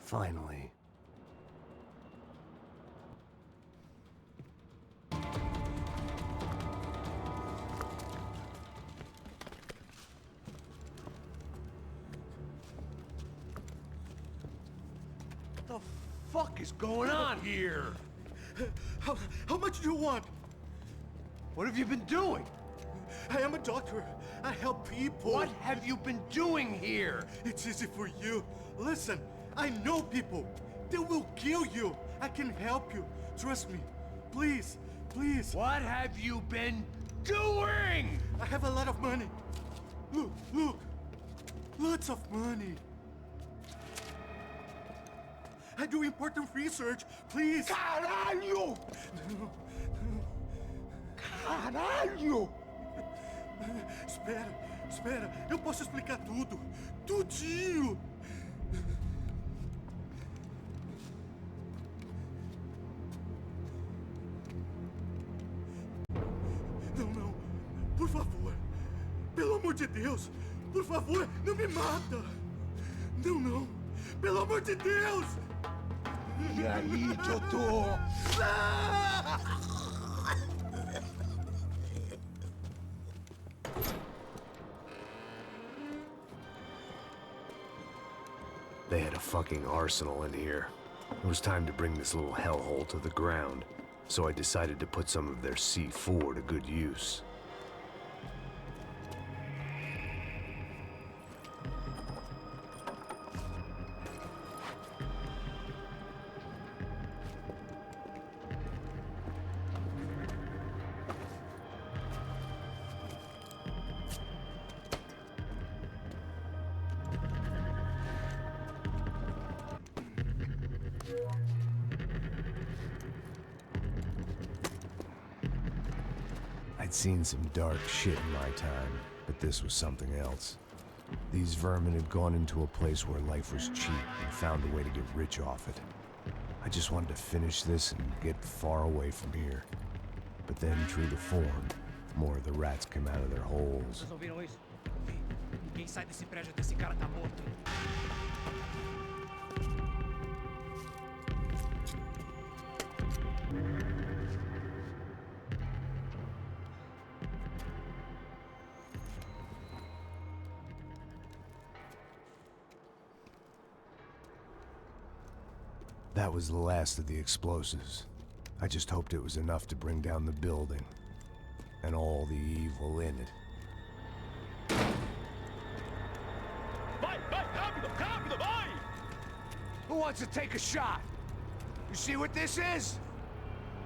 Finally. What the fuck is going on here? How much do you want? What have you been doing? I am a doctor. I help people. What have you been doing here? It's easy for you. Listen, I know people. They will kill you. I can help you. Trust me. Please, please. What have you been doing? I have a lot of money. Look, look. Lots of money. I do important research. Please. Caralho! Caralho! Espera, espera. Eu posso explicar tudo. Tudinho. Não, não. Por favor. Pelo amor de Deus. Por favor, não me mata. Não, não. Pelo amor de Deus. E aí, doutor? They had a fucking arsenal in here. It was time to bring this little hellhole to the ground, so I decided to put some of their C4 to good use. I'd seen some dark shit in my time, but this was something else. These vermin had gone into a place where life was cheap and found a way to get rich off it. I just wanted to finish this and get far away from here. But then, true to form, more of the rats came out of their holes. Vocês ouviram isso? Ninguém sai desse prédio até esse cara tá morto. That was the last of the explosives. I just hoped it was enough to bring down the building and all the evil in it. Vai, vai, rápido, rápido, vai! Who wants to take a shot? You see what this is?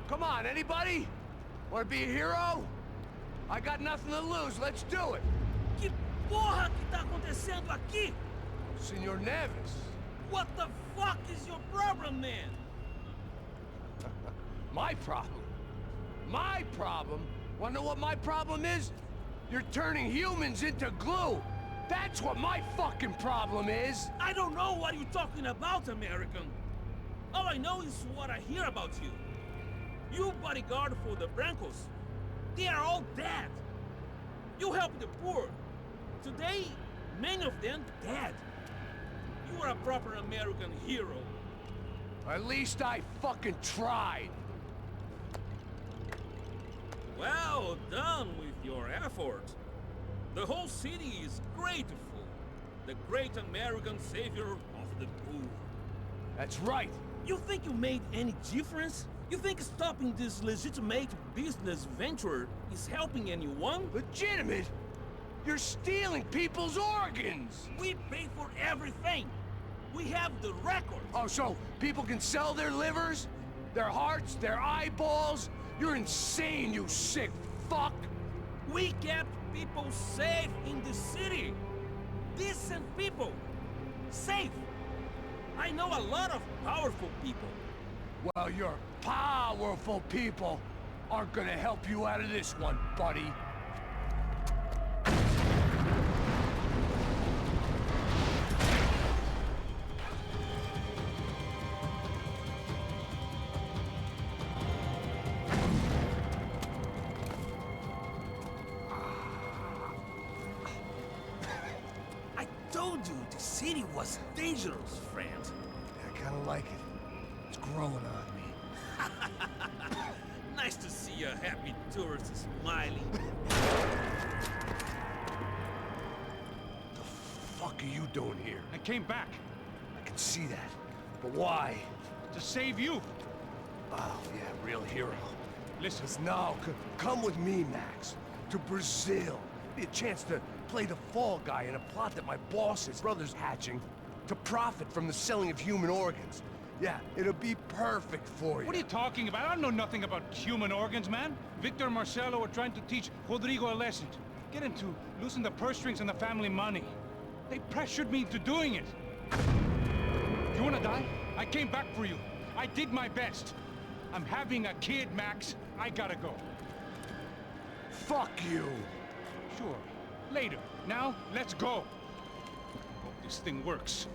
Come on, anybody? Want to be a hero? I got nothing to lose, let's do it! Que porra que tá acontecendo aqui? Senor Neves. What the fuck is your problem, man? My problem? My problem? Wanna know what my problem is? You're turning humans into glue! That's what my fucking problem is! I don't know what you're talking about, American. All I know is what I hear about you. You bodyguard for the Brancos. They are all dead. You help the poor. Today, many of them dead. You are a proper American hero. At least I fucking tried. Well done with your effort. The whole city is grateful. The great American savior of the poor. That's right. You think you made any difference? You think stopping this legitimate business venture is helping anyone? Legitimate? You're stealing people's organs! We pay for everything! We have the record! Oh, so people can sell their livers? Their hearts? Their eyeballs? You're insane, you sick fuck! We kept people safe in the city! Decent people! Safe! I know a lot of powerful people. Well, your powerful people aren't gonna help you out of this one, buddy. I told you the city was dangerous, friend. I kinda like it. It's growing on me. Nice to see a happy tourist smiling. The fuck are you doing here? I came back. I can see that. But why? To save you. Oh, yeah, real hero. Listen. No, come with me, Max. To Brazil. Be a chance to play the fall guy in a plot that my boss's brother's hatching to profit from the selling of human organs. Yeah, it'll be perfect for you. What are you talking about? I don't know nothing about human organs, man. Victor and Marcelo are trying to teach Rodrigo a lesson. Get him to loosen the purse strings and the family money. They pressured me into doing it. You wanna die? I came back for you. I did my best. I'm having a kid, Max. I gotta go. Fuck you. Sure. Later. Now, let's go. Hope this thing works.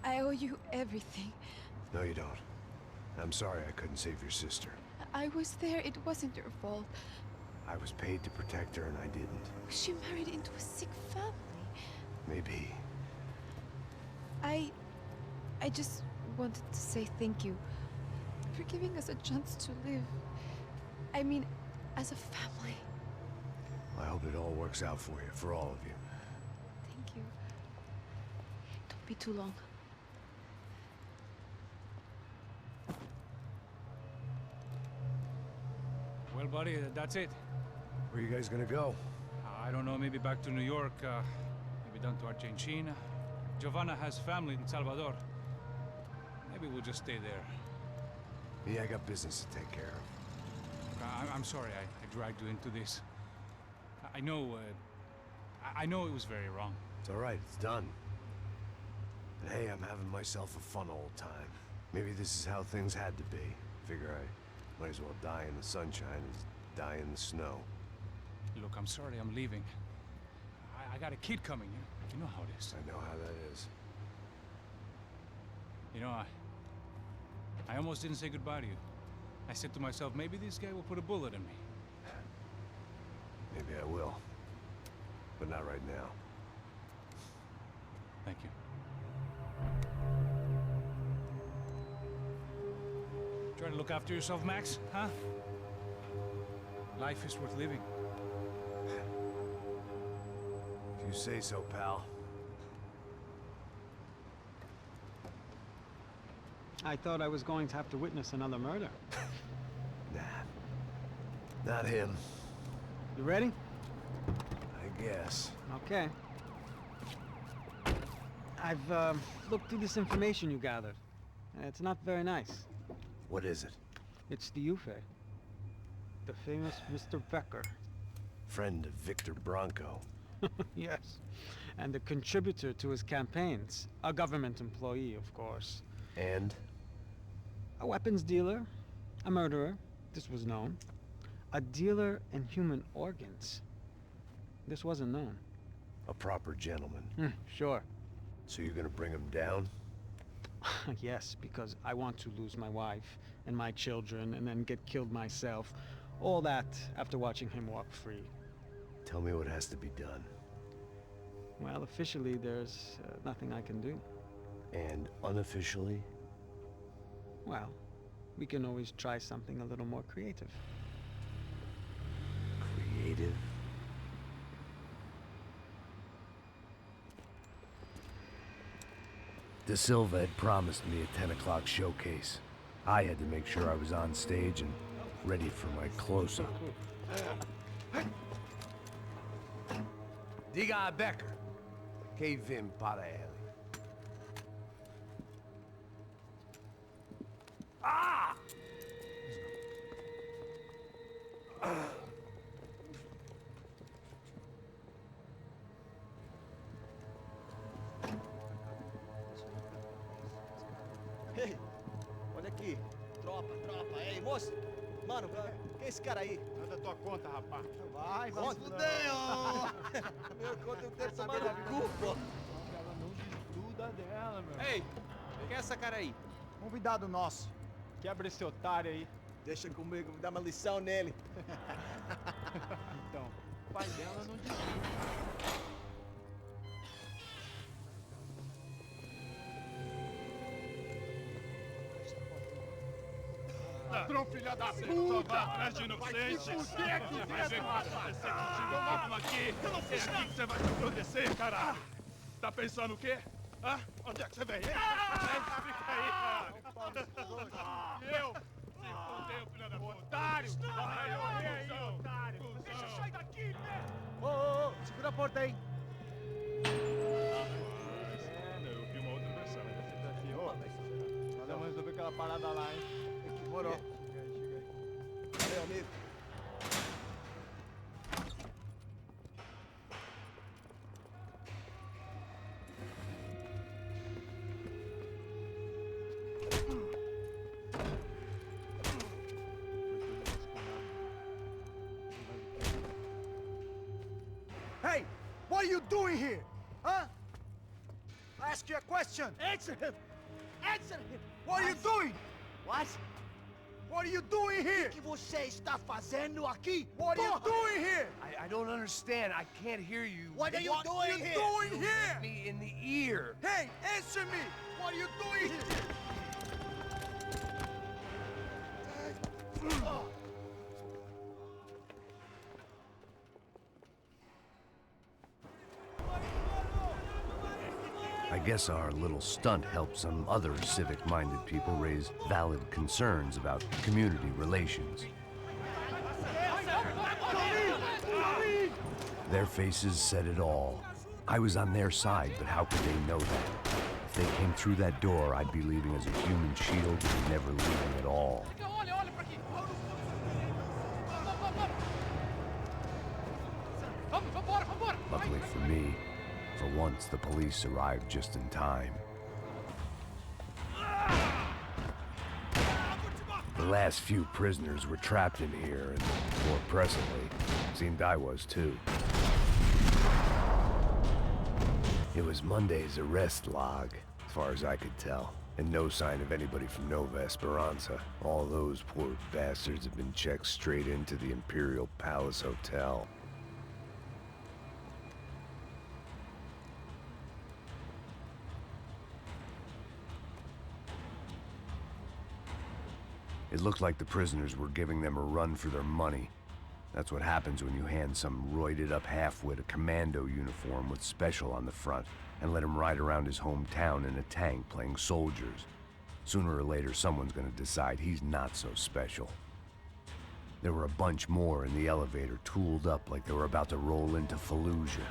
I owe you everything. No, you don't. I'm sorry I couldn't save your sister. I was there. It wasn't your fault. I was paid to protect her and I didn't. She married into a sick family. Maybe. I just wanted to say thank you for giving us a chance to live. I mean, as a family. I hope it all works out for you, for all of you. Thank you. Don't be too long. Well, buddy, that's it. Where are you guys gonna go? I don't know, maybe back to New York, maybe down to Argentina. Giovanna has family in Salvador. Maybe we'll just stay there. Me, I got business to take care of. I'm sorry I dragged you into this. I know it was very wrong. It's all right, it's done. And hey, I'm having myself a fun old time. Maybe this is how things had to be. Figure I might as well die in the sunshine as die in the snow. Look, I'm sorry I'm leaving. I got a kid coming, you know how it is. I know how that is. You know, I almost didn't say goodbye to you. I said to myself, maybe this guy will put a bullet in me. Maybe I will. But not right now. Thank you. Try to look after yourself, Max, huh? Life is worth living. If you say so, pal. I thought I was going to have to witness another murder. Nah. Not him. You ready? I guess. Okay. I've looked through this information you gathered. It's not very nice. What is it? It's the Ufe. The famous Mr. Becker. Friend of Victor Bronco. Yes. And a contributor to his campaigns. A government employee, of course. And? A weapons dealer, a murderer, this was known. A dealer in human organs, this wasn't known. A proper gentleman. Sure. So you're gonna bring him down? Yes, because I want to lose my wife and my children and then get killed myself. All that after watching him walk free. Tell me what has to be done. Well, officially, there's nothing I can do. And unofficially? Well, we can always try something a little more creative. Creative? De Silva had promised me a 10 o'clock showcase. I had to make sure I was on stage and ready for my close-up. Diga a Becker. Que vim para ele. Ah! Ei, olha aqui. Tropa. Ei, moço. Mano, quem é esse cara aí? Manda tua conta, rapaz. Vai se fuder, ó. Meu conta eu tenho que tomar no cu, pô. Ela não desgruda dela, meu. Ei, quem é essa cara aí? Convidado nosso. Quebra esse otário aí. Deixa comigo, vou dar uma lição nele. Então, o pai dela não desgruda. Ladrão, filha da puta! Vai atrás de inocente! Vai ver o que vai acontecer contigo mesmo aqui! É aqui que você vai se acontecer, cara! Tá pensando o quê? Hã? Onde é que você vem? Fica aí, cara! Eu? Se fodeu, filha da puta! Otário! Vai morrer aí, otário! Deixa eu sair daqui, né? Ô, segura a porta aí! Eu vi uma outra versão. Vamos resolver aquela parada lá, hein? Demorou. Chega aí. Amigo. Hey! What are you doing here? Huh? I ask you a question. Answer him! Answer him! What are you doing? What? What are you doing here? O que você está fazendo aqui? What are you doing here? I don't understand. I can't hear you. What are you doing here? You hit me in the ear. Hey, answer me! What are you doing here? I guess our little stunt helped some other civic-minded people raise valid concerns about community relations. Their faces said it all. I was on their side, but how could they know that? If they came through that door, I'd be leaving as a human shield and never leaving at all. Luckily for me, for once the police arrived just in time. The last few prisoners were trapped in here, and more presently, seemed I was too. It was Monday's arrest log, as far as I could tell, and no sign of anybody from Nova Esperanza. All those poor bastards have been checked straight into the Imperial Palace Hotel. It looked like the prisoners were giving them a run for their money. That's what happens when you hand some roided-up halfwit a commando uniform with special on the front and let him ride around his hometown in a tank playing soldiers. Sooner or later, someone's gonna decide he's not so special. There were a bunch more in the elevator, tooled up like they were about to roll into Fallujah.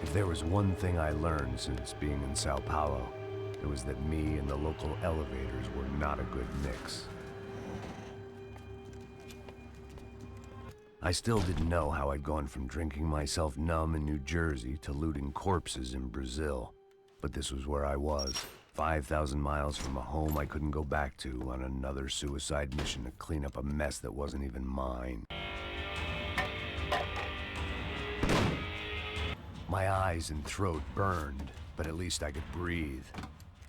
If there was one thing I learned since being in Sao Paulo, It was that me and the local elevators were not a good mix. I still didn't know how I'd gone from drinking myself numb in New Jersey to looting corpses in Brazil. But this was where I was, 5,000 miles from a home I couldn't go back to, on another suicide mission to clean up a mess that wasn't even mine. My eyes and throat burned, but at least I could breathe.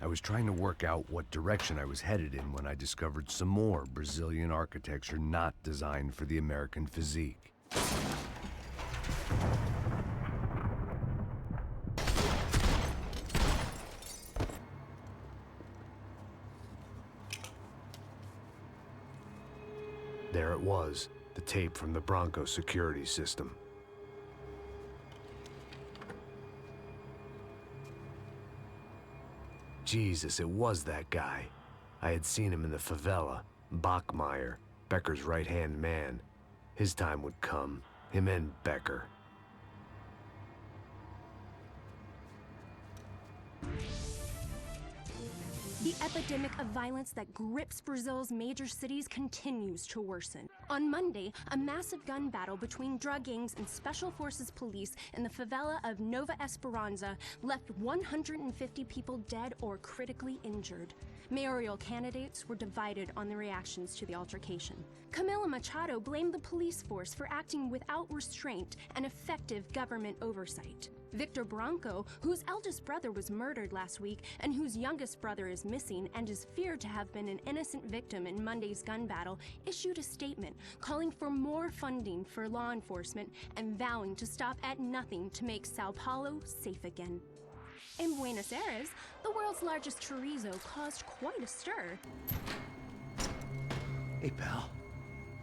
I was trying to work out what direction I was headed in when I discovered some more Brazilian architecture not designed for the American physique. There it was, the tape from the Bronco security system. Jesus, it was that guy. I had seen him in the favela, Bachmeyer, Becker's right-hand man. His time would come, him and Becker. The epidemic of violence that grips Brazil's major cities continues to worsen. On Monday, a massive gun battle between drug gangs and special forces police in the favela of Nova Esperança left 150 people dead or critically injured. Mayoral candidates were divided on the reactions to the altercation. Camila Machado blamed the police force for acting without restraint and effective government oversight. Victor Branco, whose eldest brother was murdered last week and whose youngest brother is missing and is feared to have been an innocent victim in Monday's gun battle, issued a statement calling for more funding for law enforcement and vowing to stop at nothing to make Sao Paulo safe again. In Buenos Aires, the world's largest chorizo caused quite a stir. Hey, pal.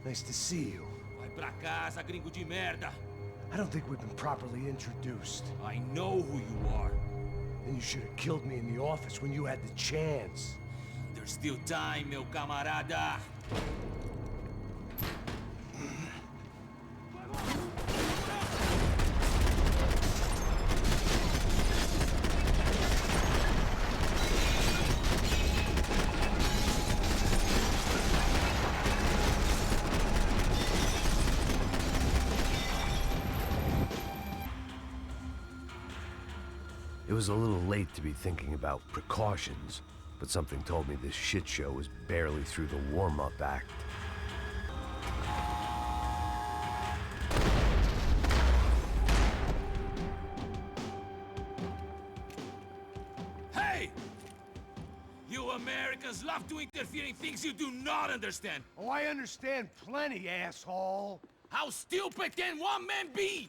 Nice to see you. Vai pra casa, gringo de merda. I don't think we've been properly introduced. I know who you are. Then you should have killed me in the office when you had the chance. There's still time, meu camarada. It was a little late to be thinking about precautions, but something told me this shit show was barely through the warm-up act. Hey! You Americans love to interfere in things you do not understand. Oh, I understand plenty, asshole. How stupid can one man be?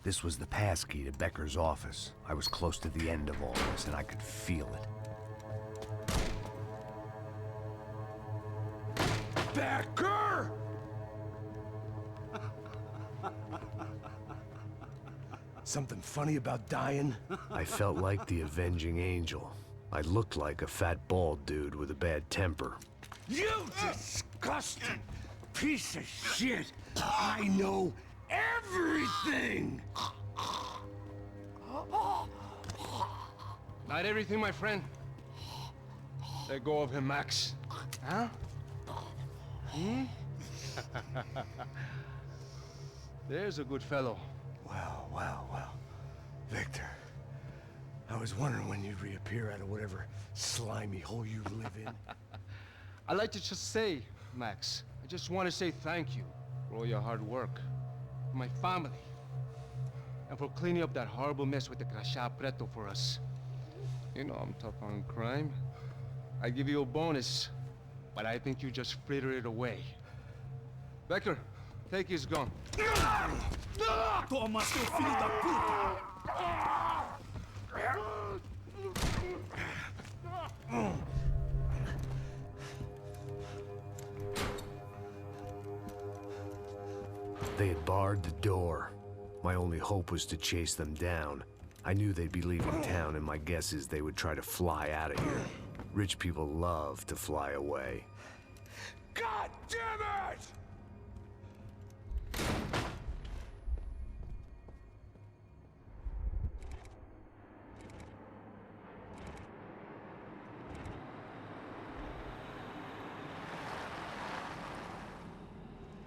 This was the passkey to Becker's office. I was close to the end of all this, and I could feel it. Becker! Something funny about dying? I felt like the avenging angel. I looked like a fat bald dude with a bad temper. You disgusting piece of shit! I know everything! Not everything, my friend. Let go of him, Max. Huh? Hmm? There's a good fellow. Well. Victor, I was wondering when you'd reappear out of whatever slimy hole you live in. I'd like to just say, Max, I just want to say thank you for all your hard work. For my family. And for cleaning up that horrible mess with the crachá preto for us. You know I'm tough on crime. I give you a bonus, but I think you just fritter it away. Becker, take his gun. Toma, seu filho da puta! They had barred the door. My only hope was to chase them down. I knew they'd be leaving town, and my guess is they would try to fly out of here. Rich people love to fly away. God damn it!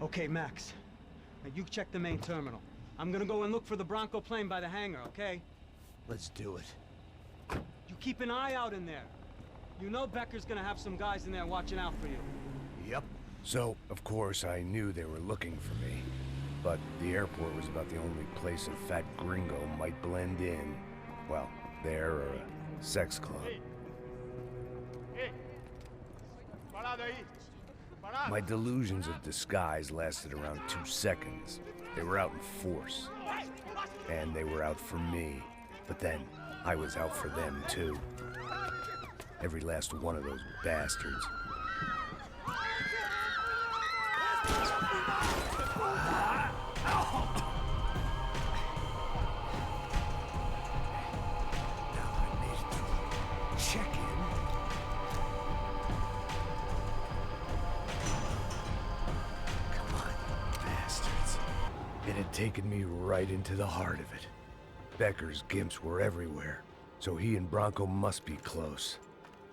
Okay, Max. Now you check the main terminal. I'm gonna go and look for the Bronco plane by the hangar, okay? Let's do it. You keep an eye out in there. You know Becker's gonna have some guys in there watching out for you. Yep. So, of course, I knew they were looking for me. But the airport was about the only place a fat gringo might blend in. Well, there or a sex club. My delusions of disguise lasted around 2 seconds. They were out in force. And they were out for me. But then, I was out for them too. Every last one of those bastards. It had taken me right into the heart of it. Becker's gimps were everywhere, so he and Bronco must be close.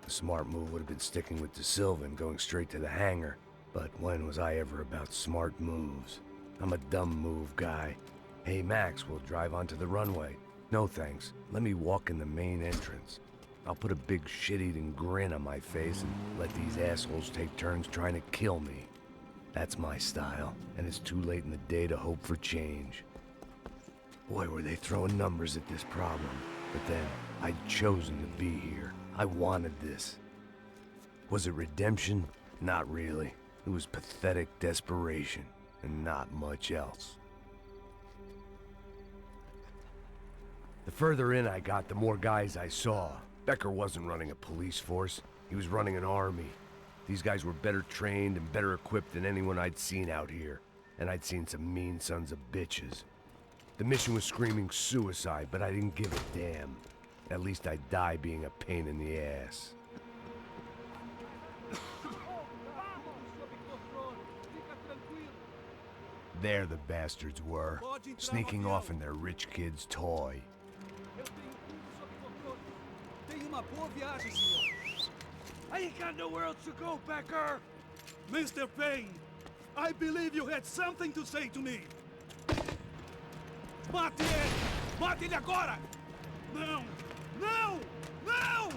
The smart move would have been sticking with De Silva and going straight to the hangar, but when was I ever about smart moves? I'm a dumb move guy. Hey Max, we'll drive onto the runway. No thanks, let me walk in the main entrance. I'll put a big shit-eating grin on my face and let these assholes take turns trying to kill me. That's my style, and it's too late in the day to hope for change. Boy, were they throwing numbers at this problem. But then, I'd chosen to be here. I wanted this. Was it redemption? Not really. It was pathetic desperation, and not much else. The further in I got, the more guys I saw. Becker wasn't running a police force. He was running an army. These guys were better trained and better equipped than anyone I'd seen out here. And I'd seen some mean sons of bitches. The mission was screaming suicide, but I didn't give a damn. At least I'd die being a pain in the ass. There the bastards were, sneaking off in their rich kid's toy. I ain't got nowhere else to go, Becker! Mr. Payne, I believe you had something to say to me. Mate ele! Mate ele agora! Não! Não! Não!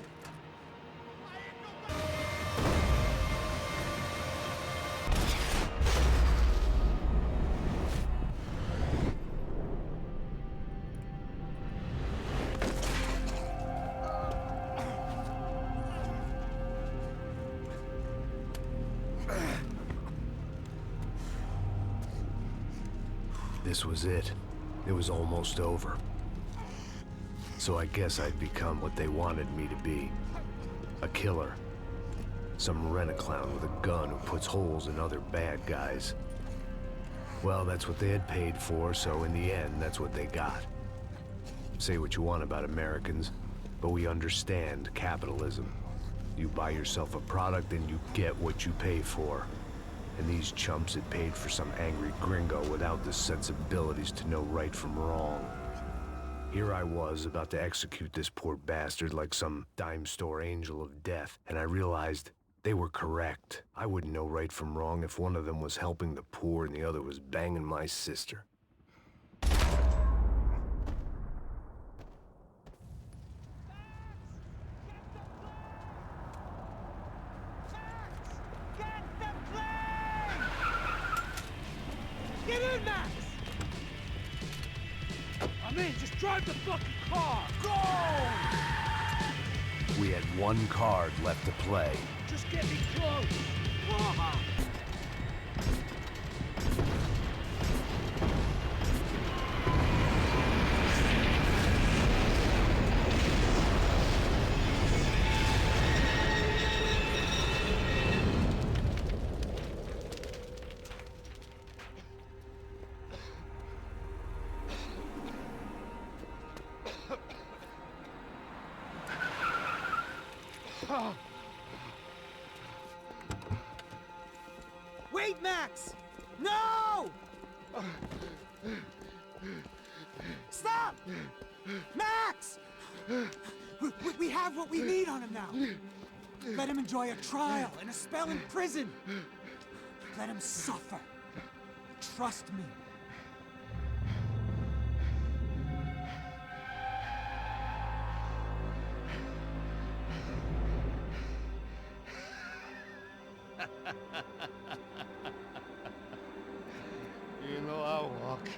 This was it. It was almost over. So I guess I'd become what they wanted me to be. A killer. Some rent-a-clown with a gun who puts holes in other bad guys. Well, that's what they had paid for, so in the end, that's what they got. Say what you want about Americans, but we understand capitalism. You buy yourself a product and you get what you pay for. And these chumps had paid for some angry gringo without the sensibilities to know right from wrong. Here I was, about to execute this poor bastard like some dime store angel of death, and I realized they were correct. I wouldn't know right from wrong if one of them was helping the poor and the other was banging my sister. Get in, Max! I'm in, just drive the fucking car! Go! We had one card left to play. Just get me close! Uh-huh. Wait, Max! No! Stop! Max! We have what we need on him now. Let him enjoy a trial and a spell in prison. Let him suffer. Trust me. You know I'll walk.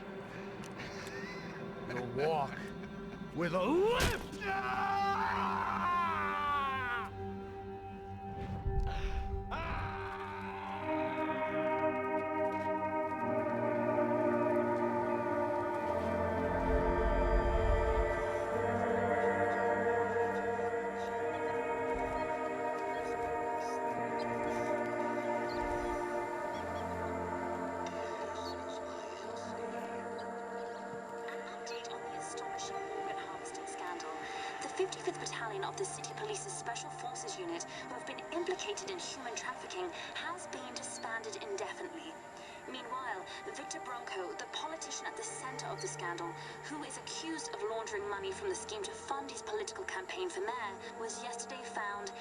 You'll walk with a lift! The 55th Battalion of the City Police's Special Forces Unit, who have been implicated in human trafficking, has been disbanded indefinitely. Meanwhile, Victor Bronco, the politician at the center of the scandal, who is accused of laundering money from the scheme to fund his political campaign for mayor, was yesterday found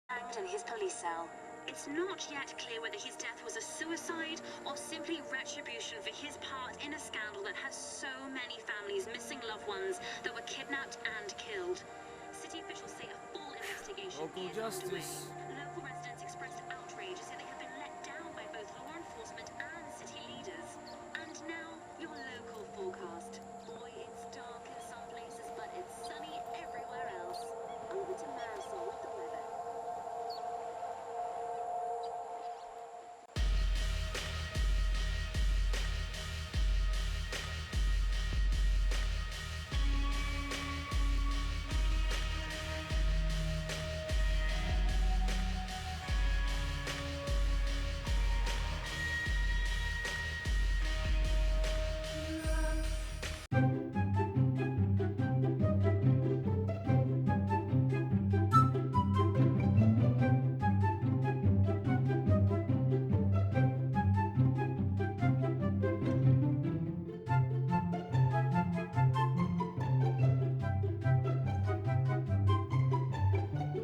hanged in his police cell. It's not yet clear whether his death was a suicide or simply retribution for his part in a scandal that has so many families missing loved ones that were kidnapped and killed. City officials say a full investigation is underway. Local